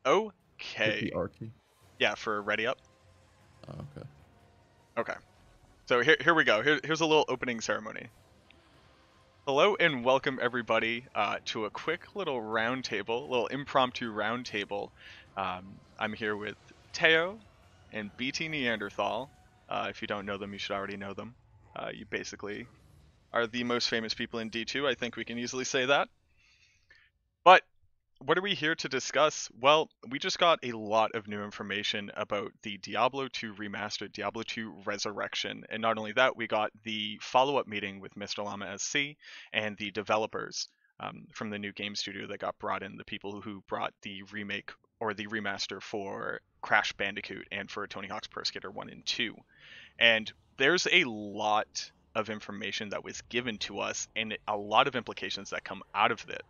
Hit the Okay. R key. Yeah, for ready up. Oh, okay. Okay. So here we go. Here's a little opening ceremony. Hello and welcome everybody to a quick little roundtable, little impromptu roundtable. I'm here with Teo and BTNeanderthal. If you don't know them, you should already know them. You basically are the most famous people in D2. I think we can easily say that. But what are we here to discuss? Well, we just got a lot of new information about the Diablo 2 remastered, Diablo 2 Resurrection. And not only that, we got the follow-up meeting with Mr. Llama SC and the developers from the new game studio that got brought in, the people who brought the remake or the remaster for Crash Bandicoot and for Tony Hawk's Pro Skater 1 and 2. And there's a lot of information that was given to us and a lot of implications that come out of it.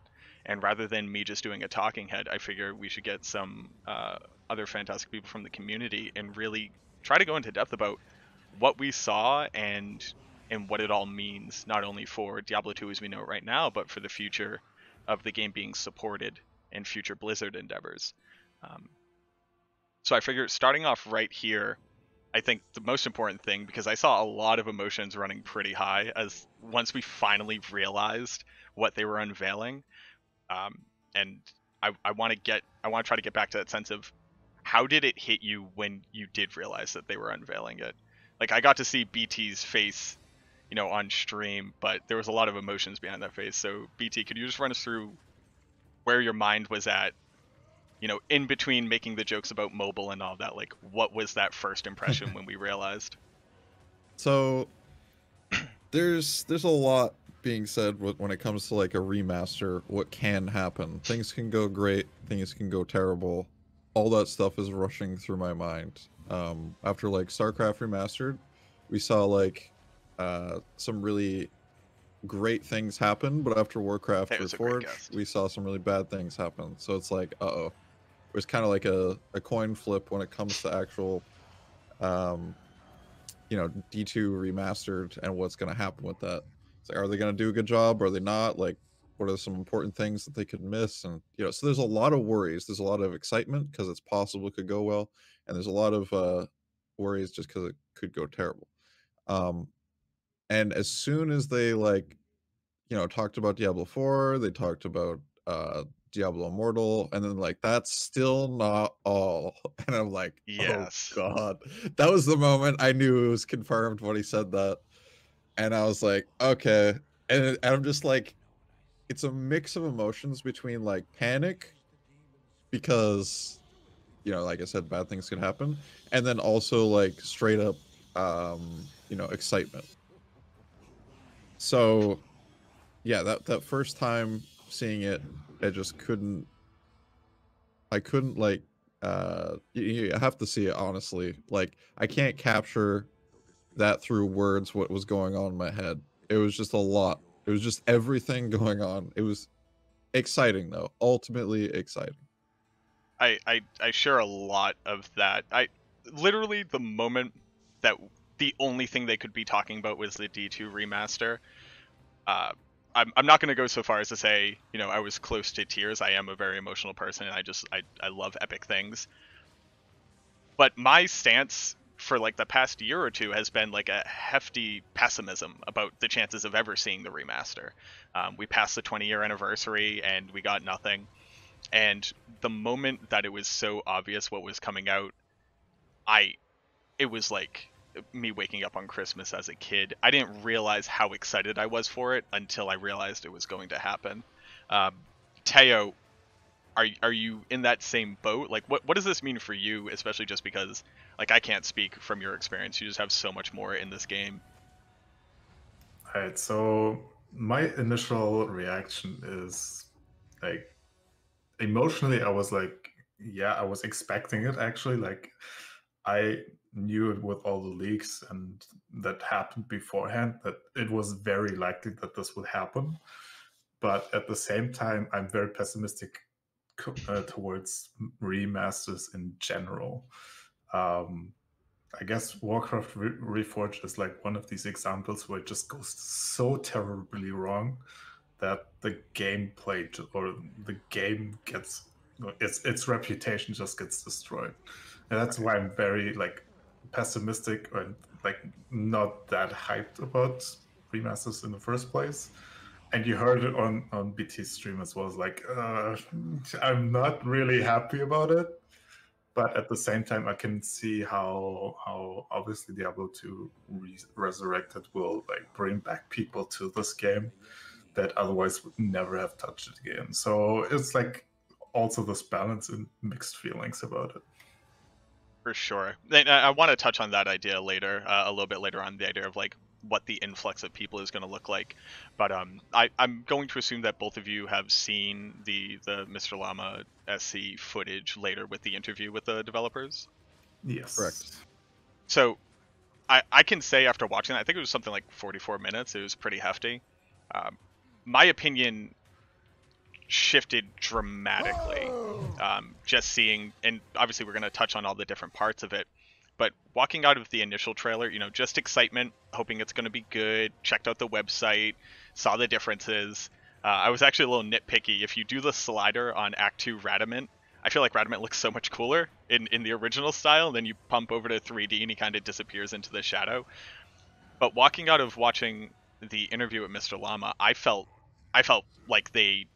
And rather than me just doing a talking head, I figure we should get some other fantastic people from the community and really try to go into depth about what we saw and what it all means, not only for Diablo 2 as we know it right now, but for the future of the game being supported and future Blizzard endeavors. Um, so I figure starting off right here, I think the most important thing, because I saw a lot of emotions running pretty high as once we finally realized what they were unveiling. And I want to try to get back to that sense of how did it hit you when you did realize that they were unveiling it? Like I got to see BT's face, on stream, but there was a lot of emotions behind that face. So BT, could you just run us through where your mind was at, in between making the jokes about mobile and all that? Like, what was that first impression when we realized? So there's a lot being said when it comes to like a remaster. What can happen? Things can go great. Things can go terrible. All that stuff is rushing through my mind. After like StarCraft remastered, we saw like some really great things happen, but after Warcraft It was a great Reforged, guest. we saw some really bad things happen. So it's like, uh-oh. It was kind of like a coin flip when it comes to actual um D2 remastered and what's going to happen with that. It's like, are they going to do a good job? Are they not? Like, what are some important things that they could miss? And so there's a lot of worries. There's a lot of excitement because it's possible it could go well, and there's a lot of worries just because it could go terrible. And as soon as they talked about Diablo 4, they talked about Diablo Immortal, and then like that's still not all. And I'm like, oh Yes. god. That was the moment I knew it was confirmed when he said that. And I was like, okay. And I'm just like, it's a mix of emotions between like panic because like I said, bad things could happen, and then also like straight up excitement. So yeah, that first time seeing it, I just couldn't. I couldn't like. You have to see it honestly. Like I can't capture that through words. What was going on in my head? It was just a lot. It was just everything going on. It was exciting though. Ultimately exciting. I share a lot of that. I literally the moment that the only thing they could be talking about was the D2 remaster. Uh, I'm not going to go so far as to say, I was close to tears. I am a very emotional person, and I love epic things. But my stance for like the past year or two has been like a hefty pessimism about the chances of ever seeing the remaster. We passed the 20-year anniversary, and we got nothing. And the moment that it was so obvious what was coming out, it was like me waking up on Christmas as a kid. I didn't realize how excited I was for it until I realized it was going to happen. Um, Teo, are you in that same boat? Like, what does this mean for you, especially just because, like, I can't speak from your experience. You just have so much more in this game. Alright, so my initial reaction is like emotionally, I was like, yeah, I was expecting it actually. Like, I knew it with all the leaks and that happened beforehand that it was very likely that this would happen. But at the same time, I'm very pessimistic towards remasters in general. Um, I guess Warcraft Reforged is like one of these examples where it just goes so terribly wrong that the gameplay or the game gets its reputation just gets destroyed, and that's why I'm very like pessimistic and like not that hyped about remasters in the first place. And you heard it on BT's stream as well. It's like I'm not really happy about it, but at the same time, I can see how obviously Diablo 2 Resurrected will like bring back people to this game that otherwise would never have touched it again. So it's like also this balance and mixed feelings about it. For sure. And I want to touch on that idea later, a little bit later on, the idea of like what the influx of people is going to look like. But I'm going to assume that both of you have seen the Mr. Llama SC footage later with the interview with the developers. Yes. Correct. So I can say after watching that, I think it was something like 44 minutes. It was pretty hefty. My opinion shifted dramatically. Just seeing, and obviously we're going to touch on all the different parts of it, but walking out of the initial trailer, you know, just excitement, hoping it's going to be good, checked out the website, saw the differences. I was actually a little nitpicky. If you do the slider on Act 2 Radamant, I feel like Radamant looks so much cooler in the original style, and then you pump over to 3D and he kind of disappears into the shadow. But walking out of watching the interview with Mr. Llama, I felt like they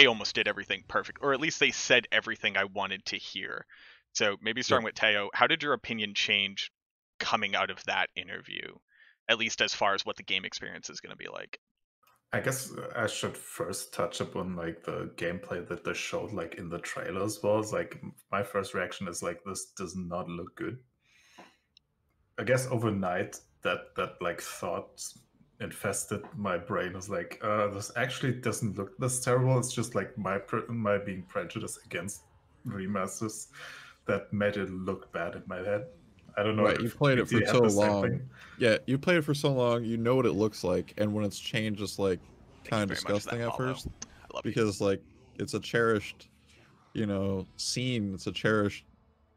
almost did everything perfect, or at least they said everything I wanted to hear. So maybe starting with Teo, how did your opinion change coming out of that interview, at least as far as what the game experience is going to be like? I guess I should first touch upon like the gameplay that they showed like in the trailer as well. It's like my first reaction is like this does not look good. I guess overnight that like thought infested my brain. Was like, this actually doesn't look this terrible. It's just like my being prejudiced against remasters that made it look bad in my head. I don't know. Right, you played it for BT had so the same long. thing. Yeah, you played it for so long, you know what it looks like, and when it's changed, it's like kind of Thank you very much for disgusting that at follow. first, I love because like it's a cherished, you know, scene. It's a cherished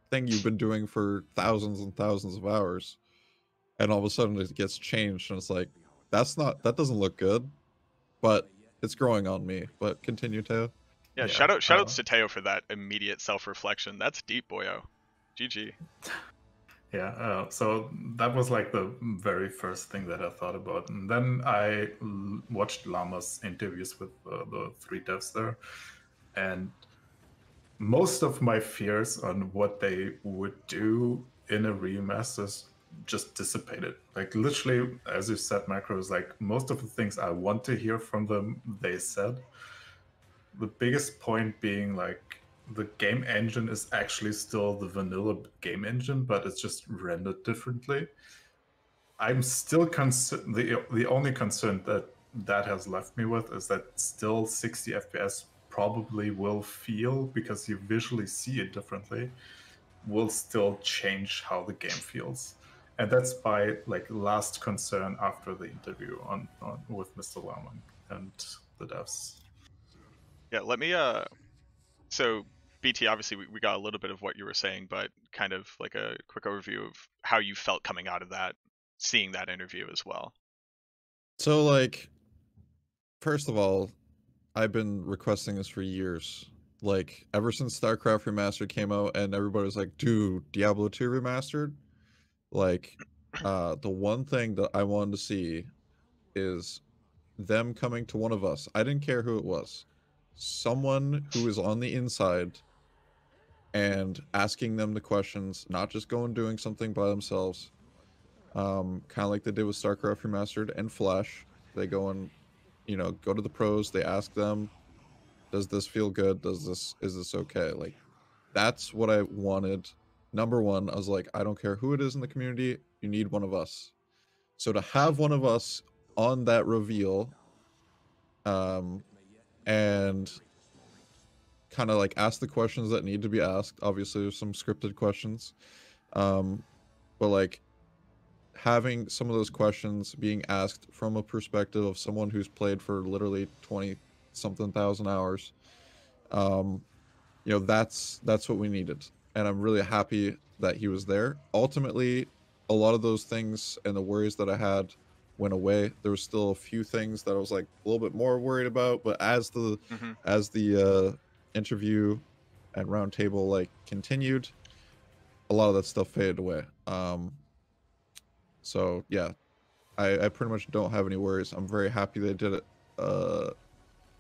thing you've been doing for thousands and thousands of hours, and all of a sudden it gets changed, and it's like that doesn't look good, but it's growing on me. But continue, Teo. Yeah, Yeah, shoutouts to Teo for that immediate self-reflection. That's deep, boyo. GG. Yeah, so that was like the very first thing that I thought about. And then I watched Llama's interviews with the three devs there. And most of my fears on what they would do in a remaster just dissipated. Like literally, as you said, Macros, like most of the things I want to hear from them, they said. The biggest point being like, the game engine is actually still the vanilla game engine, but it's just rendered differently. I'm still concerned. The only concern that has left me with is that still 60 FPS probably will feel, because you visually see it differently, will still change how the game feels. And that's my like last concern after the interview on with Mr. Llama and the devs. Yeah, let me so BT, obviously we got a little bit of what you were saying, but kind of like a quick overview of how you felt coming out of that, seeing that interview as well. So like, first of all, I've been requesting this for years. Like ever since StarCraft Remastered came out, and everybody was like, "Dude, Diablo 2 Remastered." Like, the one thing that I wanted to see is them coming to one of us. I didn't care who it was. Someone who is on the inside and asking them the questions, not just going doing something by themselves. Kind of like they did with StarCraft Remastered and Flash. They go and, you know, go to the pros, they ask them, does this feel good? Is this okay? Like, that's what I wanted. Number one, I was like, I don't care who it is in the community, you need one of us. So to have one of us on that reveal, and kind of like ask the questions that need to be asked. Obviously, there's some scripted questions, but like having some of those questions being asked from a perspective of someone who's played for literally 20 something thousand hours, you know, that's what we needed, and I'm really happy that he was there. Ultimately, a lot of those things and the worries that I had went away. There was still a few things that I was like a little bit more worried about, but as the interview and Roundtable like continued, a lot of that stuff faded away. So yeah, I pretty much don't have any worries. I'm very happy they did it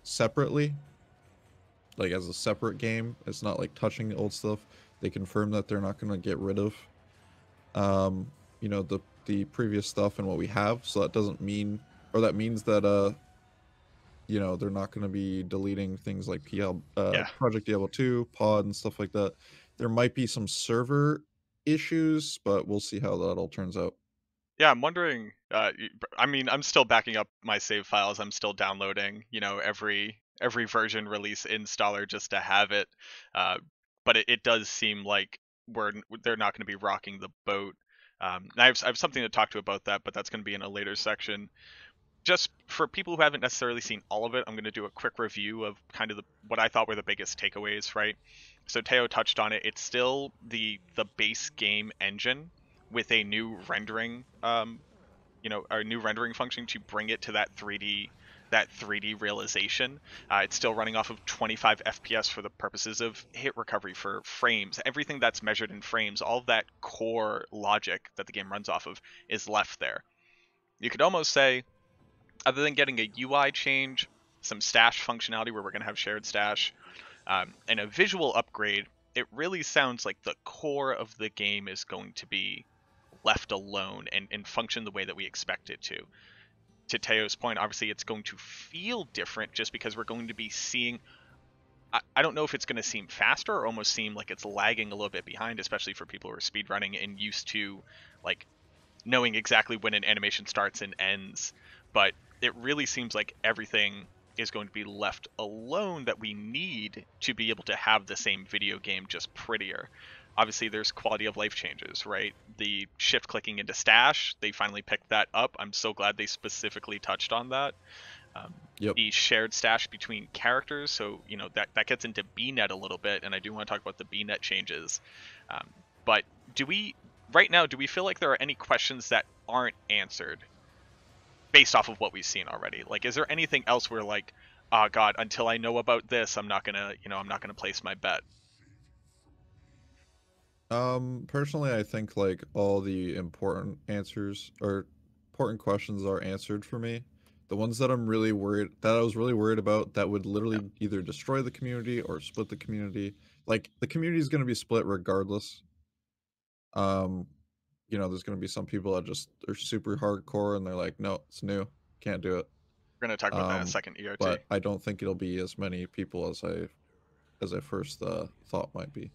separately, like as a separate game. It's not like touching the old stuff. They confirmed that they're not going to get rid of you know, the previous stuff and what we have. So that doesn't mean, or that means that you know, they're not going to be deleting things like Yeah. Project Diablo 2, Pod, and stuff like that. There might be some server issues, but we'll see how that all turns out. Yeah, I'm wondering. I mean, I'm still backing up my save files. I'm still downloading, every version release installer just to have it. Uh, but it does seem like they're not going to be rocking the boat. And I have something to talk to about that, but that's going to be in a later section. Just for people who haven't necessarily seen all of it, I'm going to do a quick review of kind of what I thought were the biggest takeaways, right? So Teo touched on it. It's still the base game engine with a new rendering, a new rendering function to bring it to that 3D realization. It's still running off of 25 FPS for the purposes of hit recovery for frames. Everything that's measured in frames, all of that core logic that the game runs off of is left there. You could almost say, other than getting a UI change, some stash functionality where we're going to have shared stash, and a visual upgrade, it really sounds like the core of the game is going to be left alone and function the way that we expect it to. To Teo's point, obviously it's going to feel different just because we're going to be seeing. I don't know if it's going to seem faster or almost seem like it's lagging a little bit behind, especially for people who are speedrunning and used to like knowing exactly when an animation starts and ends. But it really seems like everything is going to be left alone that we need to be able to have the same video game, just prettier. Obviously, there's quality of life changes, right? The shift clicking into stash, they finally picked that up. I'm so glad they specifically touched on that. Yep. The shared stash between characters, so that gets into BNet a little bit, and I do want to talk about the BNet changes. But right now, do we feel like there are any questions that aren't answered based off of what we've seen already? Like, is there anything else where like, oh God, until I know about this, I'm not gonna place my bet. Personally, I think like all the important answers or important questions are answered for me. The ones that I was really worried about that would Yeah. literally either destroy the community or split the community. Like the community is going to be split regardless. Um, you know, there's going to be some people that just are super hardcore and they're like, no, it's new, can't do it. We're gonna talk about that in a second. EOT. But I don't think it'll be as many people as I first thought might be.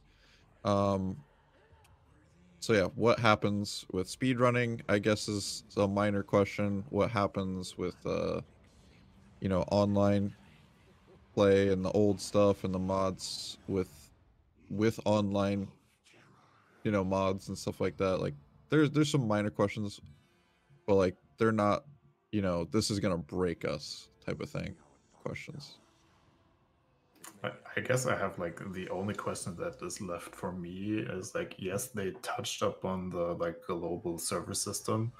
Um, So yeah, what happens with speedrunning, I guess, is a minor question. What happens with you know, online play and the old stuff and the mods with online, you know, mods and stuff like that. Like there's some minor questions, but like they're not, you know, this is gonna break us type of thing questions. I guess I have like the only question that is left for me is like, yes, they touched up on the like global server system,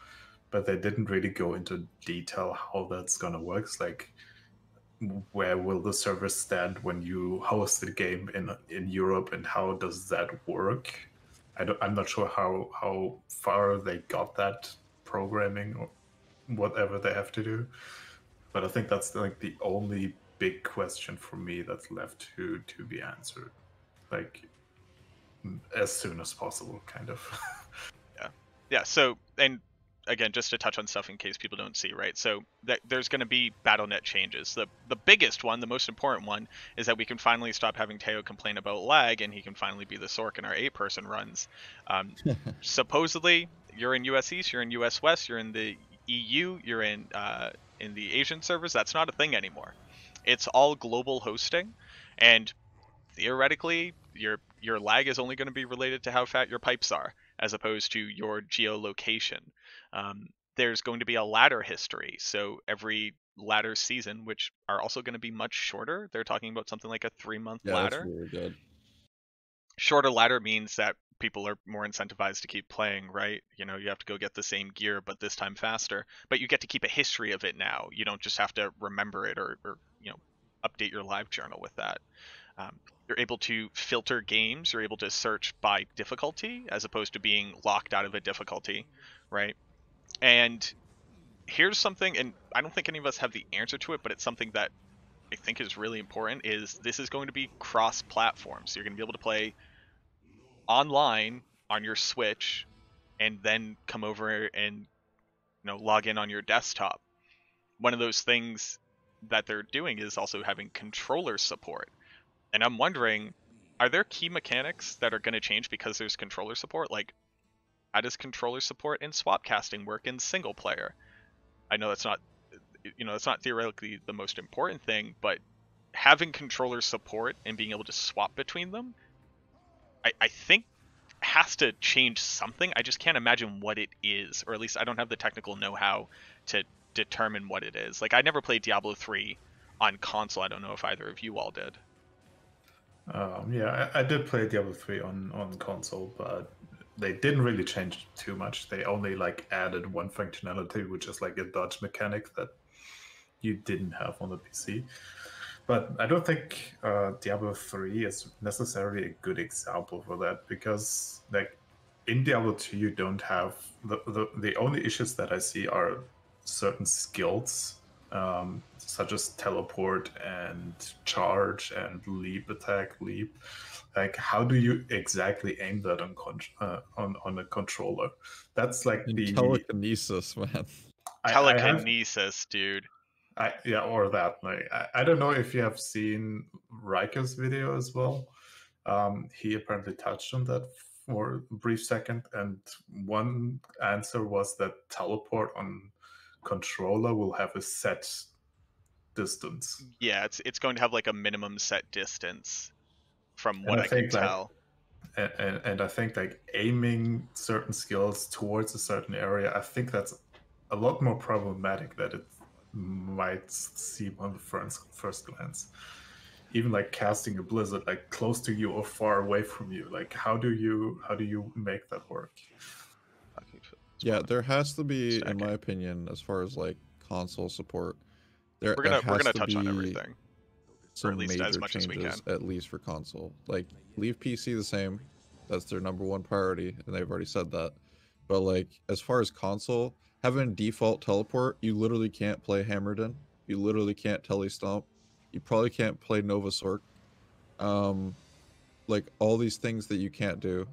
but they didn't really go into detail how that's gonna work. It's like, where will the server stand when you host the game in Europe, and how does that work? I'm not sure how far they got that programming or whatever they have to do, but I think that's like the only big question for me that's left to be answered, like as soon as possible, kind of. Yeah. So, and again, just to touch on stuff in case people don't see, right? So there's going to be BattleNet changes. The biggest one, the most important one, is that we can finally stop having Teo complain about lag, and he can finally be the Sork in our 8-person runs. Supposedly, you're in US East, you're in US West, you're in the EU, you're in the Asian servers. That's not a thing anymore. It's all global hosting, and theoretically, your lag is only going to be related to how fat your pipes are, as opposed to your geolocation. There's going to be a ladder history, so every ladder season, which are also going to be much shorter. They're talking about something like a 3-month Yeah, that's ladder. really good. Shorter ladder means that people are more incentivized to keep playing, right? You have to go get the same gear, but this time faster. But you get to keep a history of it now. You don't just have to remember it or update your live journal with that. You're able to filter games. You're able to search by difficulty as opposed to being locked out of a difficulty, right? And here's something, and I don't think any of us have the answer to it, but it's something that I think is really important, is this is going to be cross-platform. So you're going to be able to play online on your Switch and then come over and log in on your desktop. One of those things that they're doing is also having controller support. And I'm wondering, are there key mechanics that are going to change because there's controller support? Like, how does controller support in swap casting work in single player? I know it's not theoretically the most important thing, but having controller support and being able to swap between them, I think has to change something. I just can't imagine what it is, or at least I don't have the technical know-how to determine what it is. Like, I never played Diablo 3 on console. I don't know if either of you all did. Yeah, I did play Diablo 3 on console, but they didn't really change too much. They only like added one functionality, which is like a dodge mechanic that you didn't have on the PC. But I don't think Diablo 3 is necessarily a good example for that, because like in Diablo 2 you don't have the only issues that I see are certain skills, such as teleport and charge and leap attack, leap. Like, how do you exactly aim that on a controller? That's like the telekinesis, man. Telekinesis, dude. Or that. Like, I don't know if you have seen Riker's video as well. He apparently touched on that for a brief second, and one answer was that teleport on controller will have a set distance. Yeah, it's going to have like a minimum set distance, from And what I I can think, like, tell. and I think like aiming certain skills towards a certain area, I think that's a lot more problematic than it might seem on the first glance. Even like casting a blizzard like close to you or far away from you, like how do you make that work? Yeah, there has to be, in my opinion, as far as like console support, we're gonna touch on everything, or some at least major as much as we changes, can. at least for console. Like, leave PC the same. That's their number one priority, and they've already said that. But like, as far as console, having default teleport, you literally can't play Hammerden. You literally can't telestomp. You probably can't play Nova Sork. Like, all these things that you can't do,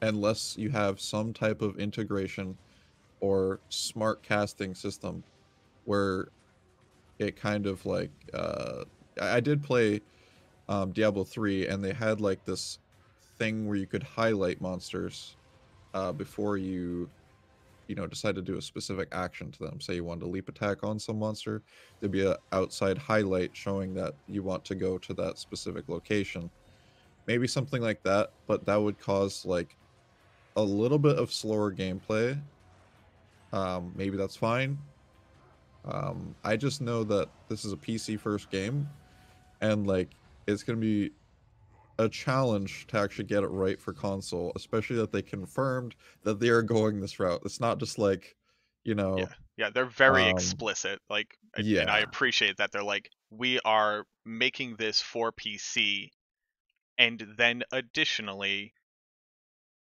unless you have some type of integration or smart casting system where it kind of like I did play Diablo 3, and they had like this thing where you could highlight monsters before you decide to do a specific action to them. Say you wanted to leap attack on some monster, there'd be a outside highlight showing that you want to go to that specific location. Maybe something like that, but that would cause like a little bit of slower gameplay. Maybe that's fine. I just know that this is a PC first game, and like, it's gonna be a challenge to actually get it right for console, especially that they confirmed that they are going this route. It's not just like, Yeah, they're very explicit. Like, and I yeah, appreciate that they're like, we are making this for PC, and then additionally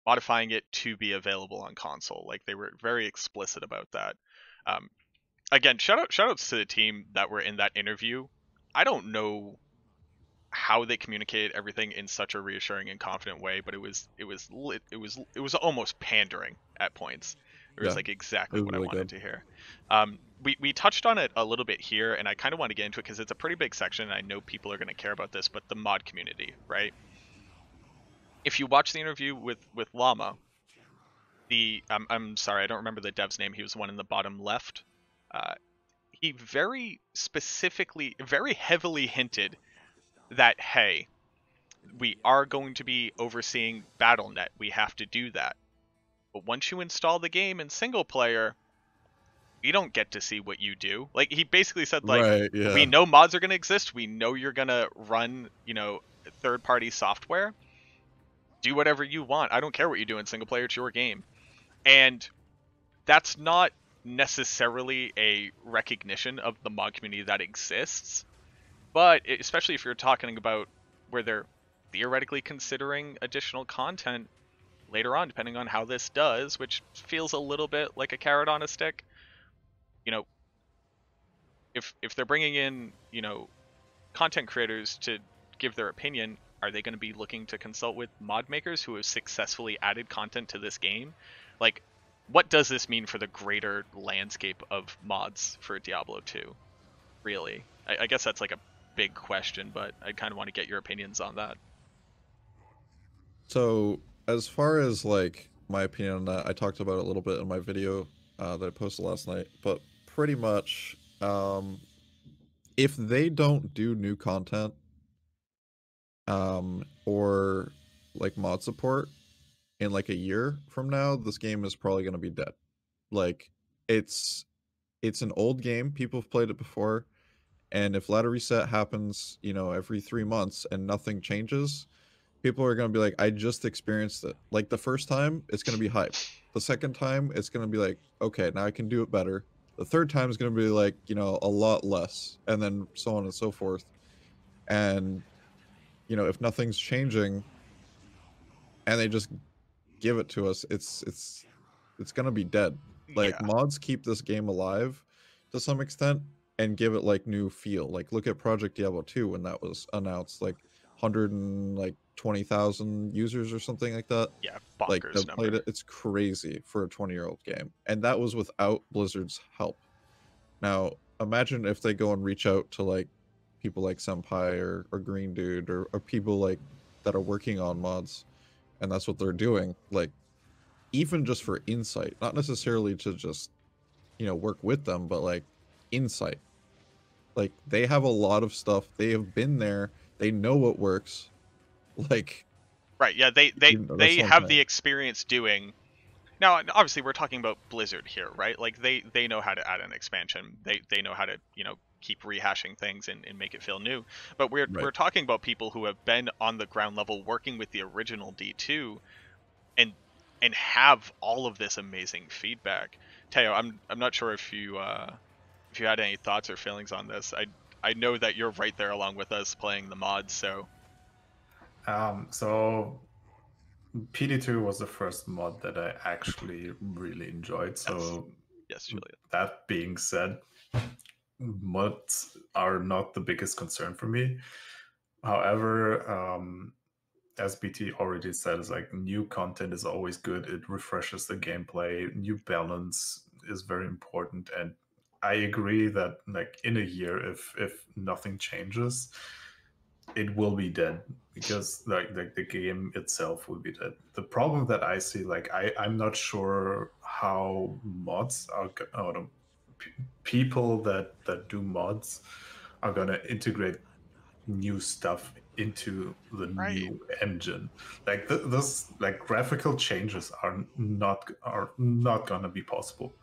modifying it to be available on console. Like, they were very explicit about that. Again, shoutouts to the team that were in that interview. I don't know how they communicated everything in such a reassuring and confident way, but it was almost pandering at points. It was yeah, like it exactly was what I really wanted good. to hear. We touched on it a little bit here, and I kind of want to get into it because it's a pretty big section, and I know people are going to care about this, but the mod community, right? If you watch the interview with Llama, I'm sorry, I don't remember the dev's name. He was the one in the bottom left. He very specifically, very heavily hinted that, hey, we are going to be overseeing BattleNet. We have to do that. But once you install the game in single player, we don't get to see what you do. Like, he basically said, like, Right, yeah. we know mods are going to exist. We know you're going to run, third-party software. Do whatever you want. I don't care what you do in single player. It's your game. And that's not necessarily a recognition of the mod community that exists. But especially if you're talking about where they're theoretically considering additional content later on, depending on how this does, which feels a little bit like a carrot on a stick. You know, if they're bringing in, you know, content creators to give their opinion, are they going to be looking to consult with mod makers who have successfully added content to this game? Like, what does this mean for the greater landscape of mods for Diablo 2? Really? I guess that's like a big question, but I kind of want to get your opinions on that. So as far as like my opinion on that, I talked about it a little bit in my video that I posted last night, but pretty much if they don't do new content or like mod support in like a year from now, this game is probably going to be dead. Like it's an old game, people have played it before, and if ladder reset happens, you know, every 3 months and nothing changes, people are going to be like, I just experienced it. Like the first time, it's going to be hype. The second time, it's going to be like, okay, now I can do it better. The third time is going to be like, you know, a lot less, and then so on and so forth. And, you know, if nothing's changing and they just give it to us, it's going to be dead. Like Yeah. mods keep this game alive to some extent and give it like new feel. Like look at Project Diablo 2 when that was announced, like 120,000 users or something like that. Yeah, Like bonkers that played number. it. It's crazy for a 20-year-old game. And that was without Blizzard's help. Now, imagine if they go and reach out to like people like Senpai or Green Dude or people like that are working on mods, and that's what they're doing. Like even just for insight, not necessarily to just, you know, work with them, but like insight. Like they have a lot of stuff. They have been there. They know what works. Like, Right, yeah, you know, that's they what I'm have the saying. experience doing. Now, obviously, we're talking about Blizzard here, right? Like they know how to add an expansion. They know how to, you know, keep rehashing things and make it feel new. But Right. we're talking about people who have been on the ground level working with the original D2 and have all of this amazing feedback. Teo, I'm not sure if you had any thoughts or feelings on this. I know that you're right there along with us playing the mods, so So PD2 was the first mod that I actually really enjoyed. yes. So Yes, Julian. that being said, mods are not the biggest concern for me. However, as BT already said, is like new content is always good. It refreshes the gameplay. New balance is very important, and I agree that like in a year, if nothing changes, it will be dead because like the game itself will be dead. The problem that I see, like I'm not sure how mods are people that do mods are gonna integrate new stuff into the Right. new engine. Like this, like graphical changes are not gonna be possible.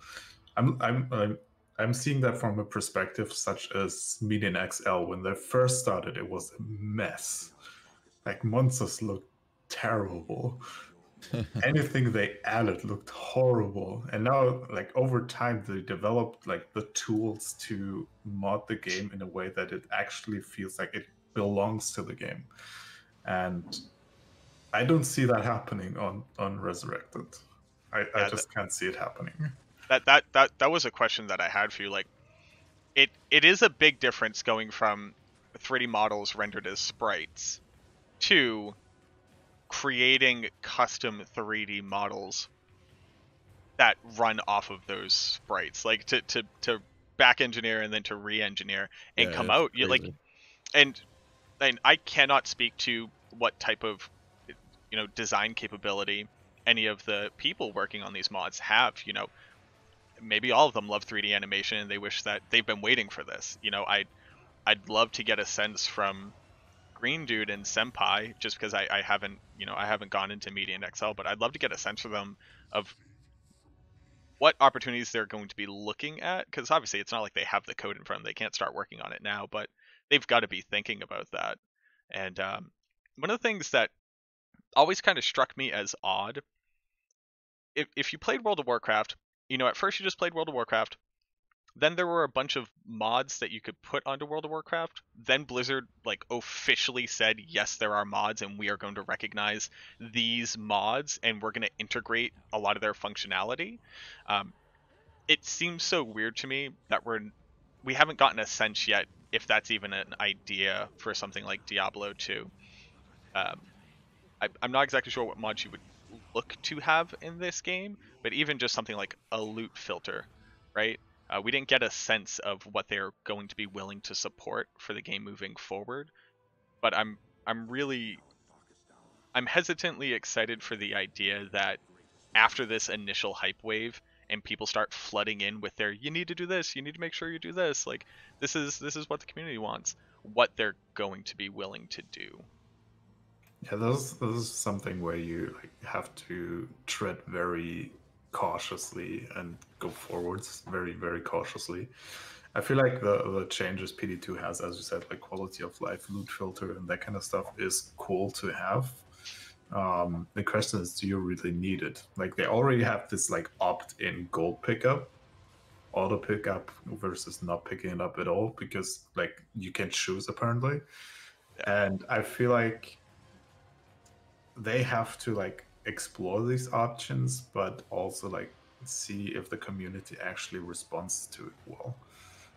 I'm seeing that from a perspective such as Median XL. When they first started, it was a mess. Like monsters looked terrible. Anything they added looked horrible, and now like over time they developed like the tools to mod the game in a way that it actually feels like it belongs to the game, and I don't see that happening on Resurrected. I Yeah, just can't see it happening. that was a question that I had for you. Like, it is a big difference going from 3D models rendered as sprites to creating custom 3D models that run off of those sprites. Like to back engineer and then to re-engineer and Yeah, come it's out. You like crazy. and I cannot speak to what type of, you know, design capability any of the people working on these mods have. You know, maybe all of them love 3D animation and they wish that they've been waiting for this. You know, I'd love to get a sense from Green Dude and Senpai, just because I haven't, you know, I haven't gone into Media and Excel, but I'd love to get a sense from them of what opportunities they're going to be looking at, because obviously it's not like they have the code in front of them. They can't start working on it now, but they've got to be thinking about that. And one of the things that always kind of struck me as odd, if you played World of Warcraft, you know, at first you just played World of Warcraft, Then there were a bunch of mods that you could put onto World of Warcraft. Then Blizzard like officially said, yes, there are mods and we are going to recognize these mods and we're going to integrate a lot of their functionality. Um, it seems so weird to me that we haven't gotten a sense yet if that's even an idea for something like Diablo 2. I'm not exactly sure what mods you would look to have in this game, but even just something like a loot filter, right? We didn't get a sense of what they're going to be willing to support for the game moving forward, but I'm hesitantly excited for the idea that after this initial hype wave and people start flooding in with their you need to do this, you need to make sure you do this, like this is what the community wants, what they're going to be willing to do. Yeah, this is something where you like have to tread very cautiously and go forwards very, very cautiously. I feel like the changes PD2 has, as you said, like quality of life, loot filter, and that kind of stuff is cool to have. The question is, do you really need it? Like they already have this like opt-in gold pickup, auto pickup versus not picking it up at all because like you can choose apparently. Yeah. And I feel like they have to like explore these options, but also like see if the community actually responds to it well.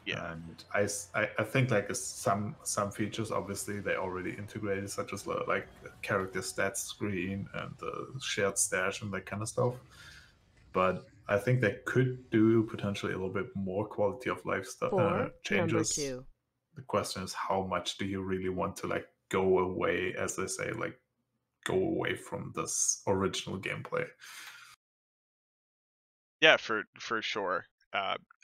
Yeah. And I think like some features obviously they already integrated, such as like character stats screen and the shared stash and that kind of stuff. But I think they could do potentially a little bit more quality of life stuff changes. Number 2. The question is, how much do you really want to like go away, as they say, like go away from this original gameplay? Yeah, for sure.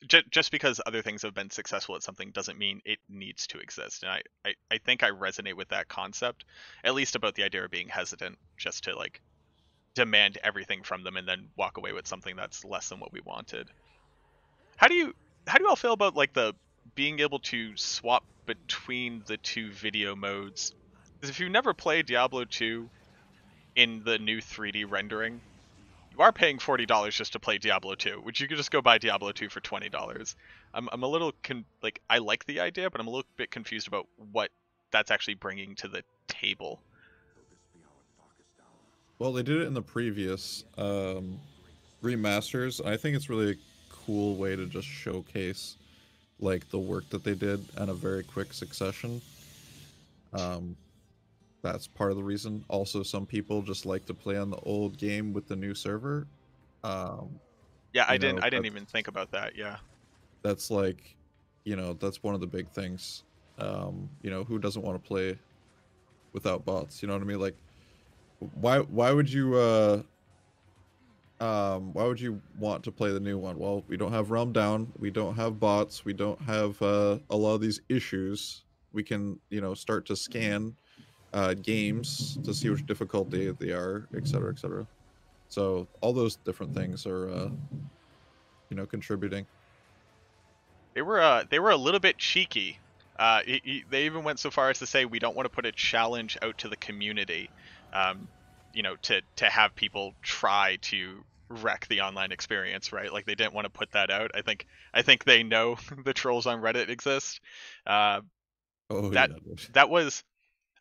Just because other things have been successful at something doesn't mean it needs to exist. And I think I resonate with that concept, at least about the idea of being hesitant just to like demand everything from them and then walk away with something that's less than what we wanted. How do you all feel about like the being able to swap between the two video modes? Because if you never played Diablo 2 in the new 3D rendering, you are paying $40 just to play Diablo 2, which you could just go buy Diablo 2 for $20. I'm a little like I like the idea, but I'm a little bit confused about what that's actually bringing to the table. Well, they did it in the previous remasters. I think it's really a cool way to just showcase like the work that they did in a very quick succession. That's part of the reason. Also, some people just like to play on the old game with the new server. Yeah, I didn't even think about that. Yeah, that's like, that's one of the big things. Who doesn't want to play without bots? You know what I mean? Like, why would you want to play the new one? Well, we don't have Realm Down, we don't have bots, we don't have a lot of these issues. We can, start to scan games to see which difficulty they are, etc., etc. So all those different things are, contributing. they were a little bit cheeky. They even went so far as to say we don't want to put a challenge out to the community, to have people try to wreck the online experience, right? Like they didn't want to put that out. I think they know the trolls on Reddit exist. That was.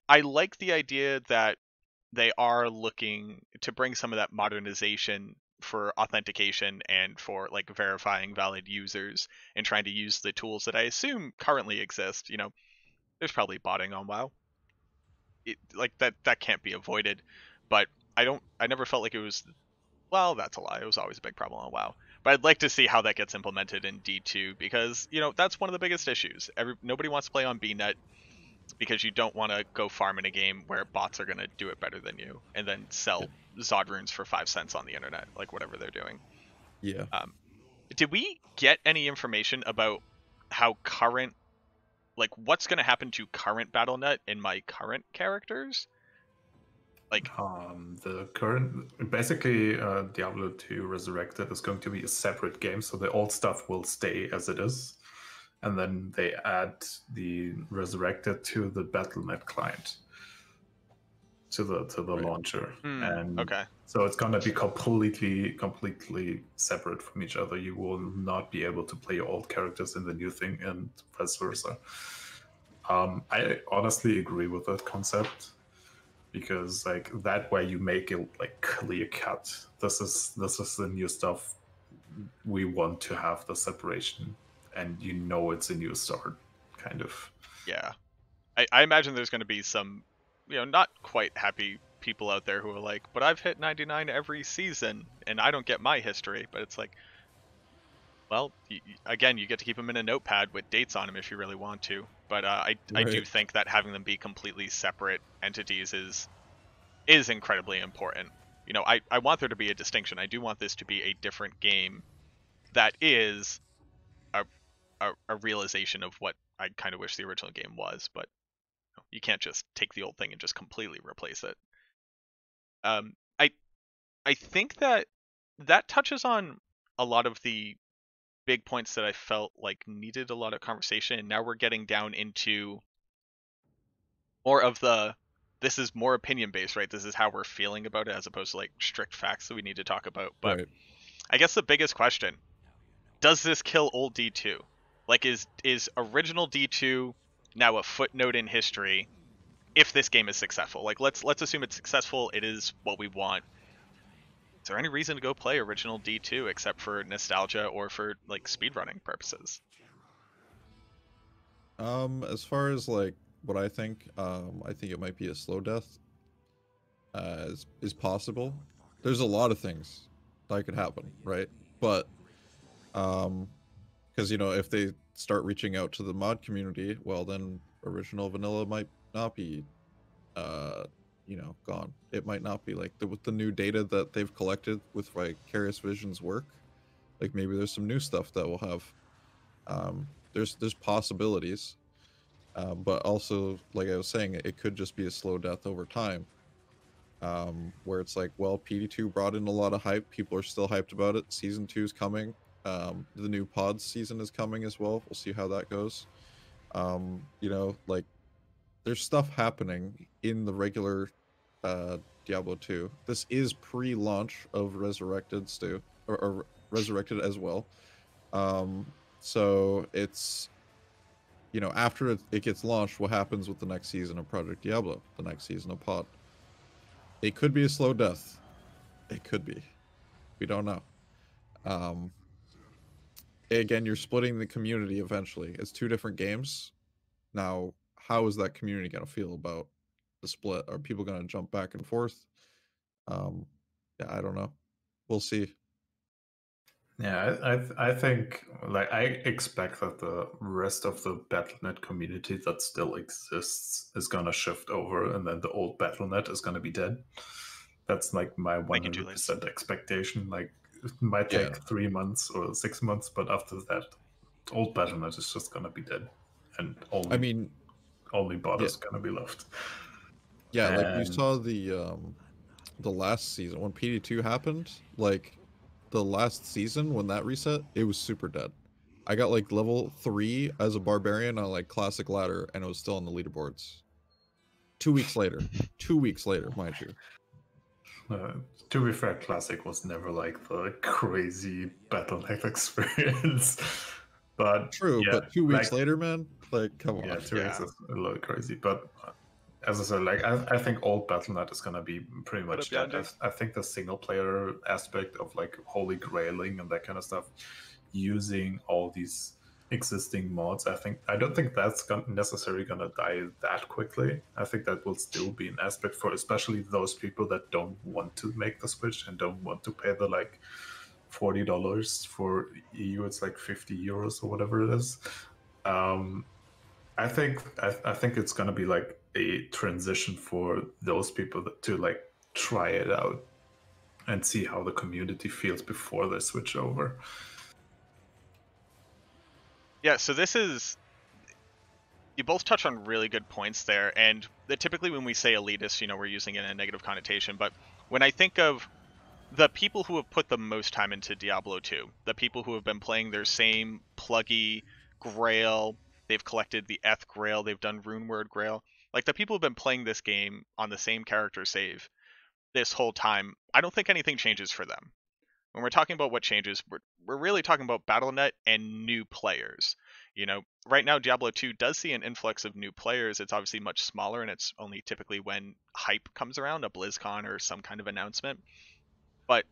I like the idea that they are looking to bring some of that modernization for authentication and for like verifying valid users and trying to use the tools that I assume currently exist. There's probably botting on WoW. Like that can't be avoided, but I never felt like it was, well, that's a lie. It was always a big problem on WoW. But I'd like to see how that gets implemented in D2 because, that's one of the biggest issues. Nobody wants to play on BNet because you don't want to go farm in a game where bots are going to do it better than you and then sell Zod runes for 5 cents on the internet, like whatever they're doing. Yeah. Did we get any information about how current, like what's going to happen to current BattleNet in my current characters? Like the current, basically, Diablo 2 Resurrected is going to be a separate game, so the old stuff will stay as it is. And then they add the Resurrected to the BattleNet client. to the Right. launcher, and Okay. so it's gonna be completely separate from each other. You will not be able to play your old characters in the new thing, and vice versa. I honestly agree with that concept because like that way you make it like clear cut. This is the new stuff. We want to have the separation, and you know it's a new start, kind of. Yeah. I imagine there's going to be some, not quite happy people out there who are like, but I've hit 99 every season and I don't get my history. But it's like, well, again, you get to keep them in a notepad with dates on them if you really want to. But I do Right. think that having them be completely separate entities is incredibly important. I want there to be a distinction. I do want this to be a different game that is a, a realization of what I kind of wish the original game was, but you can't just take the old thing and just completely replace it. Um, I I think that touches on a lot of the big points that I felt like needed a lot of conversation, and now we're getting down into more of the this is more opinion based, right? This is how we're feeling about it as opposed to like strict facts that we need to talk about. But Right. I guess the biggest question, does this kill old D2? Like is original D2 now a footnote in history if this game is successful? Like let's assume it's successful, it is what we want. Is there any reason to go play original D2 except for nostalgia or for like speedrunning purposes? As far as like what I think it might be a slow death. Is possible. There's a lot of things that could happen, right? But because if they start reaching out to the mod community, well, then original vanilla might not be, uh, gone. It might not be like with the new data that they've collected with Vicarious Vision's work. Like maybe there's some new stuff that will have. There's possibilities, but also like I was saying, it could just be a slow death over time. Where it's like, well, PD2 brought in a lot of hype. People are still hyped about it. Season 2 is coming. The new pods season is coming as well. We'll see how that goes. Like there's stuff happening in the regular Diablo 2. This is pre-launch of Resurrected Stu or Resurrected as well. So it's after it gets launched, what happens with the next season of Project Diablo, the next season of Pod? It could be a slow death. It could be. We don't know. Um, Again, you're splitting the community eventually. It's two different games. Now, how is that community going to feel about the split? Are people going to jump back and forth? Yeah, I don't know. We'll see. Yeah, I think like I expect that the rest of the BattleNet community that still exists is gonna shift over, and then the old BattleNet is gonna be dead. That's like my Thank you, Julius. 100% expectation. Like it might take Yeah. 3 months or 6 months, but after that, old BattleNet is just gonna be dead, and I mean, only bot yeah, is gonna be left. yeah. Like you And saw the last season when PD2 happened. Like the last season when that reset, it was super dead. I got like level 3 as a barbarian on like classic ladder, and it was still on the leaderboards. 2 weeks later. 2 weeks later, mind you. to be fair, Classic was never like the crazy BattleNet experience. But True, yeah, but 2 weeks like later, man, like come on. yeah, 2 weeks Yeah. is a little crazy. But as I said, like I think old BattleNet is gonna be pretty What much up, dead. Yandy? I think the single player aspect of like holy grailing and that kind of stuff, using all these existing mods, I don't think that's necessarily gonna die that quickly. I think that will still be an aspect for especially those people that don't want to make the switch and don't want to pay the like $40 for EU. It's like 50 euros or whatever it is. I think it's gonna be like a transition for those people to like try it out and see how the community feels before they switch over. Yeah, so this is you both touch on really good points there, and typically when we say elitist, we're using it in a negative connotation, but when I think of the people who have put the most time into Diablo 2, the people who have been playing their same pluggy Grail, they've collected the Eth Grail, they've done Runeword Grail, Like the people who've been playing this game on the same character save this whole time, I don't think anything changes for them. When we're talking about what changes, we're really talking about BattleNet and new players. You know, right now Diablo 2 does see an influx of new players. It's obviously much smaller, and it's only typically when hype comes around, a BlizzCon or some kind of announcement. But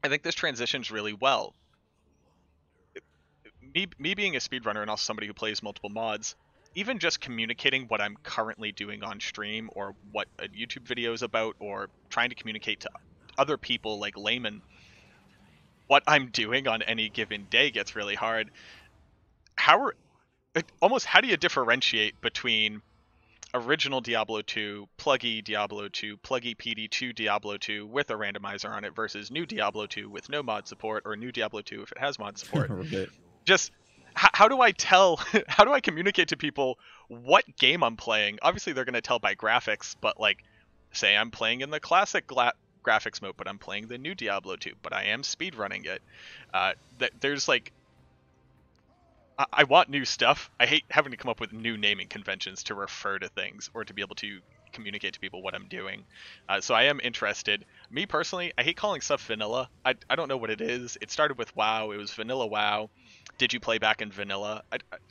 I think this transitions really well. Me being a speedrunner and also somebody who plays multiple mods, even just communicating what I'm currently doing on stream or what a YouTube video is about, or trying to communicate to other people like laymen what I'm doing on any given day gets really hard. How do you differentiate between original Diablo 2, pluggy Diablo 2, pluggy PD2 Diablo 2 with a randomizer on it versus new Diablo 2 with no mod support, or new Diablo 2 if it has mod support? Right. Just how do I tell, how do I communicate to people what game I'm playing? Obviously they're going to tell by graphics, but like say I'm playing in the classic graphics mode, but I'm playing the new Diablo 2, but I am speedrunning it. There's like, I want new stuff. I hate having to come up with new naming conventions to refer to things or to be able to communicate to people what I'm doing. So I am interested. Me personally, I hate calling stuff vanilla. I don't know what it is. It started with WoW. It was vanilla WoW. Did you play back in vanilla?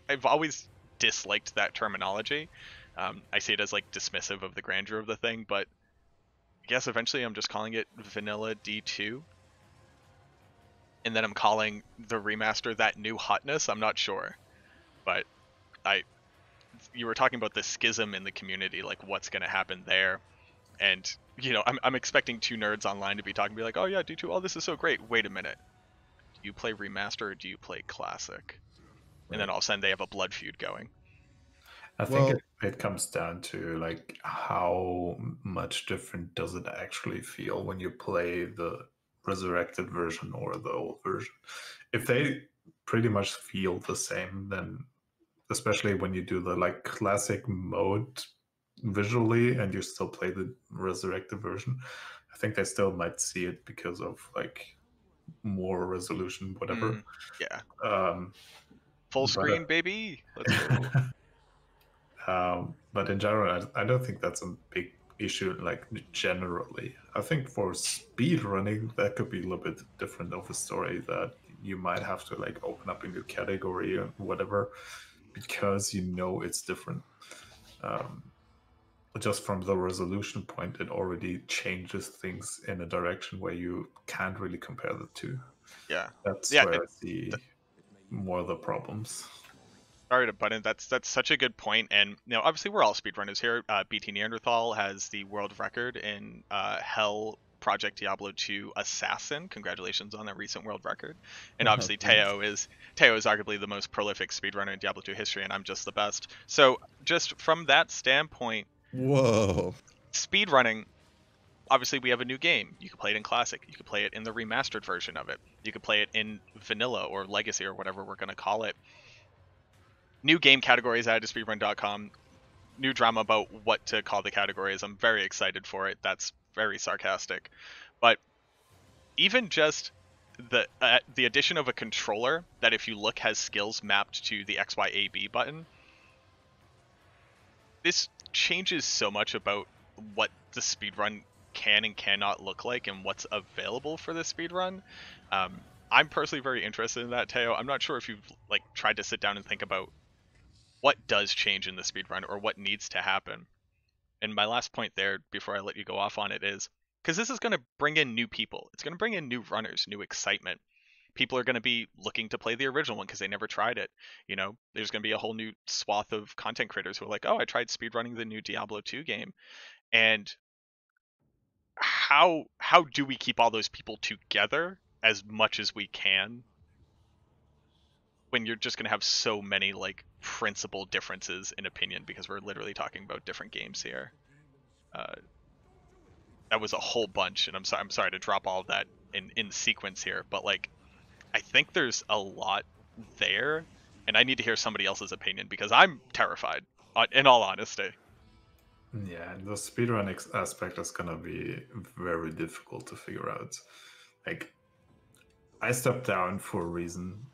I've always disliked that terminology. I see it as like dismissive of the grandeur of the thing, but I guess eventually I'm just calling it vanilla D2. And then I'm calling the remaster that new hotness. I'm not sure, but you were talking about the schism in the community, like what's going to happen there. And you know, I'm expecting two nerds online to be talking, be like, oh yeah, D2, oh this is so great. Wait a minute, do you play remaster or do you play classic? And then all of a sudden they have a blood feud going. I think it comes down to like how much different does it actually feel when you play the resurrected version or the old version. If they pretty much feel the same, then especially when you do the like classic mode visually and you still play the resurrected version, I think they still might see it because of like more resolution, whatever. Yeah. But, Full screen, baby. Let's go. But in general, I don't think that's a big issue, like generally. I think for speed running, that could be a little bit different of a story, that you might have to like open up a new category or whatever, because you know it's different. Just from the resolution point, it already changes things in a direction where you can't really compare the two. Yeah. That's Yeah, where I see more of the problems. Sorry to butt in. That's such a good point. And you know, obviously we're all speedrunners here. BTNeanderthal has the world record in Hell Project Diablo 2 Assassin. Congratulations on that recent world record. And obviously Teo is arguably the most prolific speedrunner in Diablo 2 history, and I'm just the best. So just from that standpoint, whoa, speedrunning, obviously we have a new game. You can play it in classic. You can play it in the remastered version of it. You could play it in vanilla or legacy or whatever we're going to call it. New game categories added to speedrun.com. New drama about what to call the categories. I'm very excited for it. That's very sarcastic. But even just the addition of a controller that, if you look, has skills mapped to the XYAB button. This changes so much about what the speedrun can and cannot look like and what's available for the speedrun. I'm personally very interested in that, Teo. I'm not sure if you've like tried to sit down and think about what does change in the speedrun or what needs to happen. And my last point there, before I let you go off on it, is because this is going to bring in new people. It's going to bring in new runners, new excitement. People are going to be looking to play the original one because they never tried it. You know, there's going to be a whole new swath of content creators who are like, oh, I tried speedrunning the new Diablo 2 game. And how do we keep all those people together as much as we can when you're just going to have so many like principal differences in opinion, because we're literally talking about different games here. That was a whole bunch, and I'm sorry to drop all of that in sequence here, but like I think there's a lot there, and I need to hear somebody else's opinion because I'm terrified, in all honesty. Yeah, the speedrun aspect is gonna be very difficult to figure out. Like, I stepped down for a reason,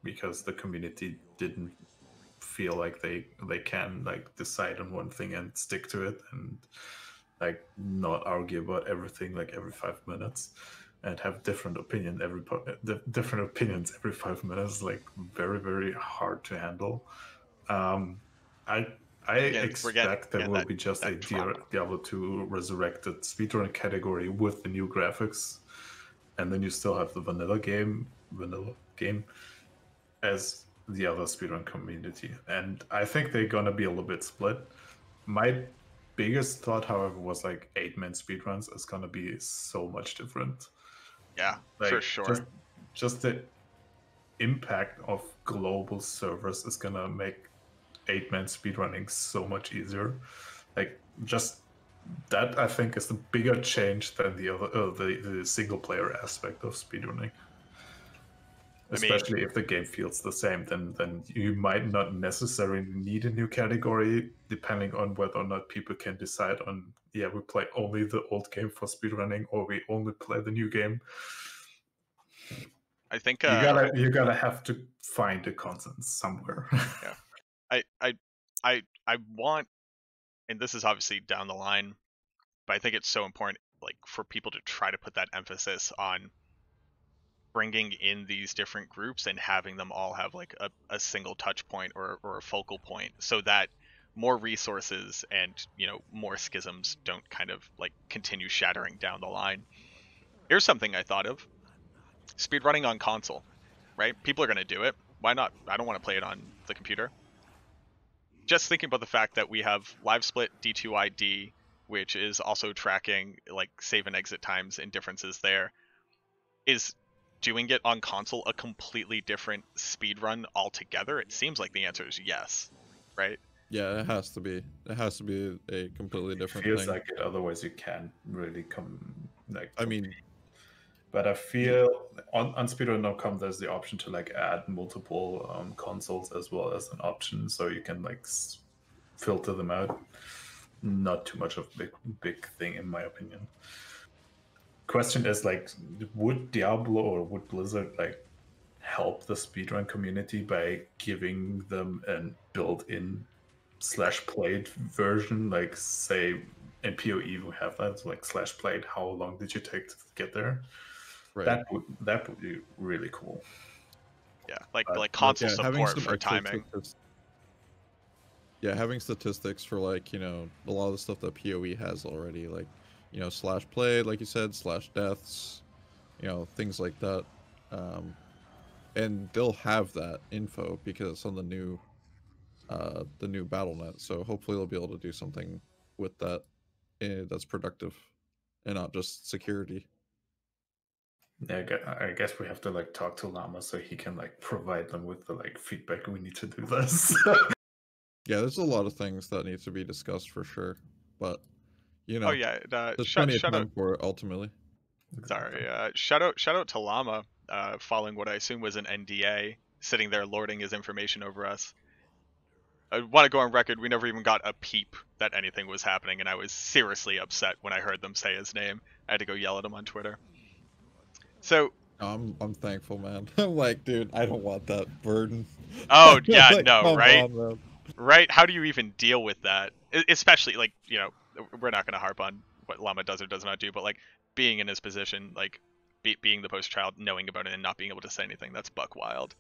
because the community didn't feel like they can like decide on one thing and stick to it, and like not argue about everything like every 5 minutes, and have different different opinions every 5 minutes. Like very, very hard to handle. um I We're expect there getting will be just a that trauma. Diablo 2 Resurrected speedrun category with the new graphics, and then you still have the vanilla game as the other speedrun community. And I think they're gonna be a little bit split. My biggest thought, however, was like 8-man speedruns is gonna be so much different. Yeah, Like for sure. just the impact of global servers is gonna make 8-man speedrunning so much easier. Like just that, I think, is the bigger change than the other the single player aspect of speedrunning. Especially if the game feels the same, then you might not necessarily need a new category, depending on whether or not people can decide on, yeah, we play only the old game for speedrunning, or we only play the new game. I think you gotta have to find a consensus somewhere. Yeah, I want, and this is obviously down the line, but I think it's so important, like for people to try to put that emphasis on bringing in these different groups and having them all have like a single touch point or a focal point, so that more resources and more schisms don't kind of like continue shattering down the line. Here's something I thought of: speedrunning on console, right? People are going to do it. Why not? I don't want to play it on the computer. Just thinking about the fact that we have live split D2ID, which is also tracking like save and exit times and differences there. Is doing it on console a completely different speed run altogether? It seems like the answer is yes, right? Yeah, it has to be. It has to be a completely different feels thing. like it, otherwise you can't really come like. I mean, but I feel on speedrun.com there's the option to like add multiple consoles as well as an option, so you can like filter them out. Not too much of a big thing in my opinion. Question is like, would Diablo or would Blizzard like help the speedrun community by giving them a built-in /played version? Like say in PoE we have that, like /played, how long did you take to get there? right. That would be really cool. Yeah, like console yeah, support for timing. Yeah, having statistics for like, a lot of the stuff that PoE has already, like, /played, like you said, /deaths, things like that. And they'll have that info because it's on the new BattleNet. So hopefully they'll be able to do something with that that's productive and not just security. Yeah, I guess we have to like talk to Llama so he can like provide them with the like feedback we need to do this. Yeah, there's a lot of things that need to be discussed for sure, but Oh yeah, there's plenty of time for it ultimately. Sorry, shout out to Llama, following what I assume was an NDA, sitting there lording his information over us. I want to go on record, we never even got a peep that anything was happening, and I was seriously upset when I heard them say his name. I had to go yell at him on Twitter. So I'm thankful, man. I'm like, dude, I don't want that burden. Oh yeah, like, no, right? on, right? How do you even deal with that? Especially like, we're not going to harp on what Llama does or does not do, but like being in his position, like being the poster child, knowing about it and not being able to say anything, that's buck wild.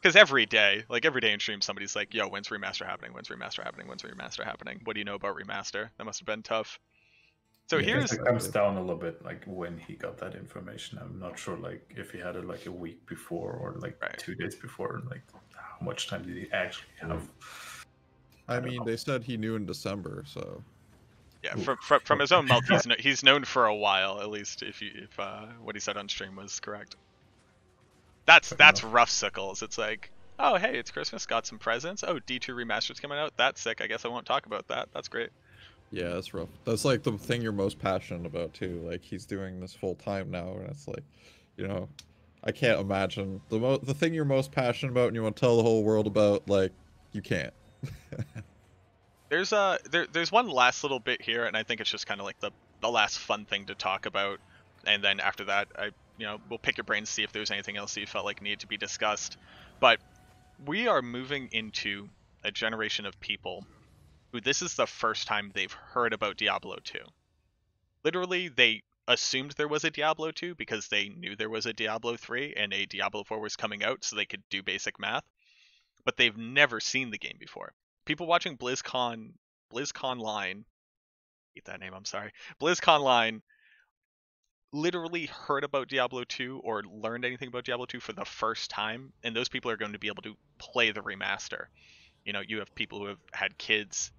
Because every day in stream, somebody's like, yo, when's remaster happening? When's remaster happening? When's remaster happening? What do you know about remaster? That must have been tough. So yeah, here's... it comes down a little bit like when he got that information. I'm not sure like if he had it like a week before or like 2 days before, like how much time did he actually have? I mean, they said he knew in December, so yeah, from his own mouth, he's known for a while, at least if what he said on stream was correct. That's rough sickles. It's like, oh hey, it's Christmas, got some presents. Oh, D2 Remastered's coming out. That's sick. I guess I won't talk about that. That's great. Yeah, that's rough. That's like the thing you're most passionate about too. Like he's doing this full time now, and it's like, I can't imagine the thing you're most passionate about and you want to tell the whole world about. Like, you can't. There's one last little bit here, and I think it's just kind of like the last fun thing to talk about, and then after that, we'll pick your brains, see if there's anything else that you felt like needed to be discussed. But we are moving into a generation of people who this is the first time they've heard about Diablo 2. Literally, they assumed there was a Diablo 2 because they knew there was a Diablo 3 and a Diablo 4 was coming out, so they could do basic math. But they've never seen the game before. People watching BlizzCon Line, hate that name, I'm sorry. BlizzCon Line literally heard about Diablo 2 or learned anything about Diablo 2 for the first time, and those people are going to be able to play the remaster. You know, you have people who have had kids.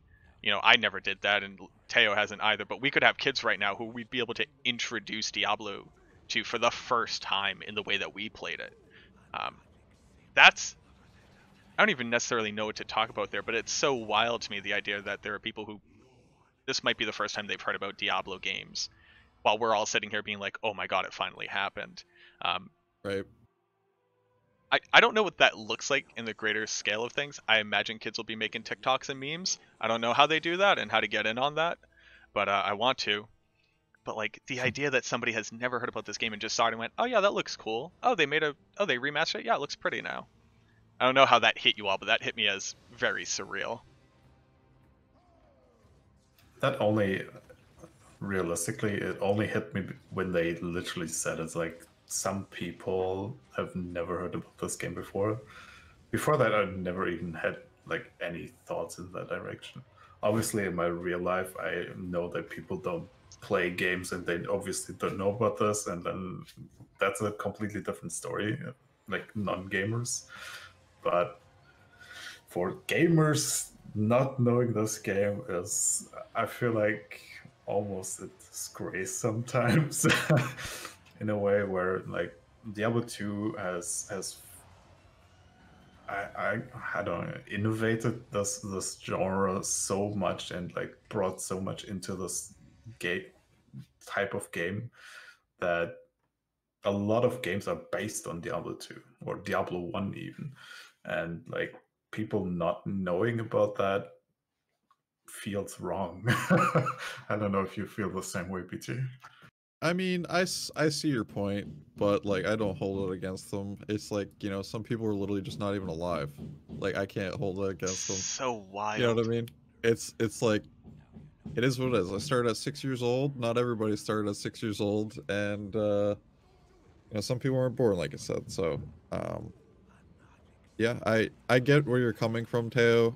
You know, I never did that, and Teo hasn't either, but we could have kids right now who we'd be able to introduce Diablo to for the first time in the way that we played it. That's, I don't even necessarily know what to talk about there, but it's so wild to me, the idea that there are people who, this might be the first time they've heard about Diablo games, while we're all sitting here being like, oh my god, it finally happened. Right. I don't know what that looks like in the greater scale of things. I imagine kids will be making TikToks and memes. I don't know how they do that and how to get in on that, but I want to. But like the idea that somebody has never heard about this game and just saw it and went, oh yeah, that looks cool. Oh, they remastered it. Yeah, it looks pretty now. I don't know how that hit you all, but that hit me as very surreal. That only, realistically, it only hit me when they literally said it's like some people have never heard about this game before. Before that, I never even had like any thoughts in that direction. Obviously, in my real life, I know that people don't play games and they obviously don't know about this, and then that's a completely different story, like non-gamers. But for gamers, not knowing this game is, I feel like, almost a disgrace sometimes. In a way where like Diablo 2 has I don't know, innovated this genre so much and like brought so much into this game type of game that a lot of games are based on Diablo 2 or Diablo 1 even. And like people not knowing about that feels wrong. I don't know if you feel the same way, BT. I mean, I see your point, but like I don't hold it against them. It's like, you know, some people are literally just not even alive. Like I can't hold it against them. So wild. You know what I mean? It's like it is what it is. I started at 6 years old. Not everybody started at 6 years old, and you know, some people aren't born, like I said. So yeah, I get where you're coming from, Teo,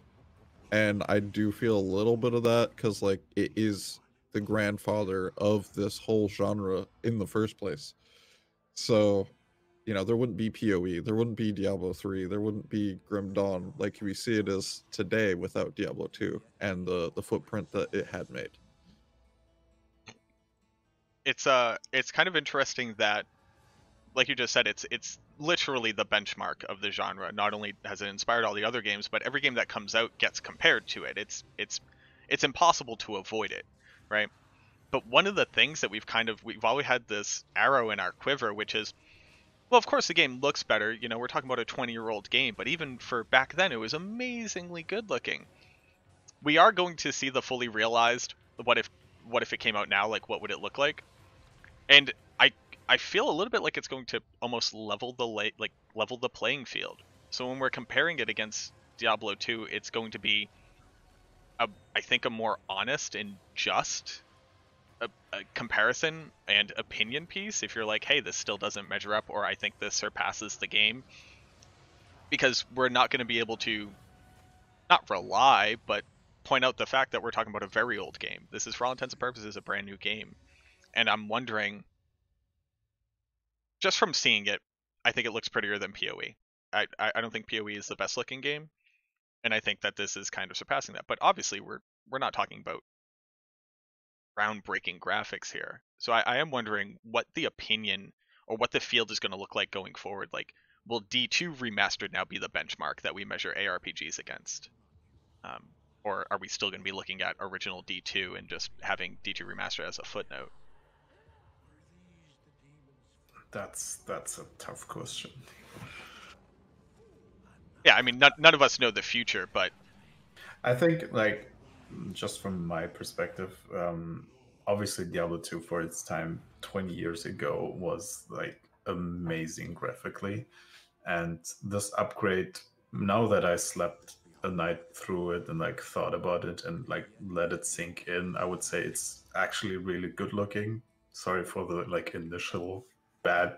and I do feel a little bit of that because like it is the grandfather of this whole genre in the first place. So, you know, there wouldn't be PoE, there wouldn't be Diablo 3, there wouldn't be Grim Dawn like we see it as today without Diablo 2 and the footprint that it had made. It's kind of interesting that, like you just said, it's literally the benchmark of the genre. Not only has it inspired all the other games, but every game that comes out gets compared to it. It's impossible to avoid it, right? But one of the things that we've always had this arrow in our quiver, which is, well, of course the game looks better. You know, we're talking about a 20-year-old game, but even for back then, it was amazingly good looking. We are going to see the fully realized what if it came out now, like what would it look like? And I feel a little bit like it's going to almost level the playing field. So when we're comparing it against Diablo 2, it's going to be I think a more honest and just a comparison and opinion piece. If you're like, hey, this still doesn't measure up, or I think this surpasses the game, because we're not going to be able to not rely, but point out the fact that we're talking about a very old game. This is, for all intents and purposes, a brand new game. And I'm wondering, just from seeing it, I think it looks prettier than PoE. I don't think PoE is the best looking game, and I think that this is kind of surpassing that. But obviously, we're not talking about groundbreaking graphics here. So I am wondering what the opinion or what the field is going to look like going forward. Like, will D2 Remastered now be the benchmark that we measure ARPGs against? Or are we still going to be looking at original D2 and just having D2 Remastered as a footnote? That's a tough question. Yeah, I mean, none of us know the future, but I think, like, just from my perspective, obviously Diablo 2 for its time 20 years ago was like amazing graphically, and this upgrade, now that I slept a night through it and like thought about it and like let it sink in, I would say it's actually really good looking. Sorry for the like initial bad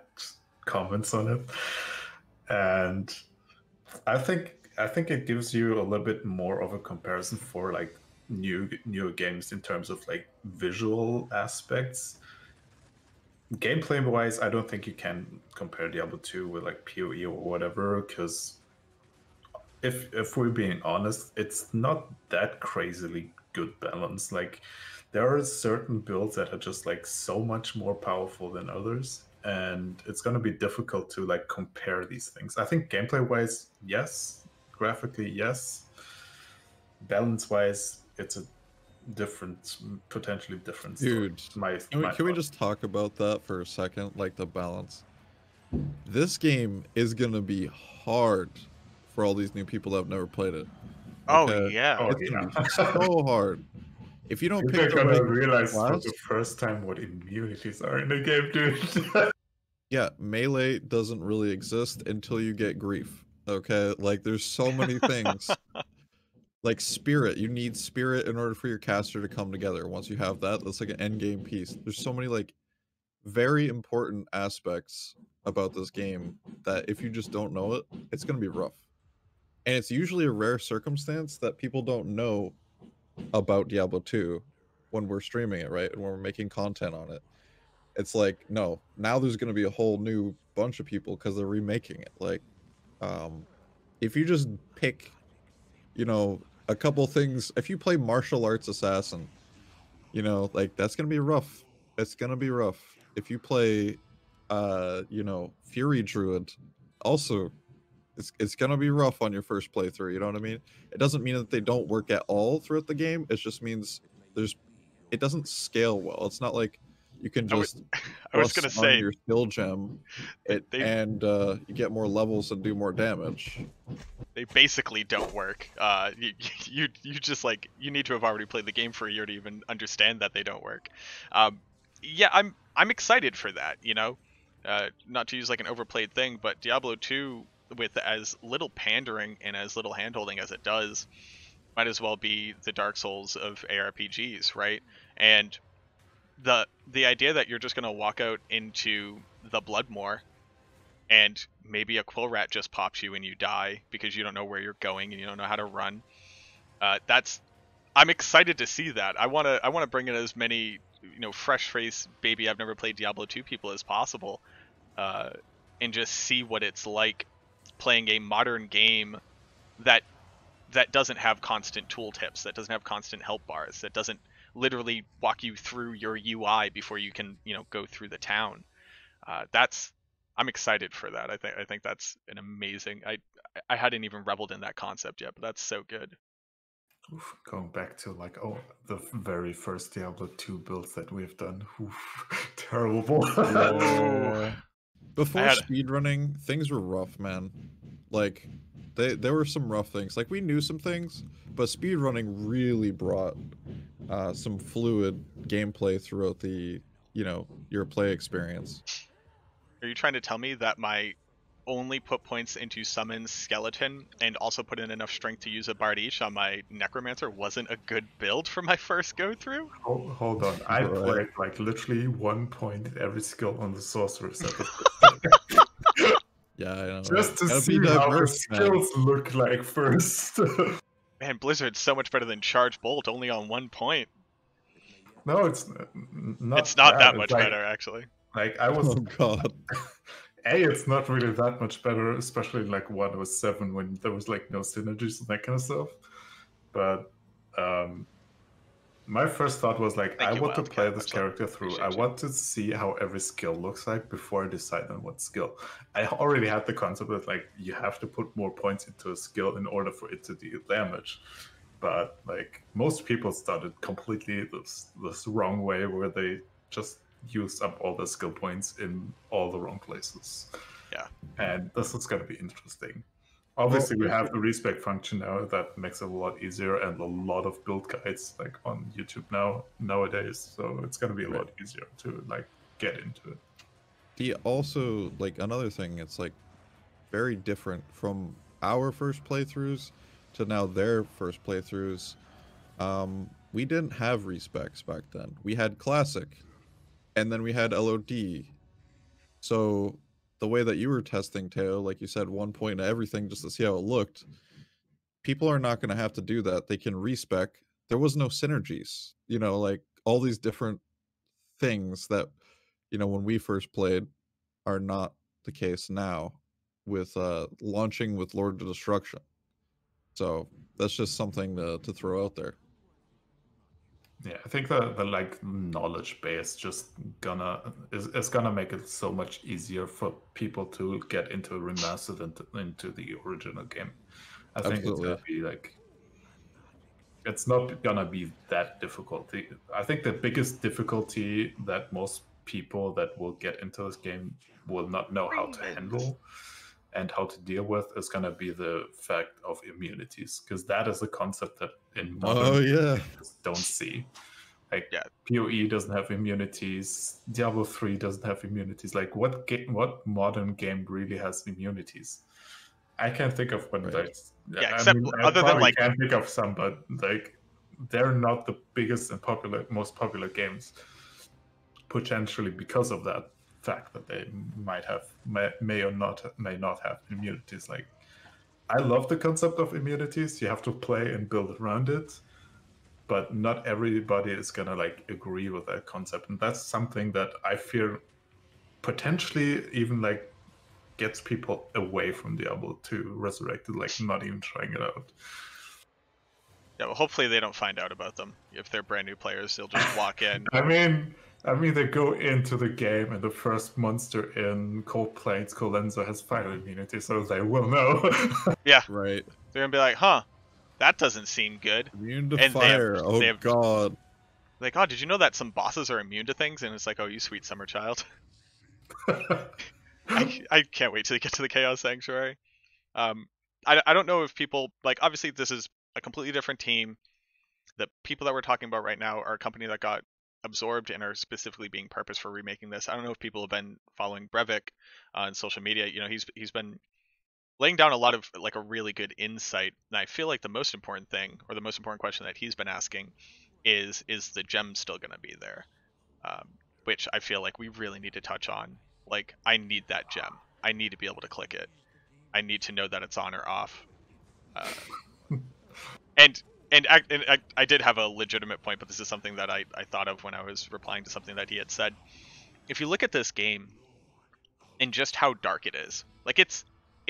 comments on it. And I think it gives you a little bit more of a comparison for like new games in terms of like visual aspects. Gameplay wise, I don't think you can compare Diablo 2 with like PoE or whatever, because if we're being honest, it's not that crazily good balance. Like there are certain builds that are just like so much more powerful than others, and it's going to be difficult to like compare these things. I think gameplay wise, yes, graphically, yes, balance wise, it's a different, potentially different story. Dude, My can we thought. just talk about that for a second? Like the balance. This game is gonna be hard for all these new people that have never played it. Oh Okay, yeah. Oh it's gonna be yeah. so hard if you don't You're pick the gonna right realize for class. the first time what immunities are in the game, dude. Yeah, melee doesn't really exist until you get grief. Okay, like there's so many things. Like spirit, you need spirit in order for your caster to come together. Once you have that, that's like an end game piece. There's so many like very important aspects about this game that if you just don't know it, it's gonna be rough. And it's usually a rare circumstance that people don't know about Diablo 2 when we're streaming it, right? And when we're making content on it. It's like, no, now there's gonna be a whole new bunch of people because they're remaking it. Like, if you just pick, you know, a couple things, if you play martial arts assassin, you know, like that's gonna be rough. It's gonna be rough. If you play you know, Fury Druid, also it's gonna be rough on your first playthrough, you know what I mean? It doesn't mean that they don't work at all throughout the game. It just means there's it doesn't scale well. It's not like you can I would just I was plus gonna on say your skill gem it they and you get more levels and do more damage. they basically don't work. You just like you need to have already played the game for a year to even understand that they don't work. Um, yeah, I'm excited for that. You know, not to use like an overplayed thing, but Diablo 2 with as little pandering and as little handholding as it does, might as well be the Dark Souls of ARPGs, right? And the idea that you're just gonna walk out into the Bloodmoor and maybe a quill rat just pops you and you die because you don't know where you're going and you don't know how to run. That's I'm excited to see that. I wanna bring in as many fresh face baby I've never played Diablo 2 people as possible, uh, and just see what it's like playing a modern game that doesn't have constant tooltips, that doesn't have constant help bars, that doesn't literally walk you through your UI before you can go through the town. That's I'm excited for that. I think that's an amazing. I hadn't even reveled in that concept yet, but that's so good. Oof, going back to like the very first Diablo 2 builds that we've done. Oof, terrible. Ooh, Yeah. I Before had speedrunning, things were rough, man. Like there were some rough things. Like we knew some things, but speedrunning really brought some fluid gameplay throughout the, you know, your play experience. Are you trying to tell me that my only put points into summon skeleton and also put in enough strength to use a bard each on my necromancer wasn't a good build for my first go through? Hold on. I Right. played like literally 1 point every skill on the sorceress at the Yeah, I know, right? just to Gotta see be how the diverse, man. skills look like first. Man, Blizzard's so much better than Charge Bolt, only on 1 point. No, it's It's not not that. that It's much better, actually. like I was Oh god. it's not really that much better, especially like 107 when there was like no synergies and that kind of stuff. But my first thought was like, I Thank you, want to play Wildcat. this Much love. character through. I Appreciate you. want to see how every skill looks like before I decide on what skill. I already had the concept that like you have to put more points into a skill in order for it to deal damage. But like most people started completely this wrong way where they just used up all the skill points in all the wrong places. Yeah. And this is going to be interesting. Well, Obviously, we have the respec function now that makes it a lot easier, and a lot of build guides like on YouTube nowadays. So it's going to be a lot easier to like get into it. the also like another thing, it's like very different from our first playthroughs. to now their first playthroughs, we didn't have respecs back then. We had classic, and then we had LOD. So the way that you were testing, Teo, like you said, 1 point to everything just to see how it looked, people are not going to have to do that. They can respec. There was no synergies, like all these different things that, when we first played are not the case now with launching with Lord of Destruction. So that's just something to throw out there. Yeah, I think the like knowledge base just is gonna make it so much easier for people to get into remastered into the original game. I think it's Absolutely. gonna be like it's not gonna be that difficult. I think the biggest difficulty that most people that will get into this game will not know how to handle and how to deal with is going to be the fact of immunities, because that is a concept that in modern games don't see. Like PoE doesn't have immunities, Diablo 3 doesn't have immunities. Like what modern game really has immunities? I can't think of one. Right. I probably can't think of some, but like they're not the biggest and most popular games, potentially because of that fact that they may or may not have immunities. Like, I love the concept of immunities. You have to play and build around it, but not everybody is gonna like agree with that concept, and that's something that I fear potentially even like gets people away from Diablo 2 Resurrected, like not even trying it out. Yeah, well, hopefully they don't find out about them. If they're brand new players, they'll just walk in. I mean, they go into the game and the first monster in Cold Plains, Colenso, has fire immunity, so they will know. Yeah. Right. They're gonna be like, huh, that doesn't seem good. Immune to fire. God. Like, oh, did you know that some bosses are immune to things? And it's like, oh, you sweet summer child. I can't wait till you get to the Chaos Sanctuary. I don't know if people, like, obviously this is a completely different team. The people that we're talking about right now are a company that got absorbed and are specifically being purposed for remaking this. I don't know if people have been following Brevik on social media. He's been laying down a lot of like a really good insight, and I feel like the most important thing, or the most important question that he's been asking, is the gem still going to be there? Which I feel like we really need to touch on. Like, I need that gem. I need to be able to click it. I need to know that it's on or off. And I did have a legitimate point, but this is something that I thought of when I was replying to something that he had said. If you look at this game and just how dark it is, like it's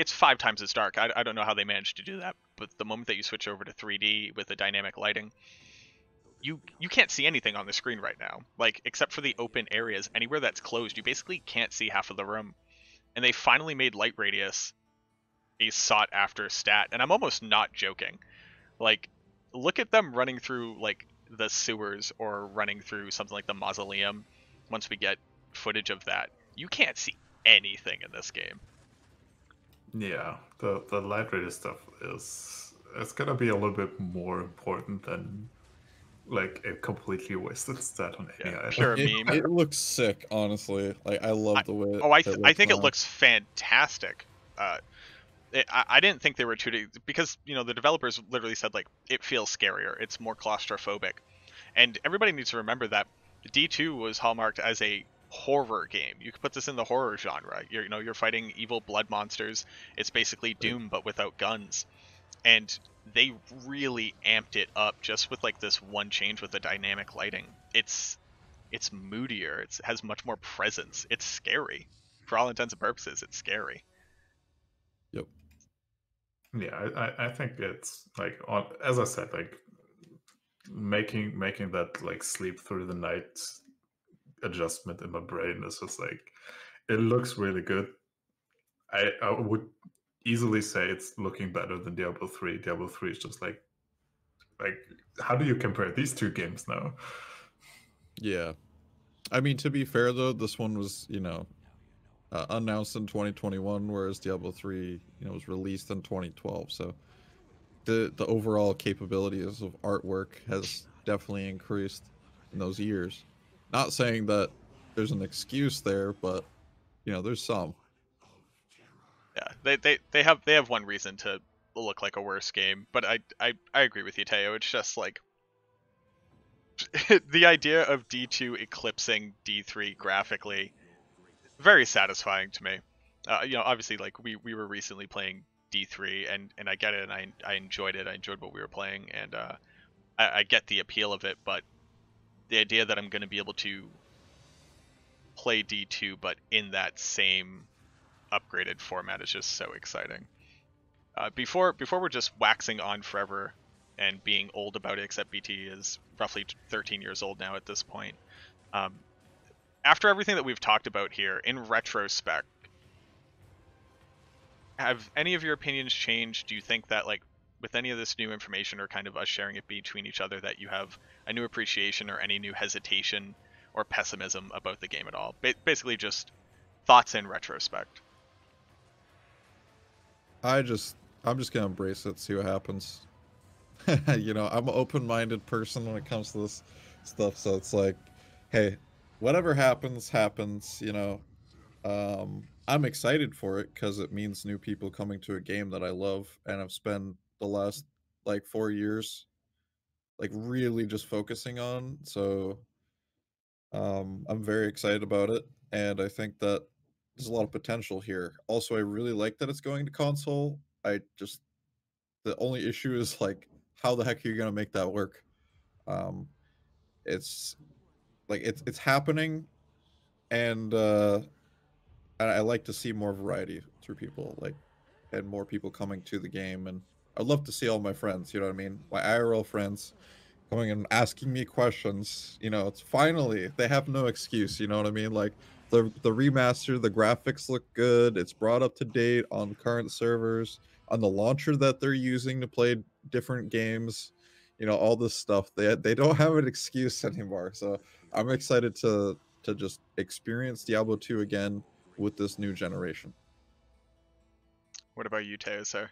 5 times as dark. I don't know how they managed to do that, but the moment that you switch over to 3D with the dynamic lighting, you can't see anything on the screen right now. Like, except for the open areas, anywhere that's closed, you basically can't see half of the room. And they finally made light radius a sought after stat, and I'm almost not joking. Like, look at them running through like the sewers or running through something like the mausoleum. Once we get footage of that, you can't see anything in this game. Yeah, the light radius stuff it's gonna be a little bit more important than like a completely wasted stat on any item. Pure meme. It looks sick, honestly. Like, I love the way. I think it looks fantastic. I didn't think they were 2D because the developers literally said like it feels scarier, it's more claustrophobic, and everybody needs to remember that D2 was hallmarked as a horror game. You could put this in the horror genre. You're fighting evil blood monsters. It's basically Doom but without guns, and they really amped it up just with like this one change with the dynamic lighting. It's moodier. It has much more presence. It's scary. For all intents and purposes, it's scary. Yep. Yeah, I think it's like as I said, like making that like sleep through the night adjustment in my brain is just like it looks really good. I would easily say it's looking better than Diablo 3. Diablo 3 is just like how do you compare these two games now? Yeah. I mean, to be fair though, this one was, announced in 2021, whereas Diablo 3, was released in 2012. So the overall capabilities of artwork has definitely increased in those years. Not saying that there's an excuse there, but there's some. Yeah, they have one reason to look like a worse game. But I agree with you, Teo. It's just like the idea of D2 eclipsing D3 graphically, very satisfying to me. You know, obviously, like we were recently playing D3, and I get it, and I enjoyed it. I enjoyed what we were playing, and I get the appeal of it. But the idea that I'm going to be able to play D2, but in that same upgraded format is just so exciting. Before we're just waxing on forever and being old about it, except BT is roughly 13 years old now at this point. After everything that we've talked about here, in retrospect, have any of your opinions changed? Do you think that, like, with any of this new information or kind of us sharing it between each other, that you have a new appreciation or any new hesitation or pessimism about the game at all? Basically just thoughts in retrospect. I'm just gonna embrace it, see what happens. You know, I'm an open-minded person when it comes to this stuff, so it's like, hey, whatever happens, happens, you know. I'm excited for it because it means new people coming to a game that I love, and I've spent the last like 4 years like really just focusing on. So I'm very excited about it, and I think that there's a lot of potential here. Also, I really like that it's going to console. I just the only issue is like how the heck are you gonna make that work? Um, it's like it's happening, and I like to see more variety through people, like, and more people coming to the game. And I'd love to see all my friends, you know what I mean? My IRL friends coming and asking me questions. You know, it's finally they have no excuse. You know what I mean? Like the remaster, the graphics look good. It's brought up to date on current servers, on the launcher that they're using to play different games. You know, all this stuff. They don't have an excuse anymore. So I'm excited to just experience Diablo 2 again with this new generation. What about you, Teo, sir?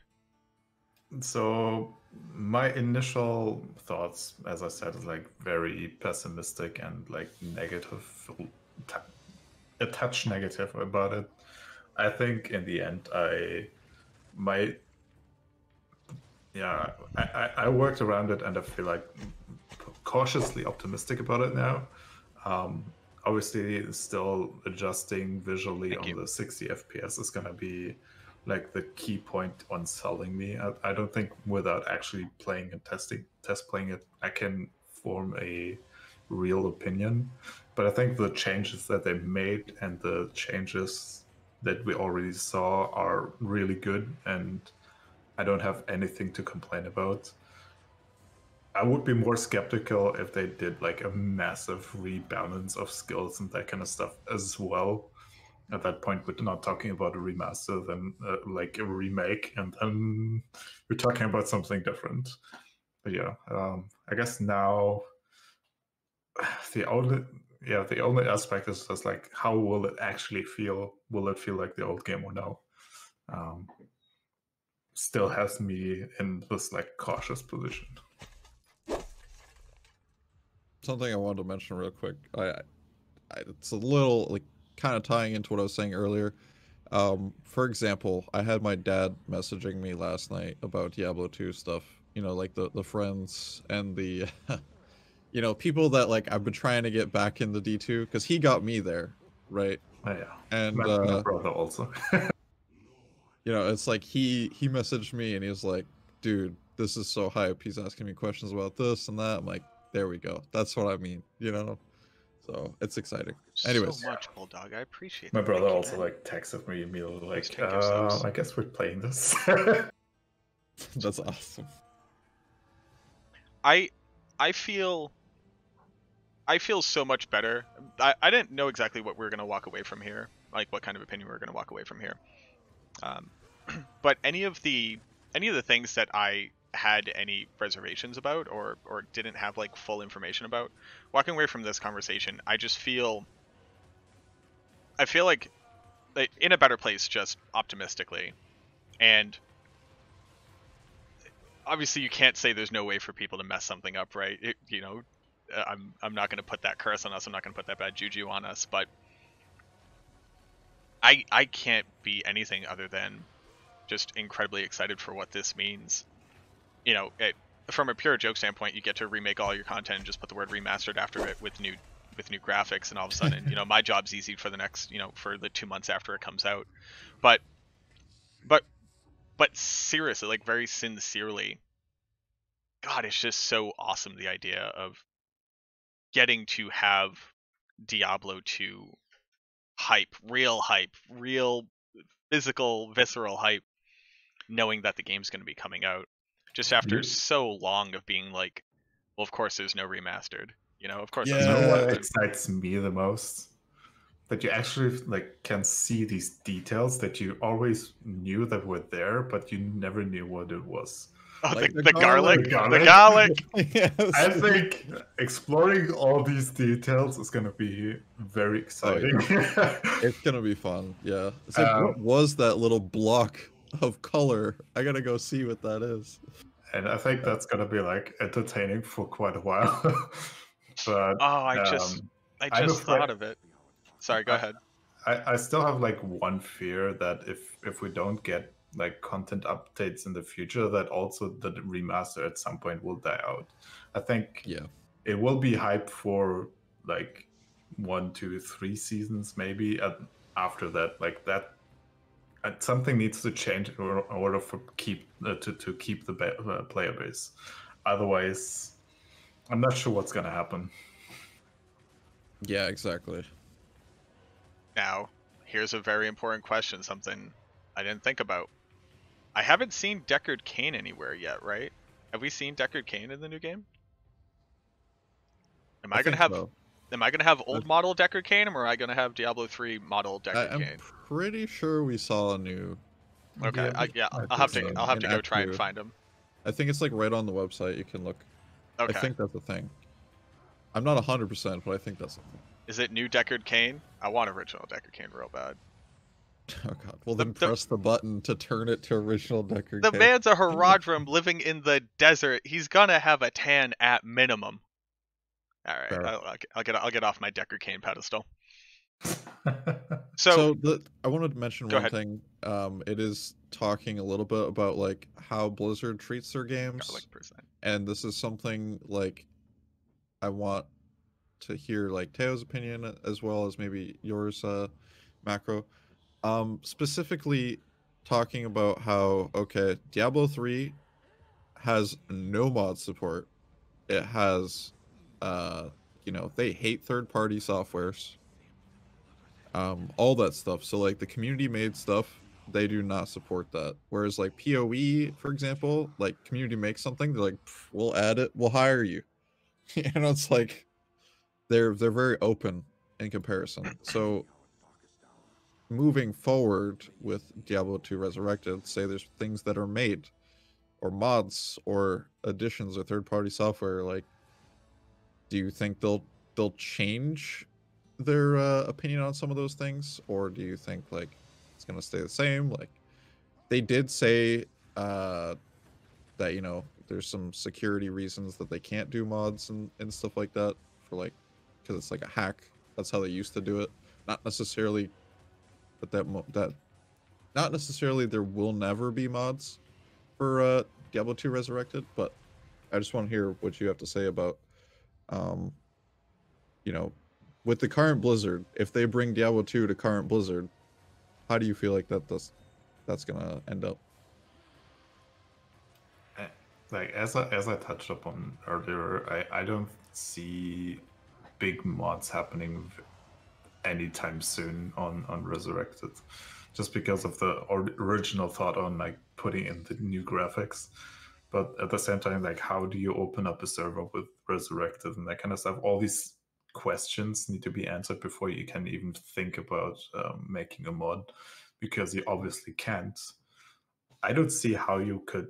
So my initial thoughts, as I said, is like very pessimistic and like negative, a touch negative about it. I think in the end, might, yeah, I worked around it, and I feel like cautiously optimistic about it now. Obviously, still adjusting visually on the 60 FPS is gonna be like the key point on selling me. I don't think without actually playing and test playing it, I can form a real opinion. But I think the changes that they made and the changes that we already saw are really good, and I don't have anything to complain about. I would be more skeptical if they did like a massive rebalance of skills and that kind of stuff as well. At that point, we're not talking about a remaster, then like a remake, and then we're talking about something different. But yeah, I guess now the only aspect is just like how will it actually feel? Will it feel like the old game or no? Still has me in this like cautious position. Something I wanted to mention real quick. It's a little like kind of tying into what I was saying earlier. For example, I had my dad messaging me last night about Diablo 2 stuff. You know, like the friends and the you know, people that like I've been trying to get back into D2 because he got me there, right? Oh, yeah, And my brother also. you know, it's like he messaged me and he was like, dude, this is so hype. He's asking me questions about this and that. I'm like, there we go. That's what I mean, you know? So it's exciting. Anyways. So much, Bulldog. I appreciate My that. brother Thank you, also man. like texted me immediately like, take your subs. I guess we're playing this. That's awesome. I feel so much better. I didn't know exactly what we were gonna walk away from here, like what kind of opinion we were gonna walk away from here. But any of the things that I had any reservations about or didn't have like full information about, walking away from this conversation, I feel like in a better place, just optimistically. And obviously you can't say there's no way for people to mess something up, right? You know, I'm not going to put that curse on us. I'm not going to put that bad juju on us, but I can't be anything other than just incredibly excited for what this means. You know, from a pure joke standpoint, you get to remake all your content and just put the word remastered after it with new graphics, and all of a sudden, you know, my job's easy for the next, you know, for the 2 months after it comes out. But seriously, like very sincerely, God, it's just so awesome, the idea of getting to have Diablo 2 hype, real physical, visceral hype, knowing that the game's going to be coming out just after so long of being like, well, of course there's no remastered. You know, of course You that's know not what remastered. excites me the most? That you actually like can see these details that you always knew that were there, but you never knew what it was. Oh, Like the garlic, The garlic. the garlic. Yes. I think exploring all these details is going to be very exciting. It's gonna be fun. Yeah. It's like, what was that little block of color? I gotta go see what that is. And I think that's going to be like entertaining for quite a while. But Oh, I just I'm afraid- thought of it. Sorry, go ahead. I still have like one fear that if we don't get like content updates in the future, that also the remaster at some point will die out. I think it will be hype for like 1, 2, 3 seasons maybe. After that, like that, something needs to change in order for to keep the player base. Otherwise, I'm not sure what's gonna happen. Yeah, exactly. Now, here's a very important question, something I didn't think about. I haven't seen Deckard Cain anywhere yet, right? Have we seen Deckard Cain in the new game? Am I gonna have old model Deckard Cain, or am I gonna have Diablo 3 model Deckard Cain? I'm pretty sure we saw a new. Okay, I'll have to go try and find him. I think it's like right on the website. You can look. Okay. I think that's a thing. I'm not 100%, but I think that's a thing. Is it new Deckard Cain? I want original Deckard Cain real bad. Oh god. Well, then press the button to turn it to original Deckard Cain. The man's a Haradrim living in the desert. He's gonna have a tan at minimum. All right, I'll get off my Deckard Cain pedestal. So I wanted to mention one thing. It is talking a little bit about like how Blizzard treats their games, and this is something like I want to hear like Teo's opinion as well as maybe yours, Macro. Specifically talking about how Diablo 3 has no mod support. It has you know, they hate third-party softwares. All that stuff. So like the community made stuff, they do not support that. Whereas like PoE, for example, like community makes something, they're like, we'll add it, we'll hire you. You know, it's like they're very open in comparison. So moving forward with Diablo 2 Resurrected, say there's things that are made or mods or additions or third-party software, like do you think they'll change their opinion on some of those things, or do you think like it's gonna stay the same? Like they did say that, you know, there's some security reasons that they can't do mods and stuff like that, for like because it's like a hack. That's how they used to do it. Not necessarily that not necessarily there will never be mods for Diablo 2 Resurrected, but I just want to hear what you have to say about you know, with the current Blizzard, if they bring Diablo 2 to current Blizzard, how do you feel like that's gonna end up? Like as I touched upon earlier, I don't see big mods happening anytime soon on Resurrected, just because of the original thought on like putting in the new graphics. But at the same time, like how do you open up a server with Resurrected and that kind of stuff? All these questions need to be answered before you can even think about making a mod, because you obviously can't. I don't see how you could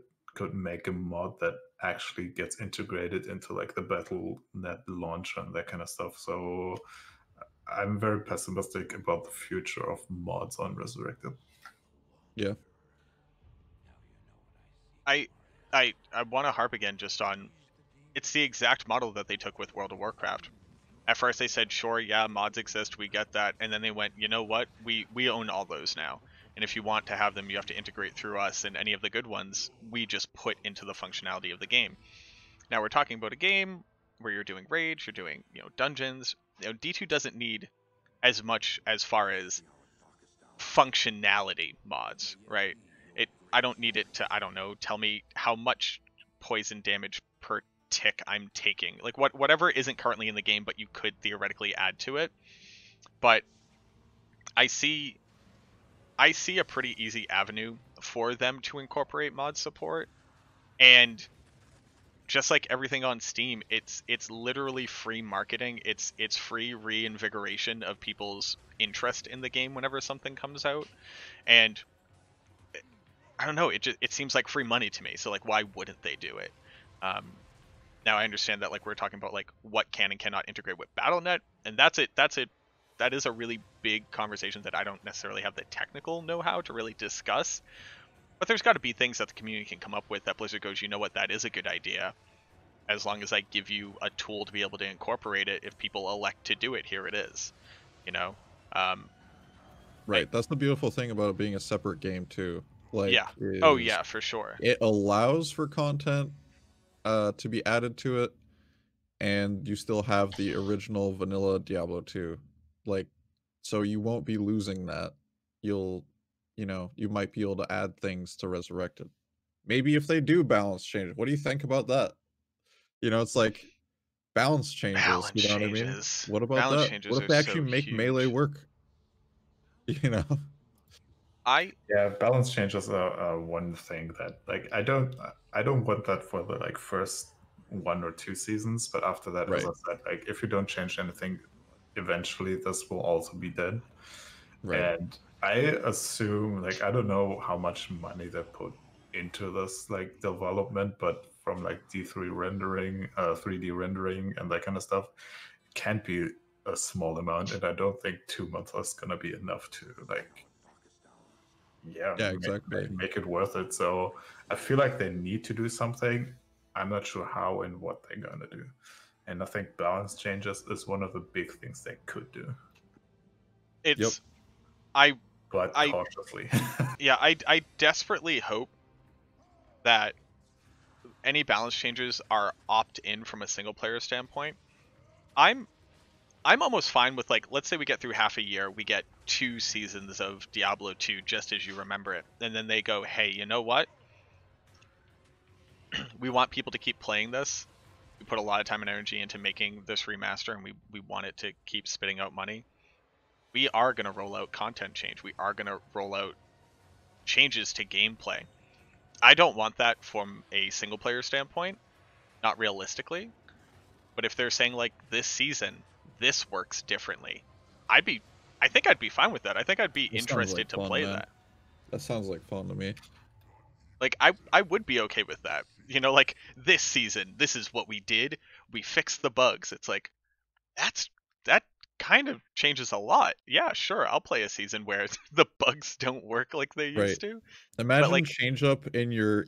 make a mod that actually gets integrated into like the Battle.net launcher and that kind of stuff. So I'm very pessimistic about the future of mods on Resurrected. Yeah. I want to harp again just on, it's the exact model that they took with World of Warcraft. At first they said, sure, yeah, mods exist, we get that, and then they went, you know what, we own all those now. And if you want to have them, you have to integrate through us, and any of the good ones we just put into the functionality of the game. Now we're talking about a game where you're doing raids, you're doing, dungeons. D2 doesn't need as much as far as functionality mods, right? I don't need it to, I don't know, tell me how much poison damage per tick I'm taking. Like whatever isn't currently in the game, but you could theoretically add to it. But I see a pretty easy avenue for them to incorporate mod support, and just like everything on Steam, it's literally free marketing. It's free reinvigoration of people's interest in the game whenever something comes out. And I don't know, it seems like free money to me. So like, why wouldn't they do it? Now I understand that like we're talking about like what can and cannot integrate with BattleNet, and that is a really big conversation that I don't necessarily have the technical know-how to really discuss. But there's got to be things that the community can come up with that Blizzard goes, you know what, that is a good idea. As long as I give you a tool to be able to incorporate it, if people elect to do it, here it is. Right. That's the beautiful thing about it being a separate game too. Like, yeah. Oh yeah, for sure. It allows for content to be added to it, and you still have the original vanilla Diablo 2. Like, so you won't be losing that. You might be able to add things to Resurrected. Maybe if they do balance changes. What do you think about that? It's like balance changes. Balance you know changes. what I mean? What about balance that? Changes what if they actually make huge. melee work? Balance changes are one thing that like I don't want that for the like first 1 or 2 seasons, but after that, as I said, like if you don't change anything, eventually this will also be dead. Right. And I assume, like, I don't know how much money they put into this like development, but from like D3 rendering, 3D rendering, and that kind of stuff, it can't be a small amount. And I don't think 2 months is gonna be enough to like, exactly, make it worth it. So I feel like they need to do something. I'm not sure how and what they're gonna do. And I think balance changes is one of the big things they could do. It's but cautiously. Yeah, I desperately hope that any balance changes are opt-in from a single player standpoint. I'm almost fine with, like, let's say we get through half a year, we get 2 seasons of Diablo 2 just as you remember it, and then they go, hey, you know what? We want people to keep playing this. We put a lot of time and energy into making this remaster, and we want it to keep spitting out money. We are going to roll out content change. We are going to roll out changes to gameplay. I don't want that from a single player standpoint, not realistically. But if they're saying like this season, this works differently, I think I'd be fine with that. I think I'd be interested to play that. That sounds like fun to me. Like I would be okay with that. Like this season, this is what we did. We fixed the bugs. It's like that kind of changes a lot. Yeah, sure, I'll play a season where the bugs don't work like they used to. Imagine like, change up in your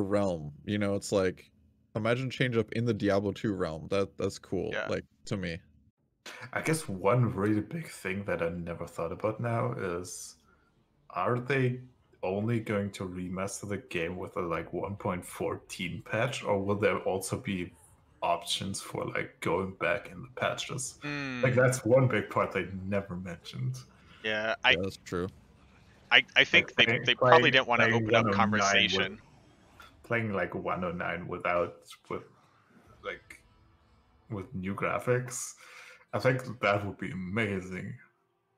realm. It's like, imagine change up in the Diablo 2 realm. That's cool. Yeah. Like, to me. I guess one really big thing that I never thought about now is, are they only going to remaster the game with a like 1.14 patch, or will there also be options for like going back in the patches? Like, that's one big part they never mentioned. Yeah, that's true. I think like they probably didn't want to open up conversation. Playing like 109 with new graphics, I think that would be amazing.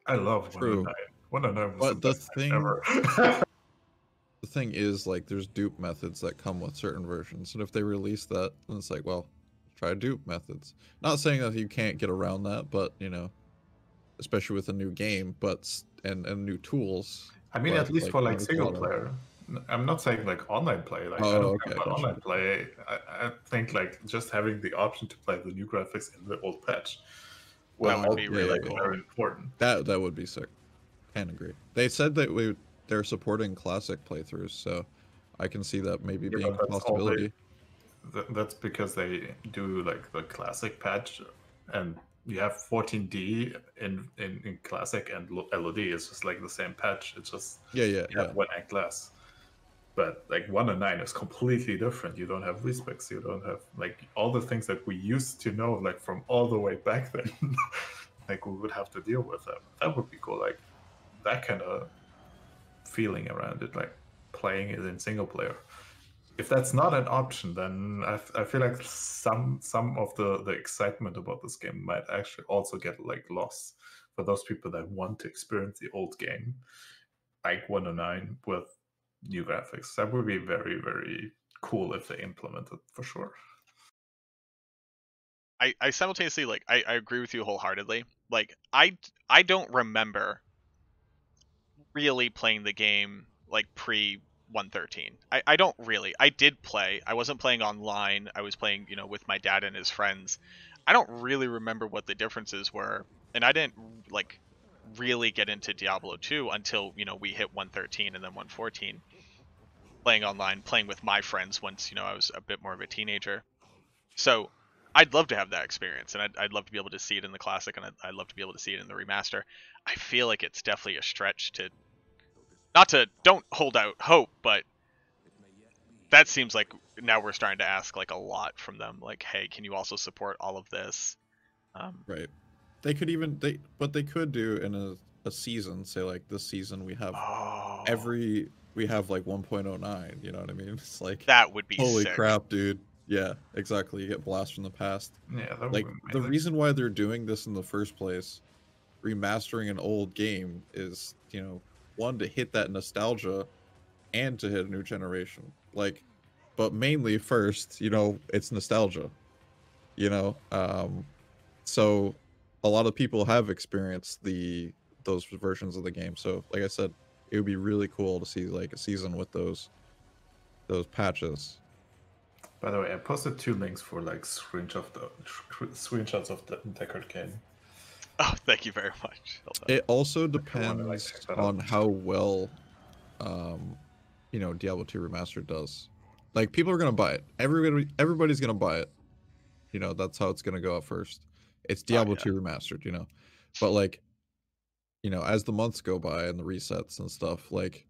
I love 109. 109 was but the best thing ever. The thing is, like, there's dupe methods that come with certain versions, and if they release that, then it's like, well, try dupe methods. Not saying that you can't get around that, but especially with a new game, and new tools. I mean, at least for like single player. I'm not saying like online play. Like, I don't care about online play. I think like just having the option to play the new graphics in the old patch would be really cool. Very important. That would be sick. Can't agree. They said that they're supporting classic playthroughs, so I can see that maybe being a possibility. That's because they do like the classic patch, and you have 14D in classic and LOD. It's just like the same patch. It's just Yeah, you have one act less. But like 109 is completely different. You don't have respecs. You don't have like all the things that we used to know, like from all the way back then. Like we would have to deal with them. That would be cool. Like that kind of feeling around it, like playing it in single player. If that's not an option, then I feel like some of the excitement about this game might actually also get like lost for those people that want to experience the old game, like 109 with new graphics. That would be very, very cool if they implement it for sure. I simultaneously like I agree with you wholeheartedly. Like I don't remember really playing the game like pre 113. I don't really. I did play. I wasn't playing online. I was playing, with my dad and his friends. I don't really remember what the differences were, and I didn't like really get into Diablo 2 until, we hit 113 and then 114. Playing online, playing with my friends once, I was a bit more of a teenager. So I'd love to have that experience, and I'd love to be able to see it in the classic, and I'd love to be able to see it in the remaster. I feel like it's definitely a stretch to don't hold out hope, but that seems like now we're starting to ask like a lot from them. Like, hey, can you also support all of this? Right. They could even what they could do in a season, say like this season we have Oh, we have like 1.09, you know what I mean? It's like that would be holy sick. crap, dude. Yeah, exactly. You get blast from the past. Yeah, that would Like be the amazing. reason why they're doing this in the first place, remastering an old game is, one to hit that nostalgia and to hit a new generation. Like but mainly first, it's nostalgia, you know. So a lot of people have experienced those versions of the game. So like I said, it would be really cool to see like a season with those patches. By the way, I posted 2 links for like screenshots of the Deckard game. Oh, thank you very much. Hold on. It also If you want to like check depends that on out. how well um Diablo 2 Remastered does. Like people are going to buy it. Everybody's going to buy it. That's how it's going to go at first. It's Oh Diablo yeah. 2 Remastered. But like, as the months go by and the resets and stuff, like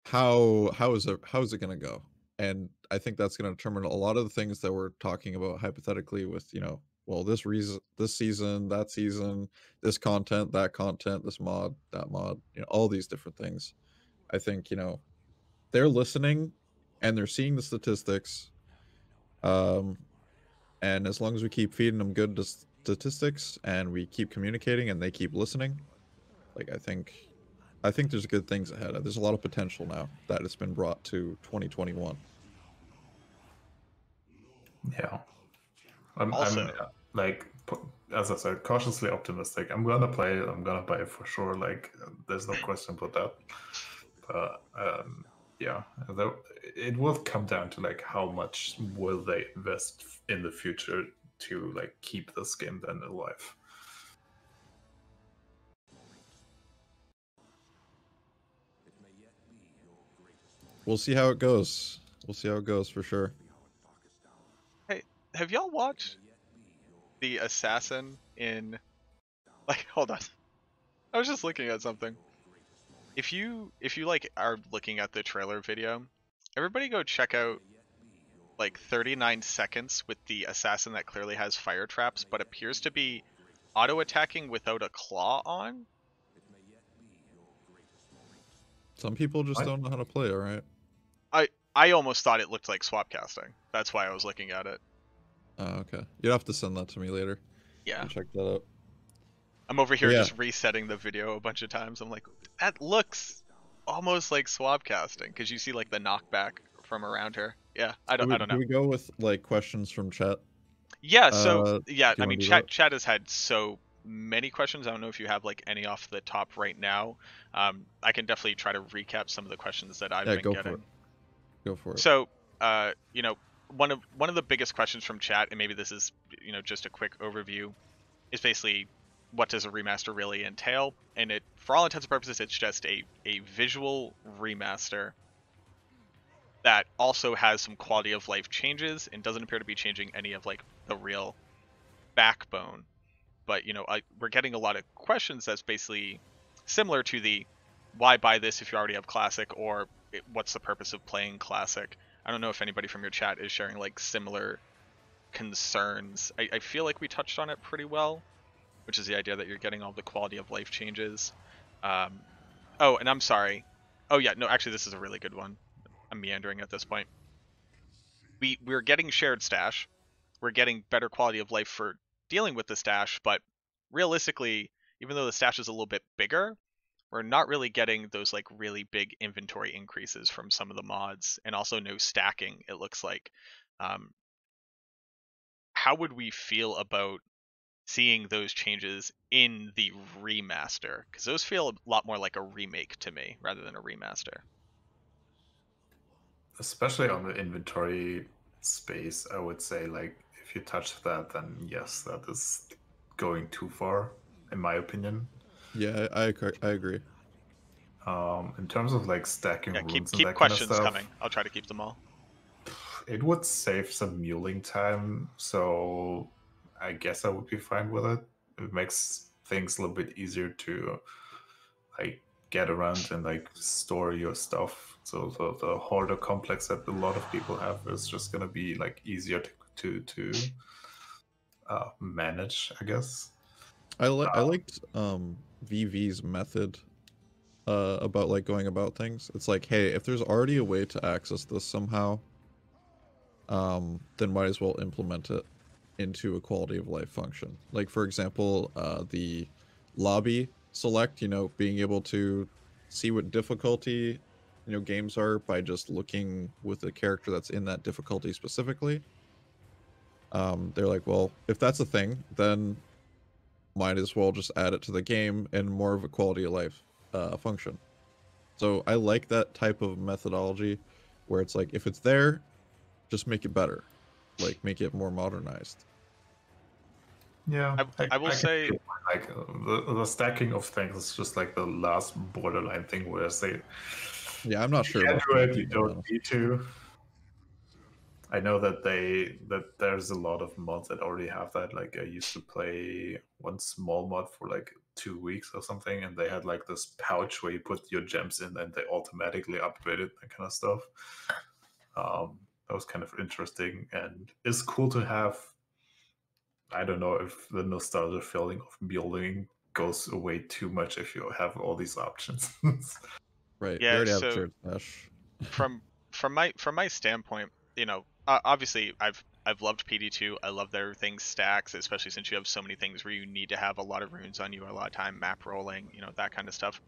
how is it going to go? And I think that's going to determine a lot of the things that we're talking about hypothetically with, well, this season, that season, this content, that content, this mod, that mod, all these different things. I think, they're listening and they're seeing the statistics. Um, and as long as we keep feeding them good statistics and we keep communicating and they keep listening, like I think there's good things ahead. There's a lot of potential now that it's been brought to 2021. Yeah, I'm Also, like as I said, cautiously optimistic. I'm gonna play it. I'm gonna buy it for sure. Like there's no question about that. But yeah, it will come down to like how much will they invest in the future to like keep this game then alive. We'll see how it goes. We'll see how it goes for sure. hey, have y'all watched the assassin in like hold on. I was just looking at something. If you like are looking at the trailer video, everybody go check out like 39 seconds with the assassin that clearly has fire traps but appears to be auto attacking without a claw on. Some people just What? don't know how to play, all right? I almost thought it looked like swap casting. That's why I was looking at it. Oh, okay. You'd have to send that to me later. Yeah. I'll check that out. I'm over But here yeah, just resetting the video a bunch of times. I'm like, that looks almost like swap casting because you see like the knockback from around her. Yeah, do I we don't do know. we go with like questions from chat? Yeah, so Do yeah, you I want mean, to do that? chat has had so many questions. I don't know if you have like any off the top right now. I can definitely try to recap some of the questions that I've Yeah, been go for it. getting. Go for it. So, one of the biggest questions from chat, and maybe this is just a quick overview, is basically what does a remaster really entail? And it, for all intents and purposes, it's just a visual remaster that also has some quality of life changes and doesn't appear to be changing any of like the real backbone but we're getting a lot of questions that's basically similar to the why buy this if you already have Classic, or what's the purpose of playing Classic. I don't know if anybody from your chat is sharing like similar concerns. I feel like we touched on it pretty well, which is the idea that you're getting all the quality of life changes. Oh, and I'm sorry. Oh yeah, no, actually this is a really good one. I'm meandering at this point. We're getting shared stash. We're getting better quality of life for dealing with the stash, but realistically, even though the stash is a little bit bigger, we're not really getting those like really big inventory increases from some of the mods, and also no stacking, it looks like. How would we feel about seeing those changes in the remaster? Because those feel a lot more like a remake to me rather than a remaster. Especially on the inventory space, I would say, like, if you touch that, then yes, that is going too far, in my opinion. Yeah, I agree. In terms of like stacking Yeah, runes keep and that kind of questions stuff, coming. I'll try to keep them all. it would save some muling time, so I guess I would be fine with it. It makes things a little bit easier to like get around and like store your stuff. So the hoarder complex that a lot of people have is just gonna be like easier to manage, I guess. I liked VV's method about like going about things. It's like, hey, if there's already a way to access this somehow, then might as well implement it into a quality of life function. Like for example, the lobby select, being able to see what difficulty, games are by just looking with the character that's in that difficulty specifically. They're like, well, if that's a thing, then might as well just add it to the game in more of a quality of life function. So I like that type of methodology where it's like, if it's there, just make it better, like make it more modernized. Yeah, I will say, like the stacking of things is just like the last borderline thing where they. Yeah, I'm not sure about Android, you don't need to. I know that there's a lot of mods that already have that. Like I used to play one small mod for like 2 weeks or something, and they had like this pouch where you put your gems in, and they automatically upgraded that kind of stuff. That was kind of interesting, and it's cool to have. I don't know if the nostalgia feeling of building goes away too much if you have all these options. Right. yeah. We already have So shared stash. from my standpoint, obviously I've loved PD2. I love that everything stacks, especially since you have so many things where you need to have a lot of runes on you, a lot of time map rolling, that kind of stuff.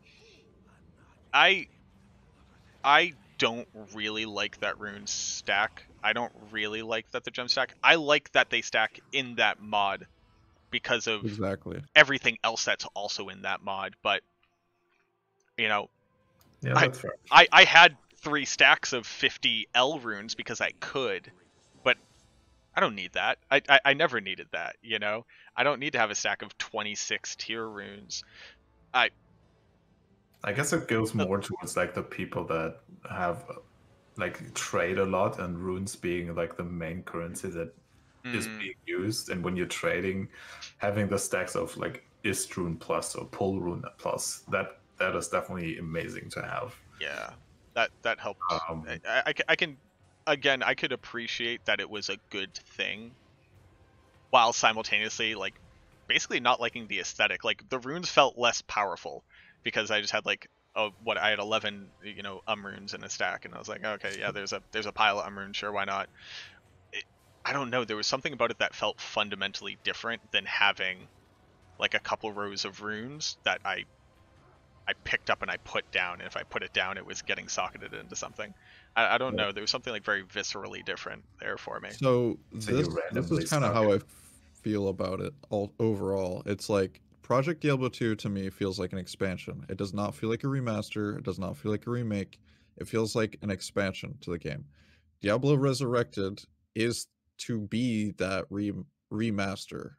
I don't really like that runes stack. I don't really like that the gem stack. I like that they stack in that mod because of Exactly. everything else that's also in that mod. But yeah, that's fair. I had 3 stacks of 50 L runes because I could, but I don't need that. I never needed that, I don't need to have a stack of 26 tier runes. I guess it goes more towards like the people that have like trade a lot, and runes being like the main currency that is being used. And when you're trading, having the stacks of like ist rune plus or pull rune plus, that is definitely amazing to have. Yeah, that helped. I can, again, I could appreciate that it was a good thing, while simultaneously like basically not liking the aesthetic. Like the runes felt less powerful because I just had like I had 11 runes in a stack, and I was like, okay, yeah, there's a pile of runes, sure, why not? I don't know, there was something about it that felt fundamentally different than having like a couple rows of runes that I picked up and I put down, and if I put it down, it was getting socketed into something. I don't know. There was something like very viscerally different there for me. So this is kind of how I feel about it overall. It's like Project Diablo 2 to me feels like an expansion. It does not feel like a remaster. It does not feel like a remake. It feels like an expansion to the game. Diablo Resurrected is to be that remaster.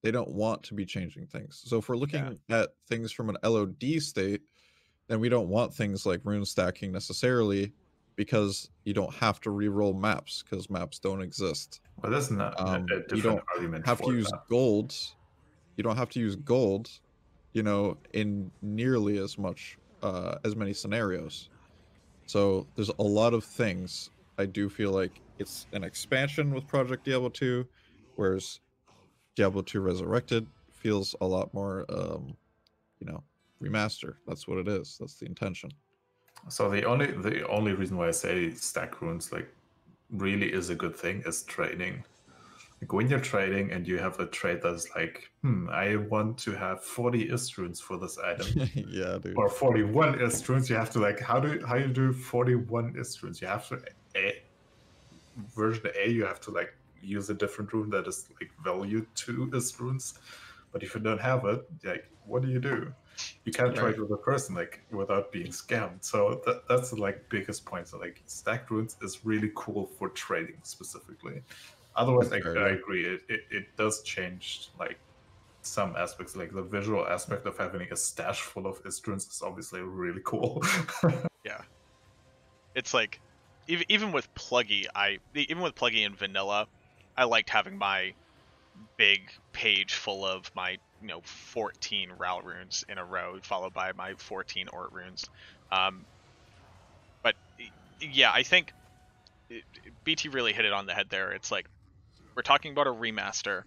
They don't want to be changing things. So if we're looking at things from an LOD state, then we don't want things like rune stacking necessarily, because you don't have to re-roll maps because maps don't exist. Well, that's not a You different don't argument have for to use that. gold you don't have to use gold, you know, in nearly as much as many scenarios. So there's a lot of things. I do feel like it's an expansion with Project Diablo 2, whereas Diablo 2 Resurrected feels a lot more, you know, remaster. That's what it is. That's the intention. So the only reason why I say stack runes like really is a good thing is trading. Like when you're trading and you have a trade that's like, I want to have 40 ist runes for this item. Yeah, dude. Or 41 ist runes, you have to like how you do 41 ist runes? You have to version A, you have to like use a different rune that is like valued to ist runes. But if you don't have it, like what do? You can't trade with a person like without being scammed. So that's the like biggest point. So like stacked runes is really cool for trading specifically. Otherwise, I agree. It does change like some aspects, like the visual aspect of having a stash full of ist runes is obviously really cool. Yeah, it's like even with Pluggy, in vanilla, I liked having my big page full of my 14 Ral runes in a row, followed by my 14 Ort runes. But yeah, I think BT really hit it on the head there. It's like we're talking about a remaster.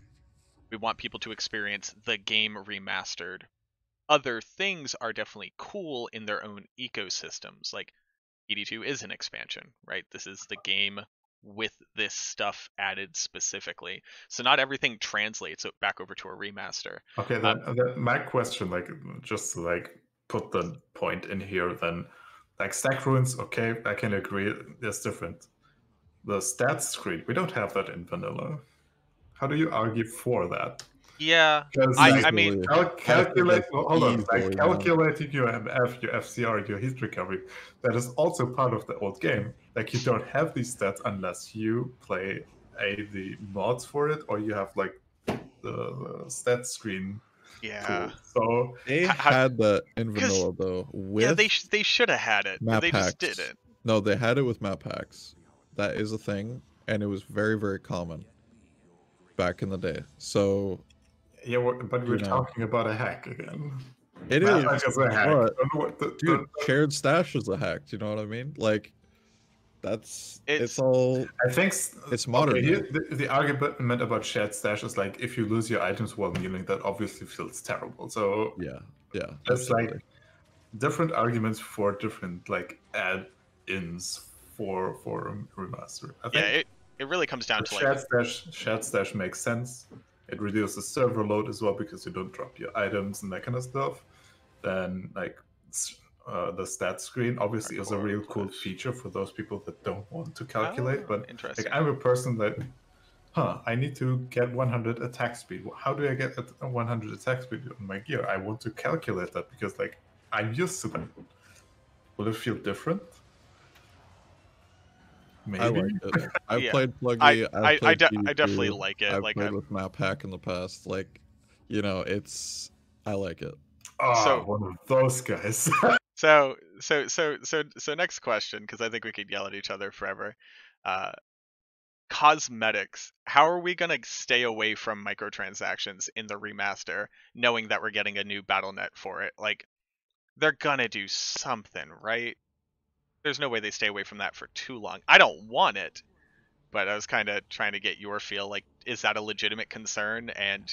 We want people to experience the game remastered. Other things are definitely cool in their own ecosystems. Like ED2 is an expansion, right? This is the game with this stuff added specifically. So not everything translates back over to a remaster. Okay, then my question, like just to like put the point in here, then like stack runes, okay, I can agree, it's different. The stats screen, we don't have that in vanilla. How do you argue for that? Yeah, like, I mean, calculate. Hold on, like calculating your MF, your FCR, your hit recovery. That is also part of the old game. Like you don't have these stats unless you play the mods for it, or you have like the stat screen. Yeah. Tool. So they had that in vanilla though. With they should have had it. Map they packs. just didn't. No, they had it with map packs. That is a thing, and it was very, very common back in the day. So yeah, but we're talking about a hack again. It is a hack. Dude, shared stash is a hack. Do you know what I mean? Like, it's all. I think it's modern. Okay, the argument about shared stash is like if you lose your items while kneeling, that obviously feels terrible. So yeah, it's like different arguments for different like add-ins for remaster. I think it really comes down to shared stash makes sense. It reduces server load as well because you don't drop your items and that kind of stuff. Then like the stat screen obviously is a real cool feature for those people that don't want to calculate. But like I'm a person that, I need to get 100 attack speed. How do I get 100 attack speed on my gear? I want to calculate that because like I'm used to that. Will it feel different? Maybe. I like it. I've played Pluggy. I definitely like it. I've like played with map hack in the past. Like, I like it. Oh, so, one of those guys. so next question, because I think we could yell at each other forever. Cosmetics. How are we gonna stay away from microtransactions in the remaster, knowing that we're getting a new BattleNet for it? Like, they're gonna do something, right? There's no way they stay away from that for too long. I don't want it, but I was kind of trying to get your feel. Like, is that a legitimate concern, and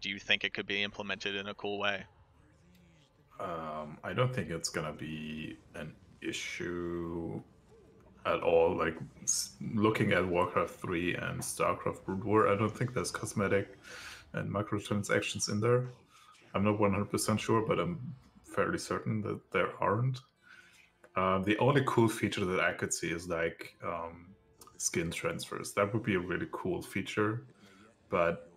do you think it could be implemented in a cool way? I don't think it's gonna be an issue at all. Like looking at Warcraft 3 and StarCraft Brood War, I don't think there's cosmetic and microtransactions in there. I'm not 100% sure, but I'm fairly certain that there aren't. The only cool feature that I could see is like skin transfers. That would be a really cool feature, but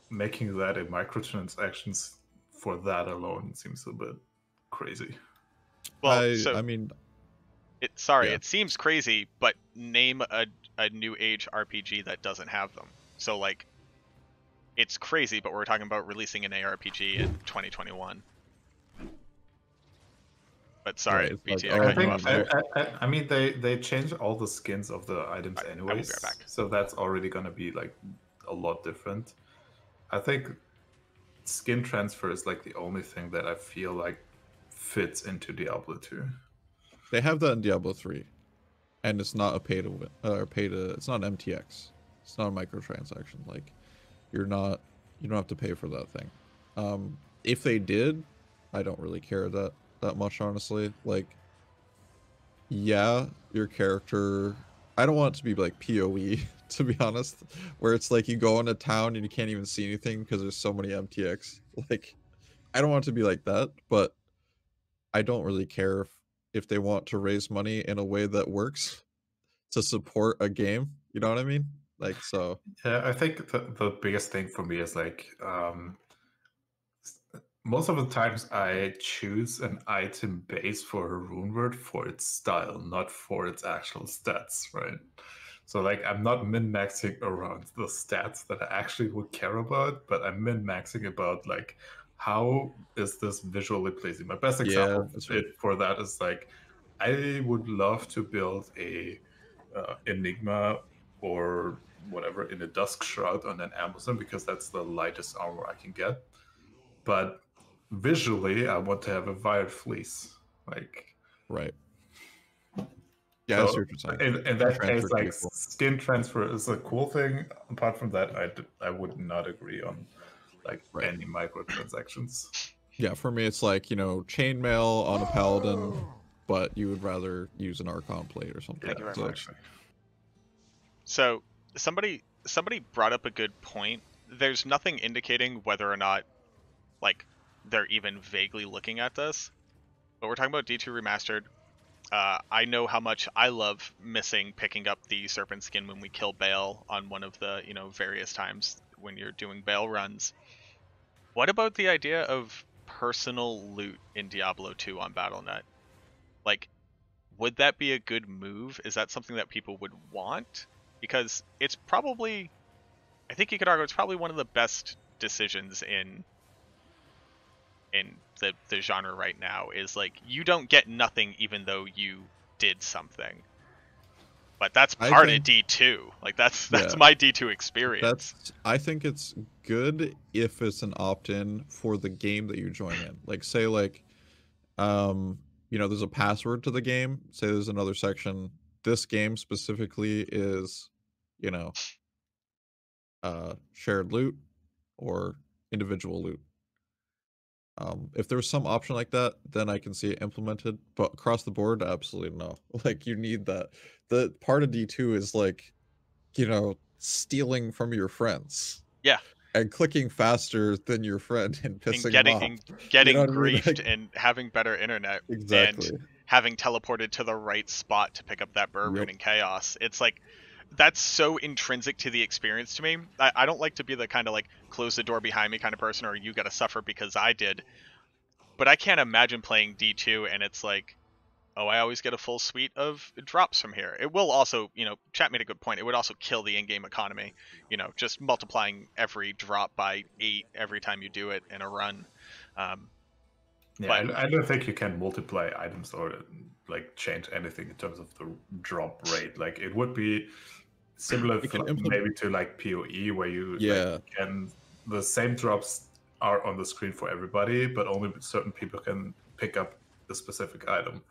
making that a microtransactions for that alone seems a bit crazy. Well, it seems crazy, but name a new age RPG that doesn't have them. So like, it's crazy, but we're talking about releasing an ARPG in 2021. But sorry, BT, I mean, they changed all the skins of the items anyways, so that's already gonna be like a lot different. I think skin transfer is like the only thing that I feel like fits into Diablo 2. They have that in Diablo 3, and it's not a pay to win or pay to. It's not an MTX. It's not a microtransaction. Like you don't have to pay for that thing. If they did, I don't really care that much, honestly. Like, yeah, your character. I don't want it to be like PoE, to be honest, where it's like you go into town and you can't even see anything because there's so many MTX. Like, I don't want it to be like that, but I don't really care if they want to raise money in a way that works to support a game. You know what I mean? Like, so. Yeah, I think the biggest thing for me is like most of the times I choose an item base for a rune word for its style, not for its actual stats, right? So like I'm not min-maxing around the stats that I actually would care about, but I'm min-maxing about like how is this visually pleasing. My best example for that is like I would love to build a Enigma or whatever in a Dusk Shroud on an Amazon because that's the lightest armor I can get. But visually, I want to have a Wired Fleece. Like, right. Yeah, so in that case, like cool. skin transfer is a cool thing. Apart from that, I would not agree on like any microtransactions. Yeah, for me, it's like, chainmail on a paladin, but you would rather use an Archon plate or something. Thank you very much. So somebody brought up a good point. There's nothing indicating whether or not like they're even vaguely looking at this, but we're talking about D2 Remastered. I know how much I love picking up the Serpent Skin when we kill Bale on one of the various times when you're doing Bale runs. What about the idea of personal loot in Diablo 2 on Battle.net? Like, would that be a good move? Is that something that people would want? Because it's probably, I think you could argue it's probably one of the best decisions in the genre right now, is like you don't get nothing even though you did something. But that's part of D2. Like that's my D2 experience. I think it's good if it's an opt-in for the game that you join in. Like say like there's a password to the game. Say there's another section. This game specifically is, shared loot or individual loot. If there's some option like that, then I can see it implemented. But across the board, absolutely no. Like you need that. The part of D2 is like, stealing from your friends. Yeah. And clicking faster than your friend and pissing them off. And getting griefed and having better internet. Exactly. And having teleported to the right spot to pick up that bourbon in chaos. It's like, that's so intrinsic to the experience to me. I don't like to be the kind of like close the door behind me kind of person, or you gotta suffer because I did. But I can't imagine playing D2 and it's like, oh, I always get a full suite of drops from here. It will also, chat made a good point. It would also kill the in-game economy, just multiplying every drop by 8 every time you do it in a run. But I don't think you can multiply items or like change anything in terms of the drop rate. Like it would be similar maybe to like PoE where you the same drops are on the screen for everybody, but only certain people can pick up the specific item.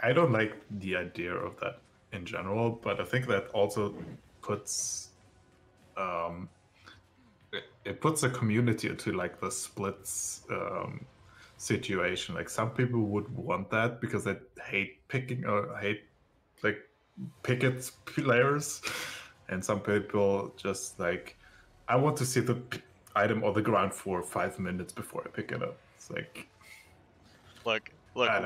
I don't like the idea of that in general, but I think that also puts it puts a community into like the splits situation. Like some people would want that because they hate like picket players, and some people just like, I want to see the item on the ground for 5 minutes before I pick it up. It's like, look,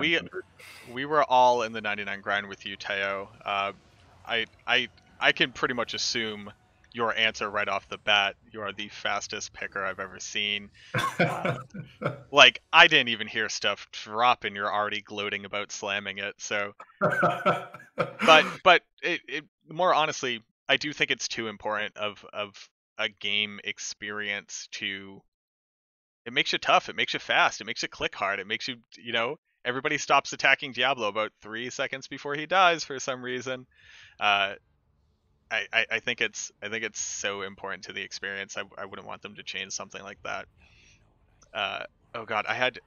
we were all in the 99 grind with you, Teo. I can pretty much assume your answer right off the bat. You are the fastest picker I've ever seen. Like, I didn't even hear stuff drop and you're already gloating about slamming it. So, but it more honestly, I do think it's too important of a game experience to. It makes you tough. It makes you fast. It makes you click hard. It makes you, everybody stops attacking Diablo about 3 seconds before he dies for some reason. I think it's so important to the experience. I wouldn't want them to change something like that. Oh god, I had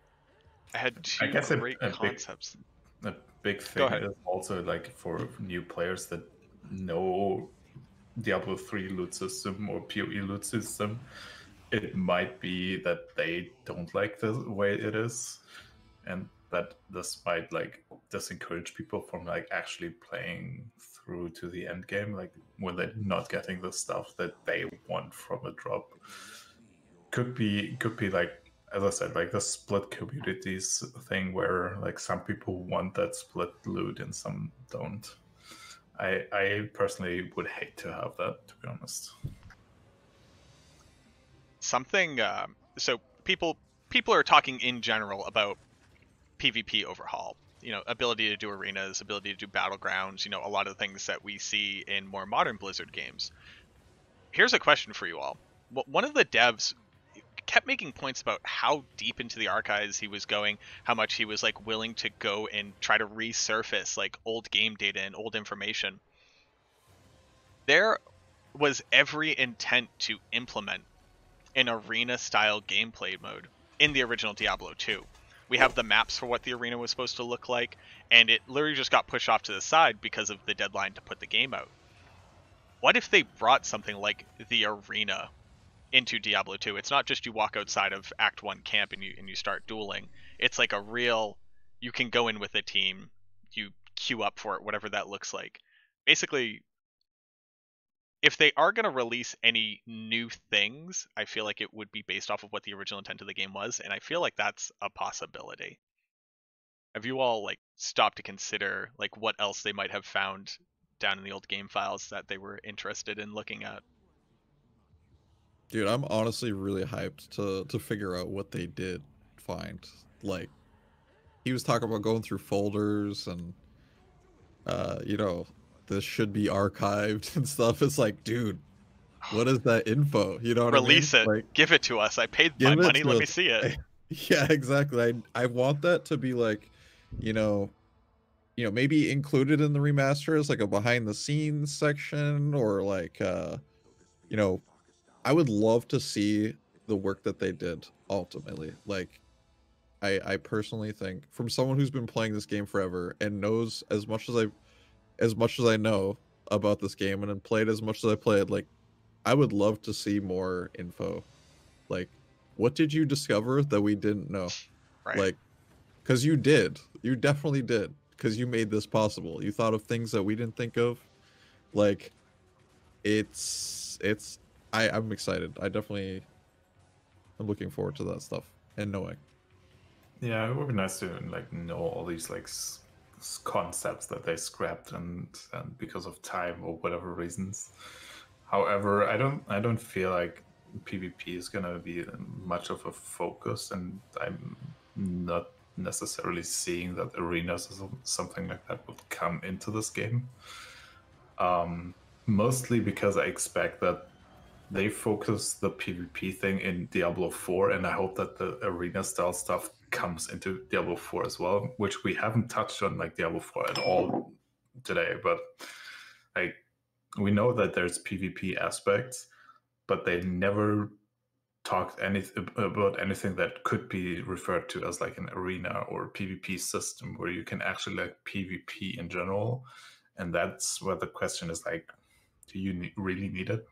I two guess great concepts. a big Go thing ahead. is also like for new players that know Diablo 3 loot system or PoE loot system, it might be that they don't like the way it is, and that this might like discourage people from like actually playing through to the end game, like when they're not getting the stuff that they want from a drop. Could be like, as I said, like the split communities thing where like some people want that split loot and some don't. I personally would hate to have that, to be honest. Something so people are talking in general about PvP overhaul. You know, ability to do arenas, ability to do battlegrounds, you know, a lot of the things that we see in more modern Blizzard games. Here's a question for you all. One of the devs kept making points about how deep into the archives he was going, how much he was like willing to go and try to resurface like old game data and old information. There was every intent to implement an arena style gameplay mode in the original Diablo 2. We have the maps for what the arena was supposed to look like, and it literally just got pushed off to the side because of the deadline to put the game out. What if they brought something like the arena into Diablo 2? It's not just you walk outside of Act 1 camp and you start dueling. It's like a real, you can go in with a team, you queue up for it, whatever that looks like. Basically, if they are going to release any new things, I feel like it would be based off of what the original intent of the game was, and I feel like that's a possibility. Have you all like stopped to consider like what else they might have found down in the old game files that they were interested in looking at? Dude, I'm honestly really hyped to figure out what they did find. Like, he was talking about going through folders and you know, this should be archived and stuff. It's like, dude, what is that info? You know what I mean? Release it. Like, Give it to us. I paid my give it money. to Let us. me see it. Yeah, exactly. I want that to be like, you know, maybe included in the remaster as like a behind the scenes section, or like you know, I would love to see the work that they did ultimately. Like, I personally think, from someone who's been playing this game forever and knows as much as I know about this game and played as much as I played, like, I would love to see more info. Like, what did you discover that we didn't know? Right. Like, because you did. You definitely did. Because you made this possible. You thought of things that we didn't think of. Like, I'm excited. I'm looking forward to that stuff and knowing. Yeah, it would be nice to like know all these like concepts that they scrapped and because of time or whatever reasons. However, I don't feel like PvP is gonna be much of a focus, and I'm not necessarily seeing that arenas or something like that would come into this game. Mostly because I expect that they focus the PvP thing in Diablo 4, and I hope that the arena style stuff comes into Diablo 4 as well, which we haven't touched on like Diablo 4 at all today. But like, we know that there's PvP aspects, but they never talked about anything that could be referred to as like an arena or PvP system where you can actually like PvP in general. And that's where the question is like, do you really need it?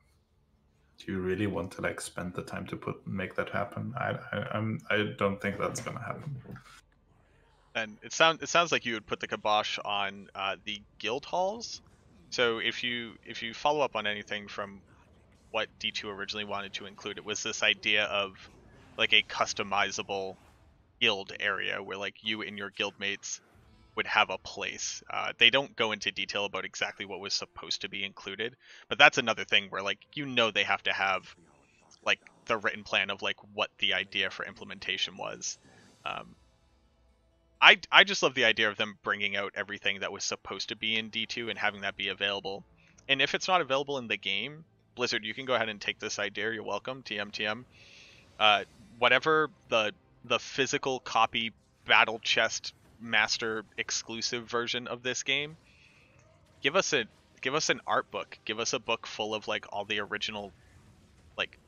Do you really want to like spend the time to make that happen? I don't think that's gonna happen. And it sounds like you would put the kibosh on the guild halls. So if you follow up on anything from what D2 originally wanted to include, it was this idea of like a customizable guild area where like you and your guild mates would have a place. They don't go into detail about exactly what was supposed to be included, but that's another thing where like they have to have like the written plan of like what the idea for implementation was. I just love the idea of them bringing out everything that was supposed to be in D2 and having that be available. And if it's not available in the game, Blizzard, you can go ahead and take this idea. You're welcome. TM. Whatever the physical copy battle chest master exclusive version of this game, give us give us an art book. Give us a book full of like all the original like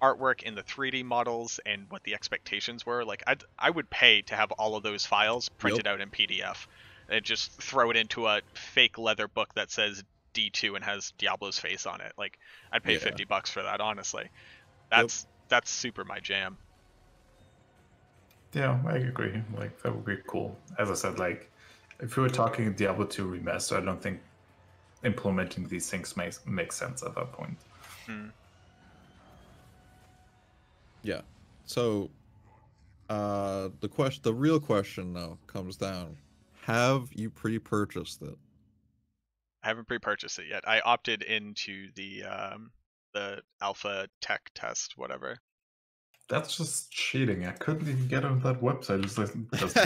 artwork in the 3D models and what the expectations were. Like I would pay to have all of those files printed out in PDF and just throw it into a fake leather book that says D2 and has Diablo's face on it. Like I'd pay $50 for that, honestly. That's super my jam. Yeah, I agree. Like that would be cool. As I said, like if we were talking Diablo 2 remaster, I don't think implementing these things makes sense at that point. Yeah. So the real question though comes down: have you pre-purchased it? I haven't pre-purchased it yet. I opted into the alpha tech test, whatever. That's just cheating. I couldn't even get on that website. It's like just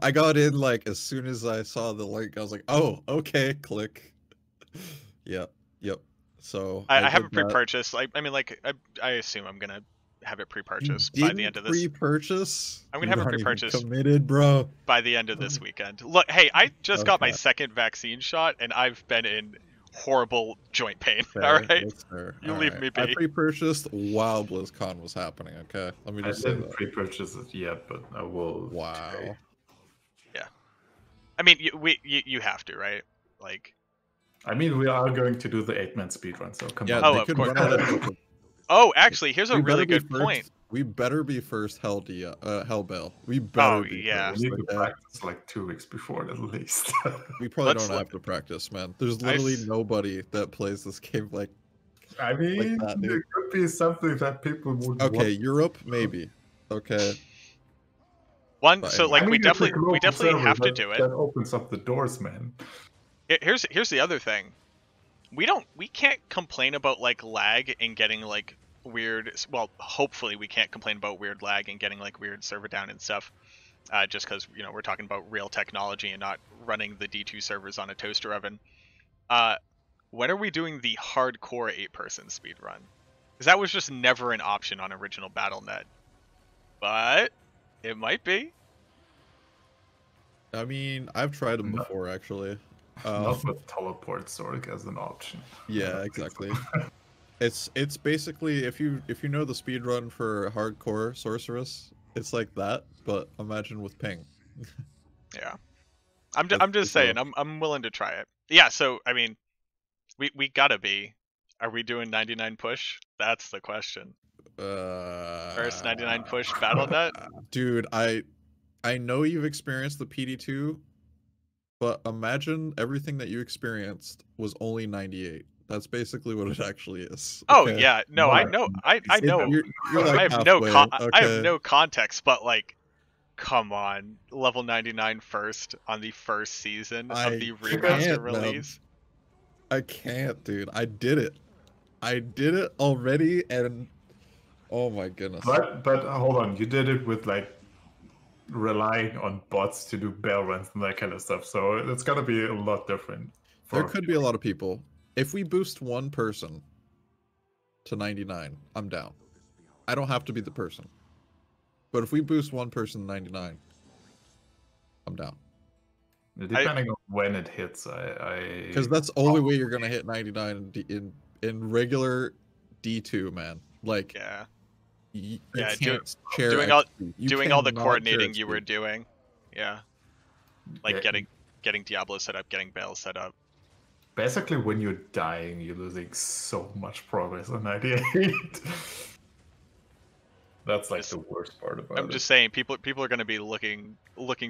I got in like as soon as I saw the link. I was like, "Oh, okay." Click. Yep. So I haven't pre-purchased. I mean, like I assume I'm gonna have it pre-purchased by the end of this. Pre-purchase? I'm gonna have it pre-purchased. Committed, bro. By the end of this weekend. Look, hey, I just got my second vaccine shot, and I've been in horrible joint pain. Fair, all right, you leave me be. I pre-purchased while BlizzCon was happening. Okay, let me just say that. I didn't pre-purchase it yet, but I will. Wow. Today. Yeah, I mean, you have to, right? Like, I mean, we are going to do the 8-man speedrun, so come on. Oh, of course. Oh, actually, here's a really good point. We better be first Hellbell. We better be first. We need to practice like 2 weeks before at least. We probably don't have to practice, man. There's literally nobody that plays this game like. I mean, like that, it could be something that people would. Okay, Europe maybe. Okay. So like we definitely have to do it. That opens up the doors, man. Here's the other thing. We can't complain about like lag and getting like weird. Well, hopefully we can't complain about weird lag and getting like weird server down and stuff. Just because we're talking about real technology and not running the D2 servers on a toaster oven. When are we doing the hardcore 8-person speed run? Because that was just never an option on original BattleNet. But it might be. I mean, I've tried them before actually. Not with teleport Zorg as an option. Yeah, exactly. It's basically if you know the speedrun for hardcore sorceress, it's like that, but imagine with ping. Yeah. I'm just saying, I'm willing to try it. Yeah, so I mean we gotta be. Are we doing 99 push? That's the question. First 99 push BattleNet? Dude, I know you've experienced the PD2. But imagine everything that you experienced was only 98. That's basically what it actually is. Okay? Oh yeah, no, I know, I know. You're like I have no context, but like, come on, level 99 first on the first season of the remaster release. I can't, dude. I did it already, and oh my goodness. But hold on, you did it with like relying on bots to do bell runs and that kind of stuff, so it's gonna be a lot different. There could be a lot of people. If we boost one person to 99, I'm down. I don't have to be the person. But if we boost one person to 99, I'm down. Depending on when it hits, because that's the only way you're gonna hit 99 in regular D2, man. Like doing all the coordinating you were doing, like getting Diablo set up, getting Bale set up. Basically, when you're dying, you're losing so much progress on 98. That's like the worst part about it. I'm just saying, people are going to be looking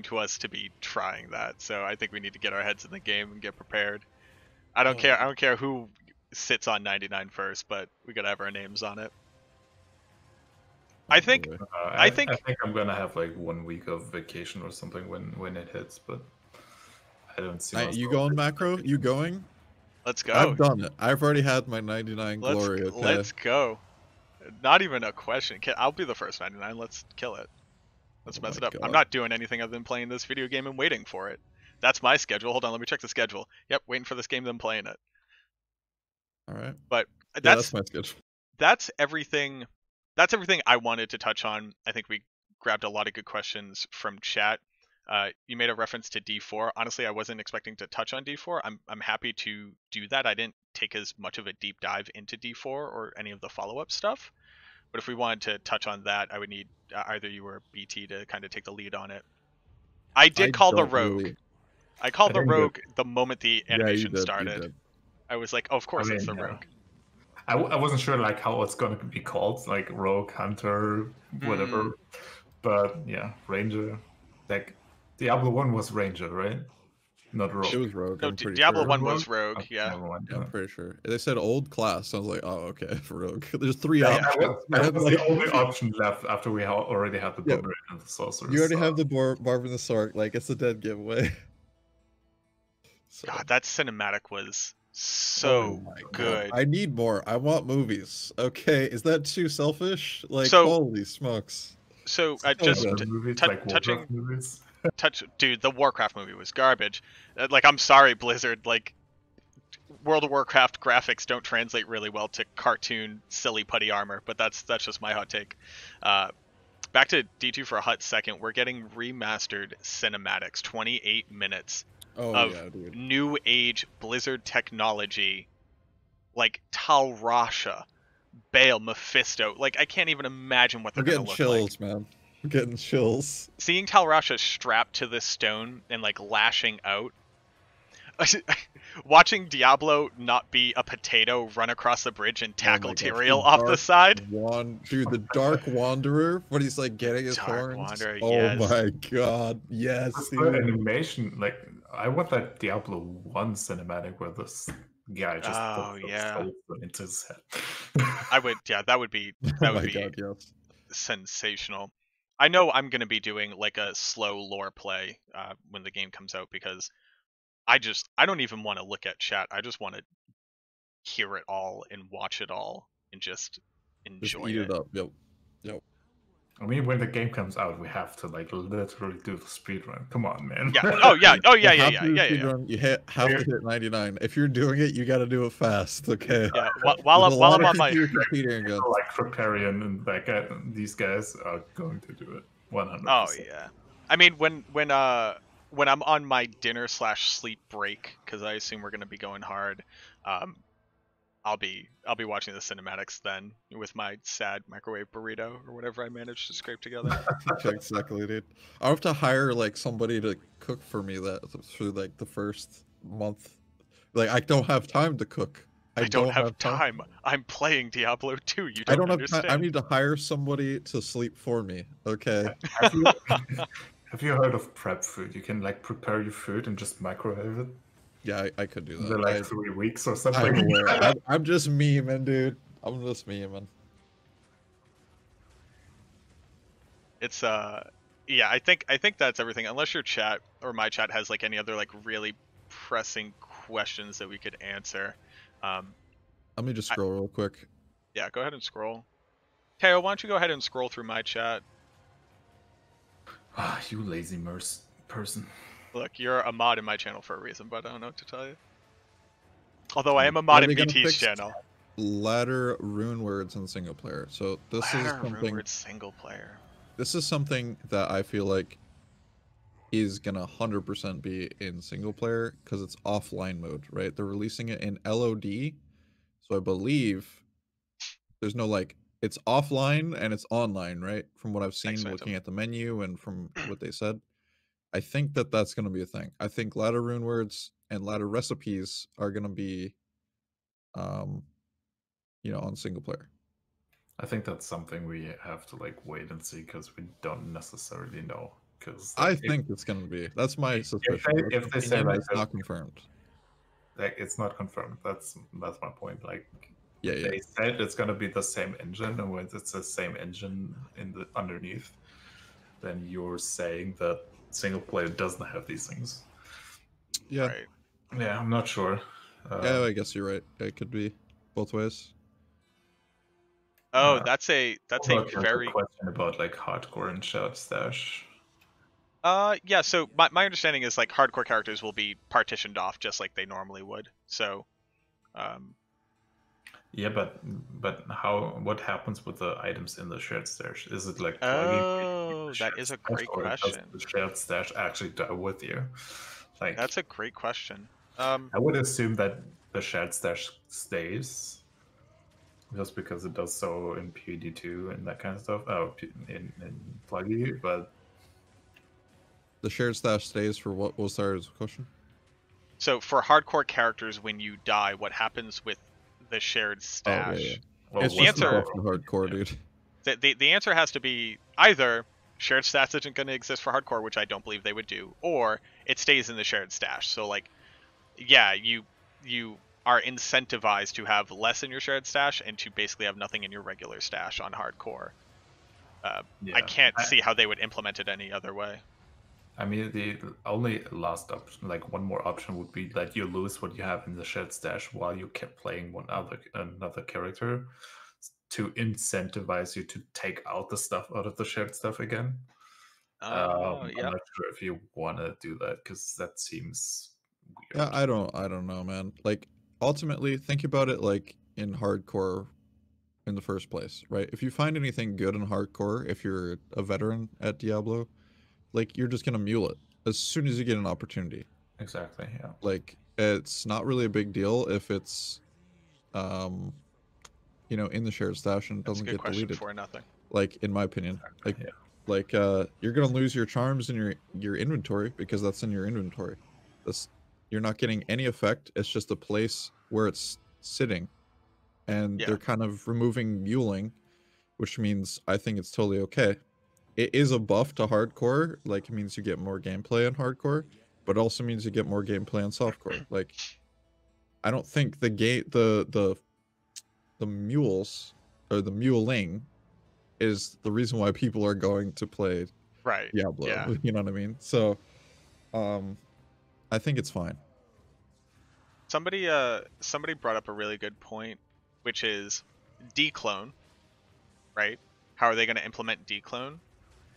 to us to be trying that. So I think we need to get our heads in the game and get prepared. I don't care who sits on 99 first, but we got to have our names on it. I think I'm gonna have like 1 week of vacation or something when it hits, but I don't see. You going, Macro? You going? Let's go. I've done it. I've already had my 99 glory. Okay? Let's go. Not even a question. I'll be the first 99. Let's kill it. Let's mess it up. God. I'm not doing anything other than playing this video game and waiting for it. That's my schedule. Hold on, let me check the schedule. Yep, waiting for this game, then playing it. All right. But that's my schedule. That's everything. That's everything I wanted to touch on. I think we grabbed a lot of good questions from chat. You made a reference to D4. Honestly, I wasn't expecting to touch on D4. I'm happy to do that. I didn't take as much of a deep dive into D4 or any of the follow-up stuff. But if we wanted to touch on that, I would need either you or BT to kind of take the lead on it. I did call the don't rogue. really- I called I the think that- rogue the moment the Yeah, you animation did. started. You did. I was like, oh, of course it's the yeah. rogue. I wasn't sure like how it's gonna be called, like rogue, hunter, whatever. But yeah, ranger. Like Diablo 1 was ranger, right? Not rogue. It was rogue. No, I'm pretty Diablo sure. 1 was rogue, Okay, yeah. never mind. Yeah, I'm pretty sure. They said old class. I was like, oh, okay, rogue. There's 3 Yeah, options. that was man. the only option left after we already had the Yeah. barbarian and the sorcerer. You already have the Barb and the Sark. Like, it's a dead giveaway. So, God, that cinematic was oh so my God. good. I need more. I want movies. Okay, is that too selfish? Like, So- holy smokes. So So just good. movies, tou- like touching- Warcraft movies. dude, the Warcraft movie was garbage. Like, I'm sorry, Blizzard. Like, World of Warcraft graphics don't translate really well to cartoon, silly, putty armor. But that's just my hot take. Back to D2 for a hot second. We're getting remastered cinematics, 28 minutes Oh, of yeah, dude. new age Blizzard technology, like Tal Rasha, Bale, Mephisto. Like, I can't even imagine what I'm they're gonna getting look like. chills, man. I'm getting chills. Seeing Tal Rasha strapped to this stone and like lashing out. Watching Diablo not be a potato run across the bridge and tackle Oh my gosh, Tyrael off the Dark side. Dude, the Dark Wanderer, when he's like getting his Dark horns. Wanderer, Oh yes. my God, yes, The dude. animation, like I want that Diablo 1 cinematic where this guy just Oh, puts yeah. the sword into his head. I would, yeah, that would be Oh that would my be God, yes. sensational. I know I'm gonna be doing like a slow lore play when the game comes out because I don't even want to look at chat. I just want to hear it all and watch it all and just Just enjoy eat it. it up. Yep. Yep. I mean, when the game comes out, we have to like literally do the speed run. Come on, man. Yeah. Oh yeah. Oh yeah. You Yeah. have Yeah. to do Yeah. speed Yeah. run. You have to hit 99. If you're doing it, you got to do it fast. Okay. Yeah. There's While a lot I'm of on my people competing against. Like Preparian and like these guys are going to do it 100%. Oh yeah. I mean when I'm on my dinner/sleep break because I assume we're gonna be going hard, I'll be watching the cinematics then with my sad microwave burrito or whatever I managed to scrape together. Exactly, dude. I'll have to hire like somebody to cook for me that through like the first month. Like I don't have time to cook. I don't have time. I'm playing Diablo 2. You I don't don't have understand. time. I need to hire somebody to sleep for me. Okay. Have you heard of prep food? You can like prepare your food and just microwave it. Yeah, I could do that. They're like 3 weeks or something. I'm aware. I'm just memeing, dude. I'm just memeing. It's yeah, I think that's everything. Unless your chat or my chat has like any other like really pressing questions that we could answer. Let me just scroll real quick. Yeah, go ahead and scroll. Teo, why don't you go ahead and scroll through my chat? Ah, you lazy person. Look, you're a mod in my channel for a reason, but I don't know what to tell you. Although I am a mod Are in they gonna BT's fix channel. Ladder rune words in single player. So this is Ladder something. Rumored single player. This is something that I feel like is gonna 100% be in single player because it's offline mode, right? They're releasing it in LOD, so I believe there's no like it's offline and it's online, right? From what I've seen, Thanks, looking Phantom. at the menu and from what they said, I think that that's gonna be a thing. I think ladder rune words and ladder recipes are gonna be, on single player. I think that's something we have to like wait and see because we don't necessarily know. Because I think it's gonna be. That's my suspicion. if they say like it's not confirmed. like it's not confirmed. That's my point. Like Yeah, they said it's gonna be the same engine, and when it's the same engine in the underneath, then you're saying that single player doesn't have these things. Yeah. Right. Yeah, I'm not sure. Yeah, I guess you're right. It could be both ways. Oh, that's a there's very a question about like hardcore and shout stash. yeah, so my understanding is like hardcore characters will be partitioned off just like they normally would. So Yeah, but how? What happens with the items in the shared stash? Is it like plugging it in Oh, the that shared is a stash, great or does question. the shared stash actually die with you? Like, That's a great question. I would assume that the shared stash stays, just because it does so in PvD2 and that kind of stuff. Oh, in pluggy, but The shared stash stays for what was the question? So for hardcore characters, when you die, what happens with the shared Oh yeah. stash? well, It's The just a what's answer, buff for hardcore, yeah, dude. the answer has to be either shared stats isn't going to exist for hardcore, which I don't believe they would do, or it stays in the shared stash. So like, yeah, you are incentivized to have less in your shared stash and to basically have nothing in your regular stash on hardcore. I yeah. can't see how they would implement it any other way. I mean, the only last option, like one more option, would be that you lose what you have in the shared stash while you kept playing another character, to incentivize you to take out the stuff out of the shared stuff again. I'm Yep. not sure if you want to do that, because that seems Yeah, weird. I don't know, man. Like ultimately, think about it like in hardcore in the first place, right? If you find anything good in hardcore, if you're a veteran at Diablo, like you're just gonna mule it as soon as you get an opportunity. Exactly. Yeah. Like it's not really a big deal if it's um in the shared stash and it That's a doesn't good get question deleted. for nothing. Like in my opinion. Exactly. Yeah. You're gonna lose your charms in your inventory because that's in your inventory. That's You're not getting any effect. It's just a place where it's sitting, and Yeah. they're kind of removing muling, which means I think it's totally okay. It is a buff to hardcore, like it means you get more gameplay in hardcore, but it also means you get more gameplay on softcore. Like I don't think the mules or the muling is the reason why people are going to play Right. Diablo. Yeah. You know what I mean? So, um, I think it's fine. Somebody brought up a really good point, which is declone, right? How are they going to implement declone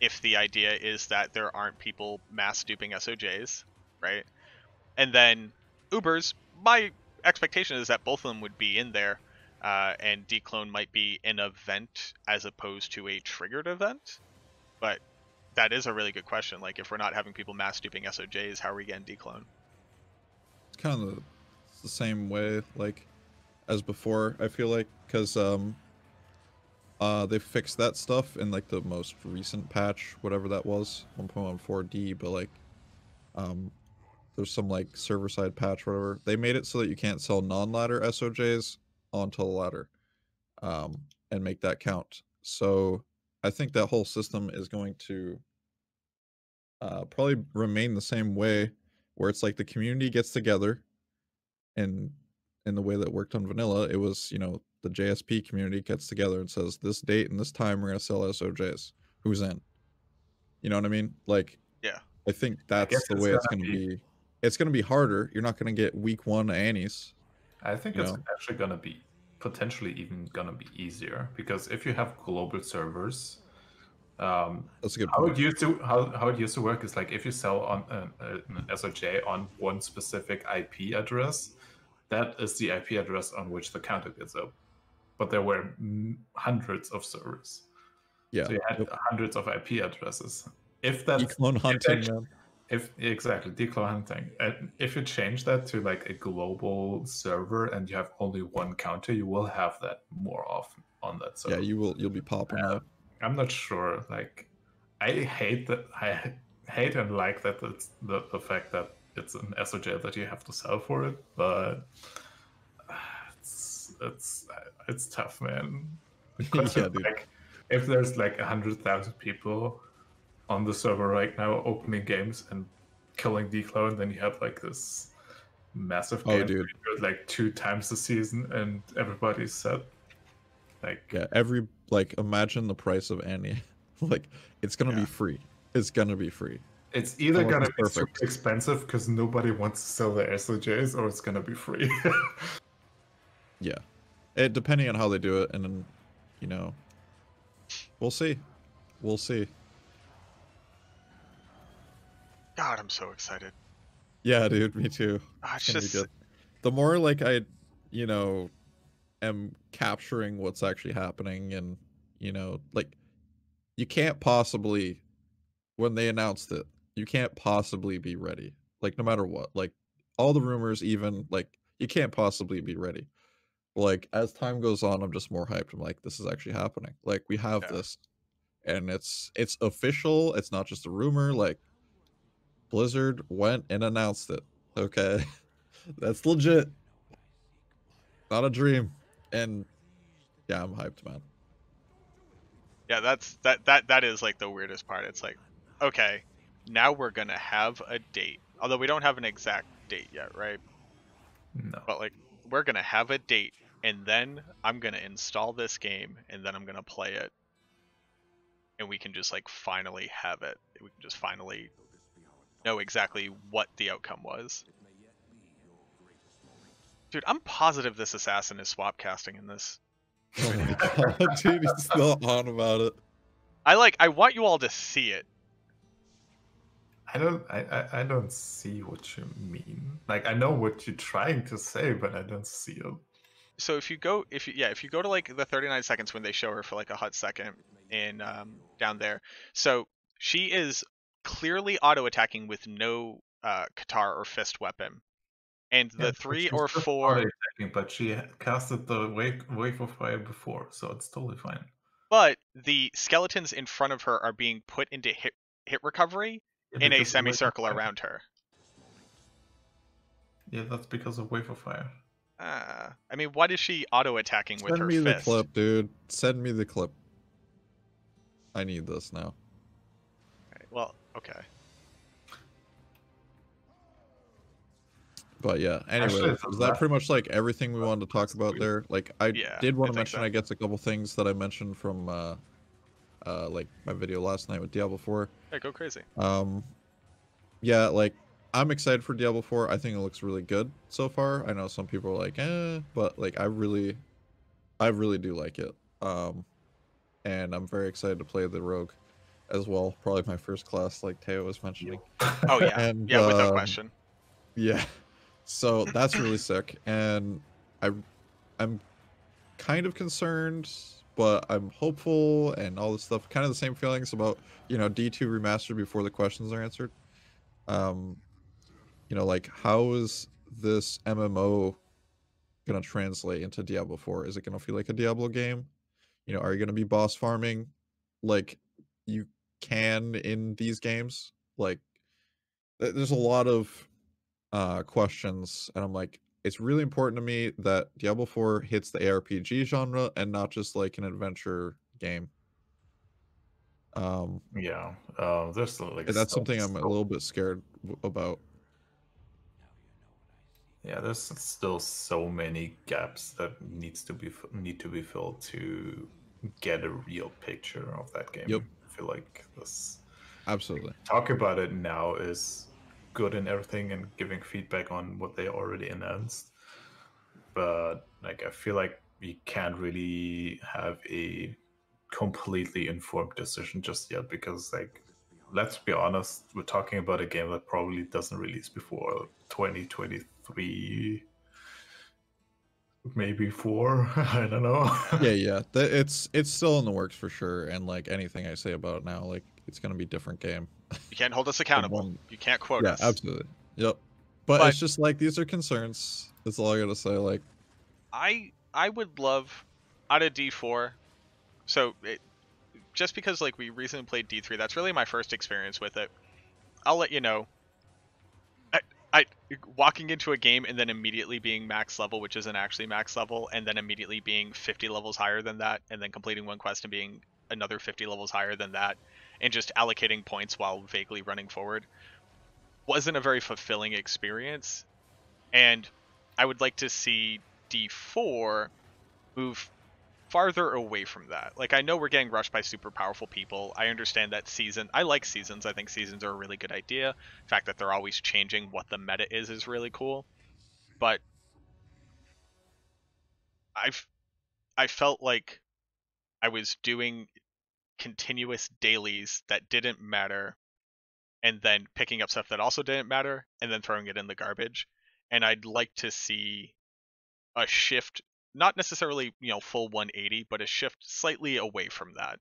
if the idea is that there aren't people mass duping SOJs, right? And then Ubers, my expectation is that both of them would be in there, and declone might be an event as opposed to a triggered event. But that is a really good question. Like, if we're not having people mass duping SOJs, how are we getting declone? It's kind of the same way like as before. I feel like because they fixed that stuff in like the most recent patch, whatever that was, 1.14D. But like um, there's some like server side patch, whatever. They made it so that you can't sell non-ladder SOJs onto the ladder, and make that count. So I think that whole system is going to probably remain the same way, where it's like the community gets together, and in the way that worked on vanilla, it was the JSP community gets together and says this date and this time we're gonna sell SOJs. Who's in? You know what I mean? Like Yeah. I think I guess that's the it's way it's gonna gonna be. be. It's gonna be harder. You're not gonna get week one Annies. I think You it's know, actually gonna be potentially even gonna be easier, because if you have global servers, that's a good how point. it used to how it used to work is like if you sell on an SOJ on one specific IP address, that is the IP address on which the counter gets up. But there were hundreds of servers, Yeah. so you had Yep. hundreds of IP addresses. If that Eclone if hunting, that man. if exactly declare hunting, and if you change that to like a global server and you have only one counter, you will have that more often on that Yeah, server. you'll be popping up. I'm not sure. Like, I hate that. I hate and like that. It's the fact that it's an SOJ that you have to sell for it, but it's tough, man. The question Yeah, is dude. like, if there's like 100,000 people on the server right now opening games and killing declone, then you have like this massive Oh, game dude. like 2 times the season and everybody's set. Like, Yeah, imagine the price of Annie. Like it's gonna be Yeah. free. It's gonna be free. it's either Unless gonna it's be super perfect. expensive because nobody wants to sell their SOJs, or it's gonna be free. Yeah. Depending on how they do it, and then, you know, we'll see. We'll see. God, I'm so excited. Yeah, dude, me too. Ah, It's it's gonna be just good. The more like I, you know, am capturing what's actually happening, and like you can't possibly, when they announced it, you can't possibly be ready. Like no matter what, like all the rumors, even like you can't possibly be ready. Like as time goes on, I'm just more hyped. I'm like, this is actually happening. Like we have Yeah. this, and it's official. It's not just a rumor. Like Blizzard went and announced it. Okay, that's legit. Not a dream. And yeah, I'm hyped, man. Yeah, that is like the weirdest part. It's like, okay, now we're gonna have a date. Although we don't have an exact date yet, right? No. But like we're gonna have a date, and then I'm gonna install this game, and then I'm gonna play it, and we can just like finally have it. We can just finally know exactly what the outcome was. Dude, I'm positive this assassin is swap casting in this. Oh my god, dude, he's still on about it. I want you all to see it. I don't see what you mean. Like I know what you're trying to say, but I don't see it. So if you go to like the 39 seconds when they show her for like a hot second in down there, so she is clearly auto attacking with no Katar or fist weapon, and Yeah, the but 3 she's or just 4, attacking, but she casted the wave of fire before, so it's totally fine. but the skeletons in front of her are being put into hit recovery Yeah, in a because of wave of semicircle fire. around her. Yeah, that's because of wave of fire. I mean, what is she auto attacking with Send her me the fist? clip, dude. Send me the clip. I need this now. Right, well, okay. But yeah, anyway, Actually, is that pretty much like everything we wanted to talk about there? Like I Yeah, did want I to think mention, so. I guess, a couple things that I mentioned from like my video last night with Diablo 4. Yeah, go crazy. Yeah, like I'm excited for Diablo 4. I think it looks really good so far. I know some people are like, but like I really do like it. And I'm very excited to play the rogue as well. Probably my first class, like Teo was mentioning. Oh yeah, And yeah, without question. yeah, so that's really sick. And I I'm kind of concerned, but I'm hopeful and all this stuff. Kind of the same feelings about, D2 remastered before the questions are answered. Um, like how is this MMO gonna translate into Diablo 4? Is it gonna feel like a Diablo game? Are you gonna be boss farming like you can in these games? Like there's a lot of questions, and I'm like, it's really important to me that Diablo 4 hits the ARPG genre and not just like an adventure game. Yeah, there's like And that's still something I'm a so little bit scared about. yeah, there's still so many gaps that need to be filled to get a real picture of that game. Yep, I feel like this absolutely. talk about it now is good and everything and giving feedback on what they already announced, but like I feel like we can't really have a completely informed decision just yet because like let's be honest, we're talking about a game that probably doesn't release before 2023, maybe 4. I don't know. Yeah. It's still in the works for sure. And like anything I say about it now, like it's gonna be a different game. You can't hold us The accountable. one, You can't quote yeah, us. absolutely. Yep. But But it's just like these are concerns. That's all I gotta say. Like, I would love out of D4. So just because like we recently played D3, that's really my first experience with it. I'll let you know. I walking into a game and then immediately being max level, which isn't actually max level, and then immediately being 50 levels higher than that, and then completing one quest and being another 50 levels higher than that, and just allocating points while vaguely running forward, wasn't a very fulfilling experience. And I would like to see D4 move farther away from that. Like, I know we're getting rushed by super powerful people. I understand that I like seasons. I think seasons are a really good idea. The fact that they're always changing what the meta is really cool. But I've I felt like I was doing continuous dailies that didn't matter, and then picking up stuff that also didn't matter, and then throwing it in the garbage. And I'd like to see a shift not necessarily full 180, but a shift slightly away from that.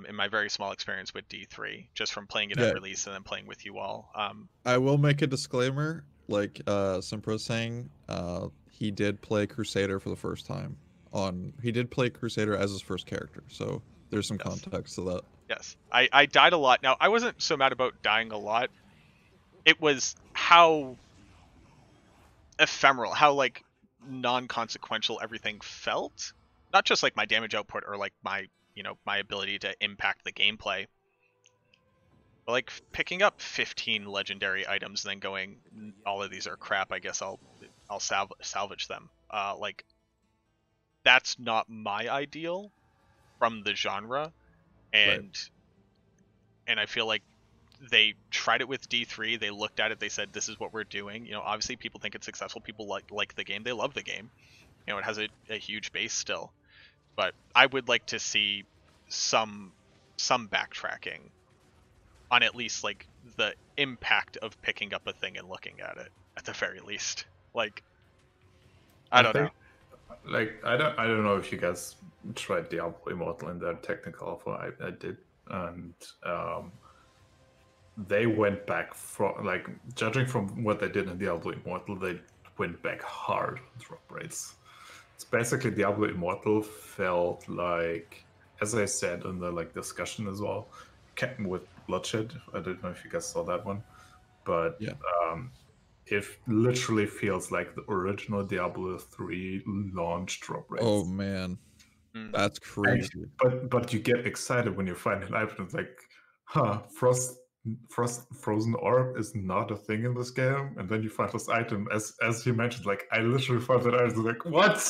In my very small experience with D3, just from playing it Yeah. at release and then playing with you all. I will make a disclaimer, like Simpro's saying, he did play Crusader for the first time. He did play Crusader as his first character, so there's some Yes. context to that. Yes, I died a lot. Now, I wasn't so mad about dying a lot. It was how ephemeral, how like non-consequential everything felt. Not just like my damage output or like my my ability to impact the gameplay, but like picking up 15 legendary items and then going, all of these are crap, I guess I'll salvage them. Like that's not my ideal from the genre, and I feel like they tried it with D3. They looked at it. They said, "This is what we're doing." Obviously, people think it's successful. People like the game. They love the game. It has a huge base still. But I would like to see some backtracking on at least like the impact of picking up a thing and looking at it at the very least. Like, I don't know. Like I don't know if you guys tried Diablo Immortal in their technical alpha. I did, and they went back from, like, judging from what they did in Diablo Immortal, they went back hard on drop rates. It's basically Diablo Immortal felt like, as I said in the discussion as well, with Bloodshed. I don't know if you guys saw that one, but Yeah. It literally feels like the original Diablo 3 launch drop rates. Oh man, that's crazy. But you get excited when you find an item. It's like, huh, frozen orb is not a thing in this game, and then you find this item. As you mentioned, like I literally found that item. Like what?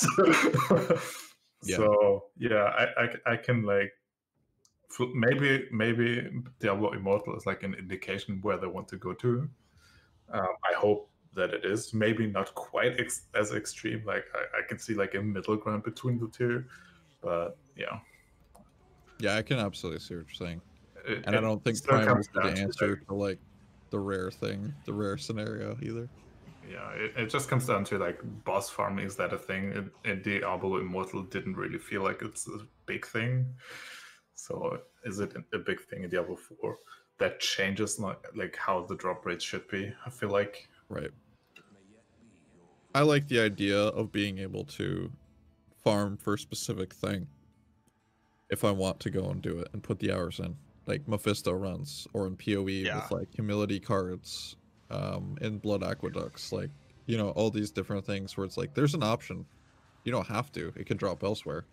Yeah. So yeah, I can like maybe Diablo Immortal is like an indication where they want to go to. I hope that it is. Maybe not quite as extreme. Like I can see like a middle ground between the two, but yeah. Yeah, I can absolutely see what you're saying. And I don't think still Prime comes is the down to, answer to like the rare thing, the rare scenario either. Yeah, it just comes down to like boss farming. Is that a thing? And Diablo Immortal didn't really feel like it's a big thing. So is it a big thing in Diablo 4? That changes like how the drop rate should be, I feel like. Right. I like the idea of being able to farm for a specific thing if I want to go and do it and put the hours in, like Mephisto runs, or in PoE with like humility cards, in Blood Aqueducts, like all these different things where it's like there's an option. You don't have to. It can drop elsewhere,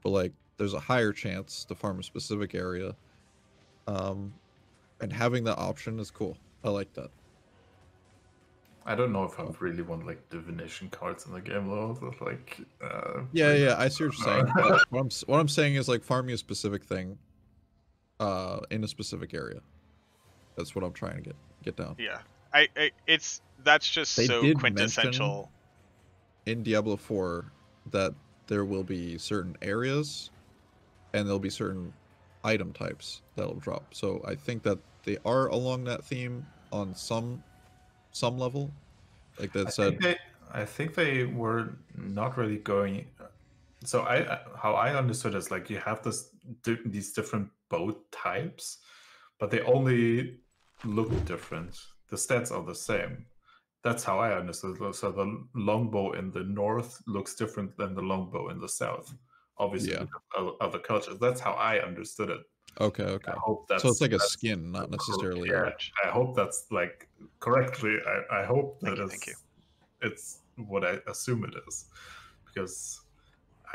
but like there's a higher chance to farm a specific area. And having that option is cool. I like that. I don't know if I really want like divination cards in the game though. Like, yeah, I see what you're saying. But what I'm saying is like farming a specific thing, in a specific area. That's what I'm trying to get down. Yeah, that's just they so quintessential. In Diablo 4, that there will be certain areas, and there'll be certain item types that'll drop. So I think that they are along that theme on some level, like that said. I think they were not really going. So how I understood is like you have these different bow types, but they only look different. The stats are the same. That's how I understood it. So the longbow in the north looks different than the longbow in the south. Obviously, Yeah. because other cultures. That's how I understood it. Okay. I hope So it's like a skin, not necessarily. Yeah, I hope that's like correctly. I hope that thank you. It's what I assume it is, because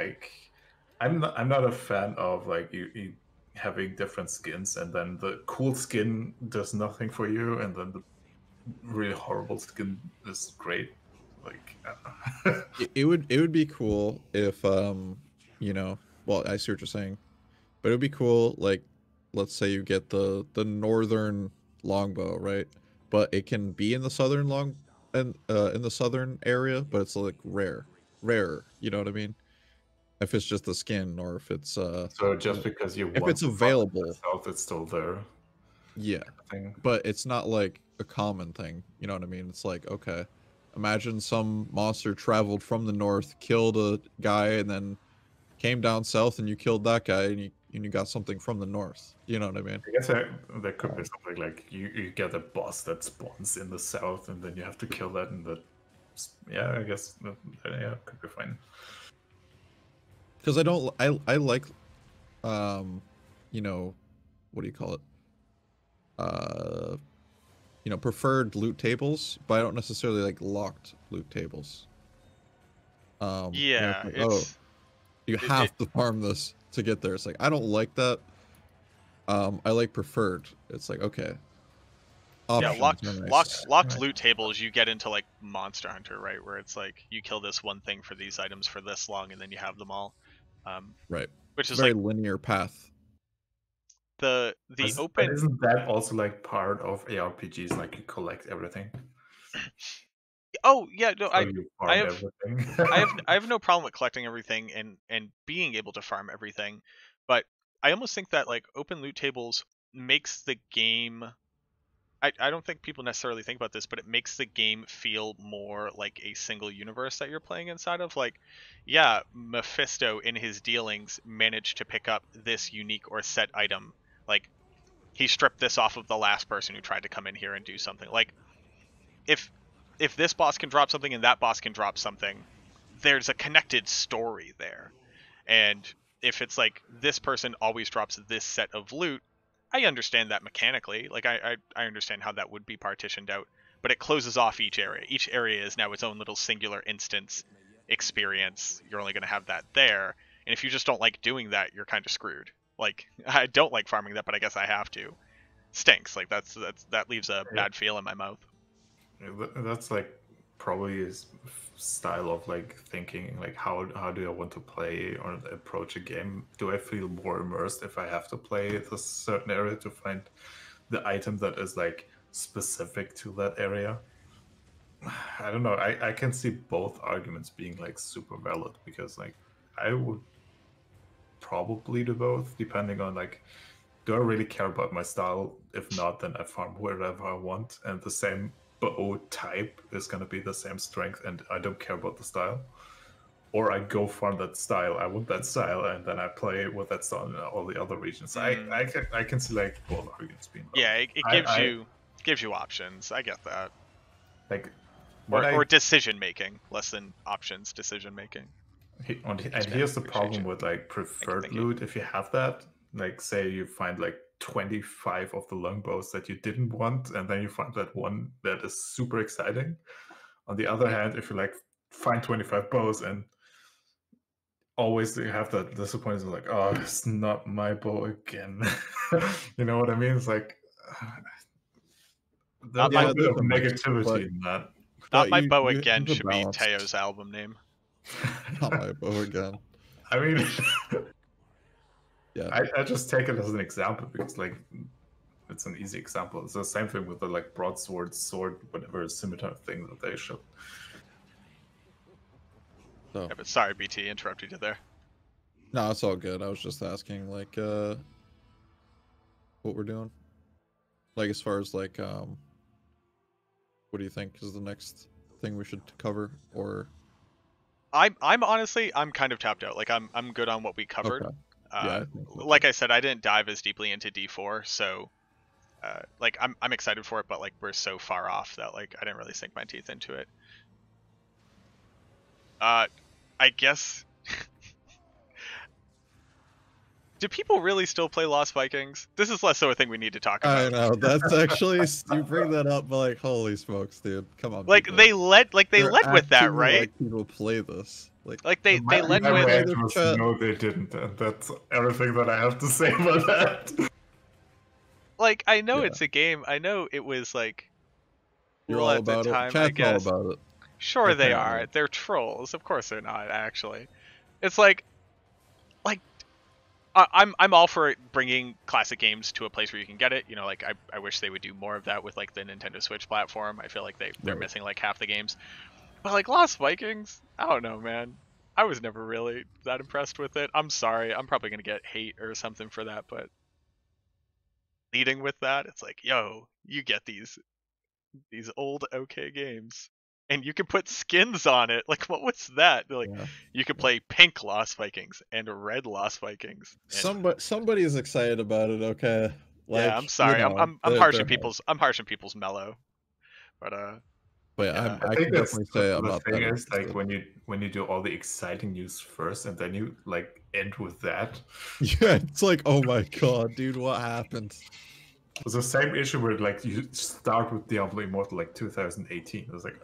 like I'm not a fan of like you having different skins and then the cool skin does nothing for you and then the really horrible skin is great. Like it would be cool if well, I see what you're saying, but it would be cool, like, let's say you get the northern longbow, right? But it can be in the southern in the southern area, but it's like rarer. You know what I mean? If it's just the skin, or if it's so just because you if want it's available, south, it's still there. Yeah, but it's not like a common thing. You know what I mean? It's like, okay, Imagine some monster traveled from the north, killed a guy, and then came down south, and you killed that guy, and you got something from the north. You know what I mean? I guess there could be something like you get a boss that spawns in the south, and then you have to kill that in the. Yeah, I guess yeah, could be fine. Because I like, you know, what do you call it? You know, preferred loot tables, but I don't necessarily like locked loot tables. Yeah, like, it's you have to farm this to get there. It's like, I don't like that. I like preferred. It's like, okay. yeah, Options are nice. locked loot tables. You get into like Monster Hunter, right, where it's like you kill this one thing for these items for this long, and then you have them all. Right. Which is very like linear path. the open. But isn't that also like part of ARPGs? Like you collect everything. Oh yeah, no, So I you farm I have everything. I have no problem with collecting everything and being able to farm everything, but I almost think that like open loot tables makes the game. I don't think people necessarily think about this, but it makes the game feel more like a single universe that you're playing inside of. Like, yeah, Mephisto in his dealings managed to pick up this unique or set item. Like, he stripped this off of the last person who tried to come in here and do something. Like, if this boss can drop something and that boss can drop something, there's a connected story there. And if it's like this person always drops this set of loot, I understand that mechanically. Like I understand how that would be partitioned out, but it closes off each area. Each area is now its own little singular instance experience. You're only going to have that there. And if you just don't like doing that, you're kind of screwed. Like I don't like farming that, but I guess I have to. Stinks. Like that leaves a bad feel in my mouth. That's like probably his style of like thinking, like how do I want to play or approach a game? Do I feel more immersed if I have to play this certain area to find the item that is like specific to that area? I don't know. I can see both arguments being like super valid because like I would probably do both depending on like, do I really care about my style? If not, then I farm wherever I want, and the same bow type is going to be the same strength, and I don't care about the style. Or I go farm that style. I want that style, and then I play with that style in all the other regions. I can see like both arguments being valid. Yeah, it gives you options. I get that. Like or decision making, less than options. Decision making. And here's the problem with like preferred loot. If you have that, like say you find like 25 of the longbows that you didn't want, and then you find that one that is super exciting. On the other hand, if you like find 25 bows and always you have that disappointment, like, oh, it's not my bow again. You know what I mean? It's like there's a bit of negativity in that. Not my bow again should be Teo's album name. Not my bow again. I mean, yeah. I just take it as an example because like it's an easy example. It's the same thing with the like broadsword, sword, whatever scimitar thing that they showed. So. Yeah, but sorry, BT, interrupted you there. No, it's all good. I was just asking like what we're doing. Like as far as like what do you think is the next thing we should cover? Or I'm honestly kind of tapped out. Like I'm good on what we covered. Okay. Yeah, like I said, I didn't dive as deeply into D4, so like I'm excited for it, but like we're so far off that like I didn't really sink my teeth into it. I guess. Do people really still play Lost Vikings? This is less so a thing we need to talk about. I know, that's actually, you bring that up, but like, holy smokes, dude, come on. Like people. they led with that, right? Like people play this. Like they led my with. reaction was, no, they didn't, and that's everything that I have to say about that. Like I know it's a game. I know it was like. You're all about it. Chat's all about it. Sure, they are. They're trolls. Of course, they're not. Actually, it's like I'm all for bringing classic games to a place where you can get it. You know, like I wish they would do more of that with like the Nintendo Switch platform. I feel like they're missing like half the games. But like Lost Vikings, I don't know, man. I was never really that impressed with it. I'm sorry. I'm probably gonna get hate or something for that, but leading with that, it's like, yo, you get these old okay games. and you can put skins on it. Like, what was that? Like, Yeah. you could play pink Lost Vikings and red Lost Vikings. And, Somebody is excited about it. Okay. Like, yeah, I'm sorry. I'm they're harshing hyped. people's mellow. But But yeah, yeah. I I think can that's definitely say I'm the not thing that is like interested. when you do all the exciting news first and then you like end with that. Yeah, it's like, oh my god, dude, what happened? It's the same issue where like you start with Diablo Immortal like 2018. It was like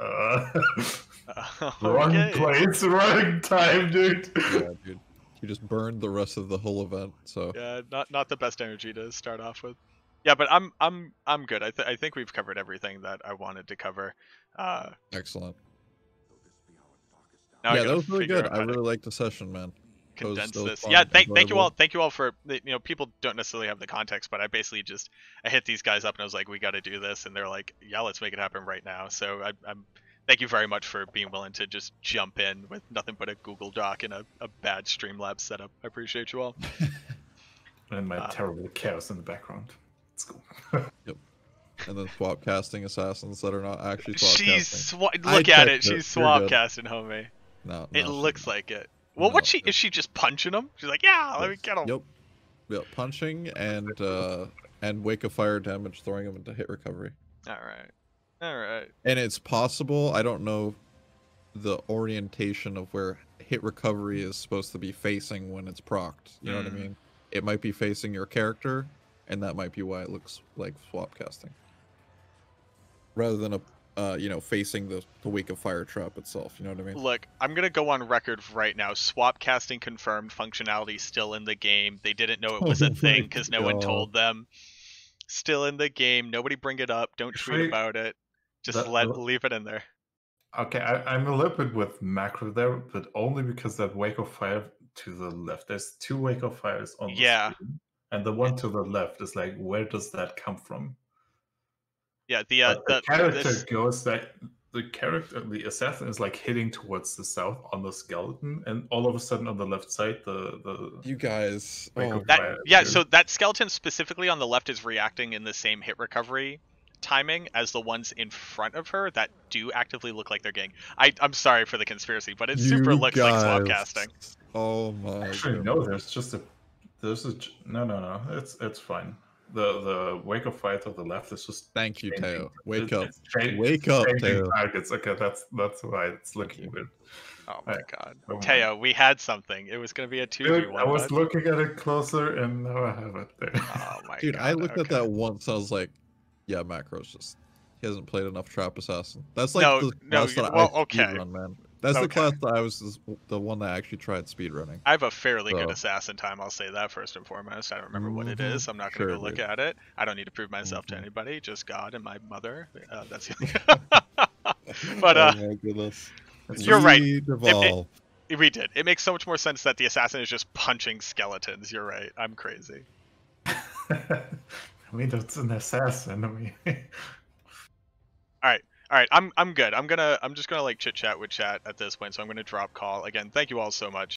wrong Okay. place, wrong time, dude. Yeah, dude. You just burned the rest of the whole event, so Yeah, not the best energy to start off with. Yeah, but I'm good. I think we've covered everything that I wanted to cover. excellent. Now I Yeah, that gotta was really figure good. out I how to really liked the session, man. condense That was this. fun, Yeah, thank you all. enjoyable. Thank you all for people don't necessarily have the context, but I basically just I hit these guys up and I was like, we got to do this, and they're like, yeah, let's make it happen right now. So I'm thank you very much for being willing to just jump in with nothing but a Google Doc and a bad Streamlabs setup. I appreciate you all. And my terrible chaos in the background. It's cool. Yep. And then swap casting assassins that are not actually swap She's casting. look at it. She's You're swap good. casting, homie. No, It she's looks not. like it. Well, No, what is she just punching him? She's like, yeah, let me get him. Yep. Yep. Punching and wake of fire damage, throwing him into hit recovery. All right. All right. And it's possible, I don't know the orientation of where hit recovery is supposed to be facing when it's procced. You know what I mean? It might be facing your character, and that might be why it looks like swap casting. Rather than facing the wake of fire trap itself. You know what I mean? Look, I'm gonna go on record right now. Swap casting confirmed. Functionality still in the game. They didn't know it was a thing because no one told them. Still in the game. Nobody bring it up. Don't tweet about it. Just leave it in there. Okay, I'm a little bit with macro there, but only because that wake of fire to the left. There's two wake of fires on the screen, and the one to the left is like, where does that come from? Yeah, the character goes that the assassin is like hitting towards the south on the skeleton, and all of a sudden on the left side, the you guys, so that skeleton specifically on the left is reacting in the same hit recovery timing as the ones in front of her that do actively look like they're getting. I'm sorry for the conspiracy, but it super looks like swap casting. Oh my! Actually, no. There's no. It's fine. The wake of fire to the left is just. Thank you, Teo. Wake up! Wake up, Teo. Targets. Okay, that's why it's looking weird. Oh my god, Teo, we had something. It was gonna be a 2v1. I was looking at it closer, and now I have it there. Oh my dude, god, I looked at that once. I was like, yeah, Macro's just he hasn't played enough Trap Assassin. That's like the class that I speedrun, man. That's the class that I was the one that actually tried speedrunning. I have a fairly good assassin time, I'll say that first and foremost. I don't remember what it is. I'm not going to go look at it. I don't need to prove myself to anybody, just God and my mother. That's the But oh my goodness. You're right. We did. It makes so much more sense that the assassin is just punching skeletons. You're right. I'm crazy. I mean, that's an assassin. I mean. All right, I'm good. I'm just gonna like chit chat with chat at this point, so I'm gonna drop call again. Thank you all so much.